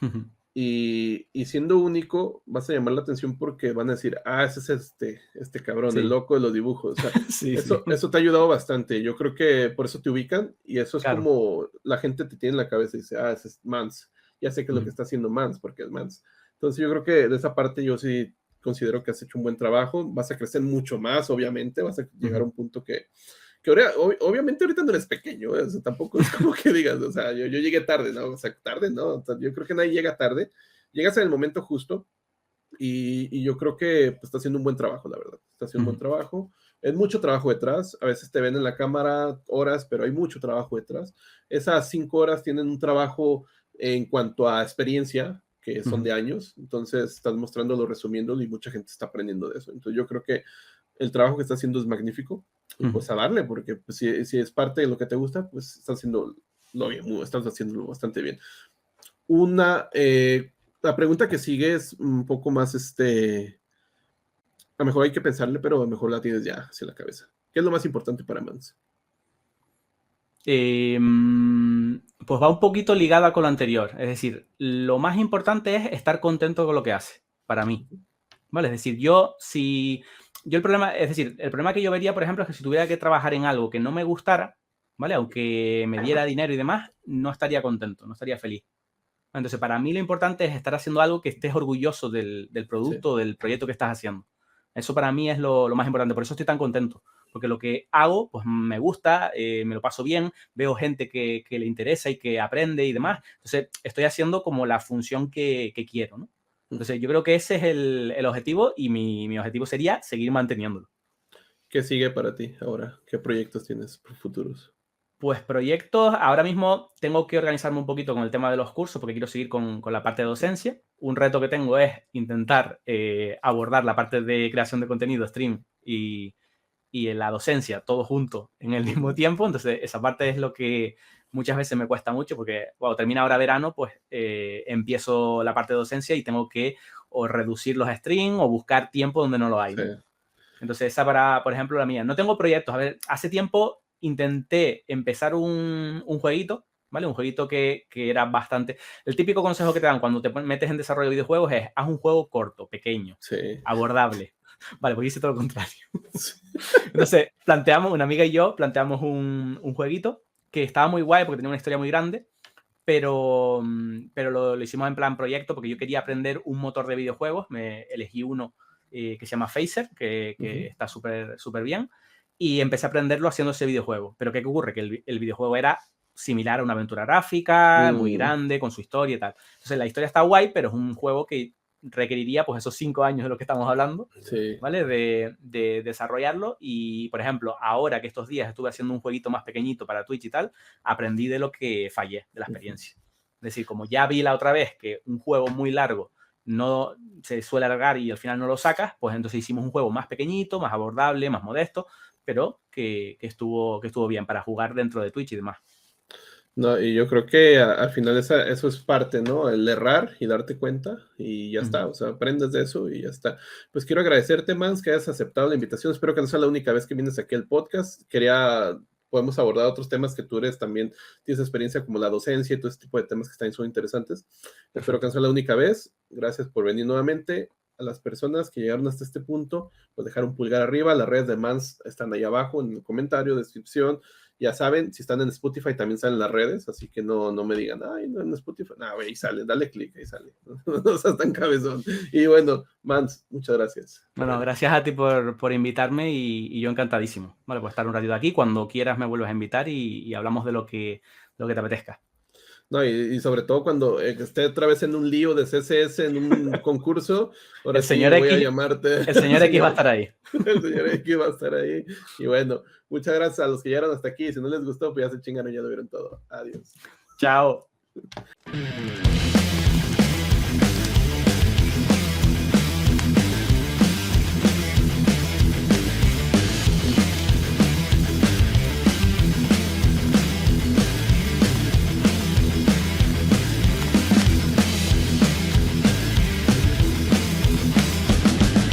Ujú. Y siendo único, vas a llamar la atención porque van a decir, ese es este cabrón, el Sí, loco de los dibujos. O sea, sí, sí, eso te ha ayudado bastante. Yo creo que por eso te ubican y eso es claro. como la gente te tiene en la cabeza y dice, ese es Mans. Ya sé qué es lo que Ujú, está haciendo Mans porque es Mans. Entonces yo creo que de esa parte yo sí considero que has hecho un buen trabajo. Vas a crecer mucho más, obviamente. Vas a llegar a ujú, un punto que obviamente ahorita no eres pequeño, o sea, tampoco es como que digas, o sea, yo llegué tarde, ¿no? O sea, tarde, ¿no? O sea, yo creo que nadie llega tarde, llegas en el momento justo y yo creo que pues, está haciendo un buen trabajo, la verdad, está haciendo un buen ujú, trabajo, es mucho trabajo detrás, a veces te ven en la cámara horas, pero hay mucho trabajo detrás. Esas 5 horas tienen un trabajo en cuanto a experiencia, que son ujú, de años, entonces estás mostrándolo, resumiéndolo y mucha gente está aprendiendo de eso. Entonces yo creo que el trabajo que está haciendo es magnífico y ujú. pues a darle, porque pues, si es parte de lo que te gusta, pues estás haciendo lo bien, estás haciéndolo bastante bien. Una, la pregunta que sigue es un poco más, a lo mejor hay que pensarle, pero a lo mejor la tienes ya hacia la cabeza. ¿Qué es lo más importante para Mans? Pues va un poquito ligada con lo anterior. Es decir, lo más importante es estar contento con lo que hace, para mí. ¿Vale? Es decir, el problema que yo vería, por ejemplo, es que si tuviera que trabajar en algo que no me gustara, ¿vale? Aunque me diera dinero y demás, no estaría contento, no estaría feliz. Entonces, para mí lo importante es estar haciendo algo que estés orgulloso del Sí, producto, del proyecto que estás haciendo. Eso para mí es lo más importante, por eso estoy tan contento. Porque lo que hago, pues me gusta, me lo paso bien, veo gente que le interesa y que aprende y demás. Entonces, estoy haciendo como la función que quiero, ¿no? Entonces, yo creo que ese es el objetivo y mi objetivo sería seguir manteniéndolo. ¿qué sigue para ti ahora? ¿Qué proyectos tienes futuros? Pues proyectos, ahora mismo tengo que organizarme un poquito con el tema de los cursos porque quiero seguir con la parte de docencia. Un reto que tengo es intentar abordar la parte de creación de contenido, stream y en la docencia, todo junto en el mismo tiempo. Entonces, esa parte es lo que muchas veces me cuesta mucho porque cuando termina ahora verano, pues empiezo la parte de docencia y tengo que o reducir los streams o buscar tiempo donde no lo hay, Sí. ¿no? Entonces, esa para, por ejemplo, la mía. No tengo proyectos. A ver, hace tiempo intenté empezar un jueguito, ¿vale? Un jueguito que era bastante... El típico consejo que te dan cuando te metes en desarrollo de videojuegos es, haz un juego corto, pequeño, Sí. abordable. Vale, pues hice todo lo contrario. Sí. Entonces, una amiga y yo planteamos un jueguito que estaba muy guay porque tenía una historia muy grande, pero lo hicimos en plan proyecto porque yo quería aprender un motor de videojuegos. Me elegí uno que se llama Phaser, que Ujú. está súper súper bien, y empecé a aprenderlo haciendo ese videojuego. Pero ¿qué ocurre? Que el videojuego era similar a una aventura gráfica, muy Mm, grande, con su historia y tal. Entonces la historia está guay, pero es un juego que requeriría pues esos 5 años de lo que estamos hablando, sí. ¿vale? De desarrollarlo. Y, por ejemplo, ahora que estos días estuve haciendo un jueguito más pequeñito para Twitch y tal, aprendí de lo que fallé, de la Ujú. experiencia. Es decir, como ya vi la otra vez que un juego muy largo no se suele alargar y al final no lo sacas, pues entonces hicimos un juego más pequeñito, más abordable, más modesto, pero que estuvo bien para jugar dentro de Twitch y demás. No, y yo creo que al final eso es parte, ¿no? El errar y darte cuenta y ya Ujú. está, o sea, aprendes de eso y ya está. Pues quiero agradecerte, Mans, que hayas aceptado la invitación. Espero que no sea la única vez que vienes aquí al podcast. Podemos abordar otros temas que tú eres también, tienes experiencia como la docencia y todo ese tipo de temas que están muy interesantes. Espero que no Perfecto. sea la única vez. Gracias por venir nuevamente. A las personas que llegaron hasta este punto, pues dejar un pulgar arriba. Las redes de Mans están ahí abajo en el comentario, descripción. Ya saben, si están en Spotify también salen las redes, así que no me digan, ay, no en Spotify. No, ahí sale, dale clic, ahí sale. No seas tan cabezón. Y bueno, Mans, muchas gracias por Bueno, venir. gracias a ti por invitarme y yo encantadísimo. Vale, pues estar un ratito aquí. Cuando quieras me vuelves a invitar y hablamos de lo que te apetezca. No, y sobre todo cuando esté otra vez en un lío de CSS en un concurso, ahora El sí señor voy a X, llamarte el el señor X va a señor, estar ahí. el señor X va a estar ahí. Y bueno, muchas gracias a los que llegaron hasta aquí. Si no les gustó, pues ya se chingaron, ya lo vieron todo. Adiós. Chao.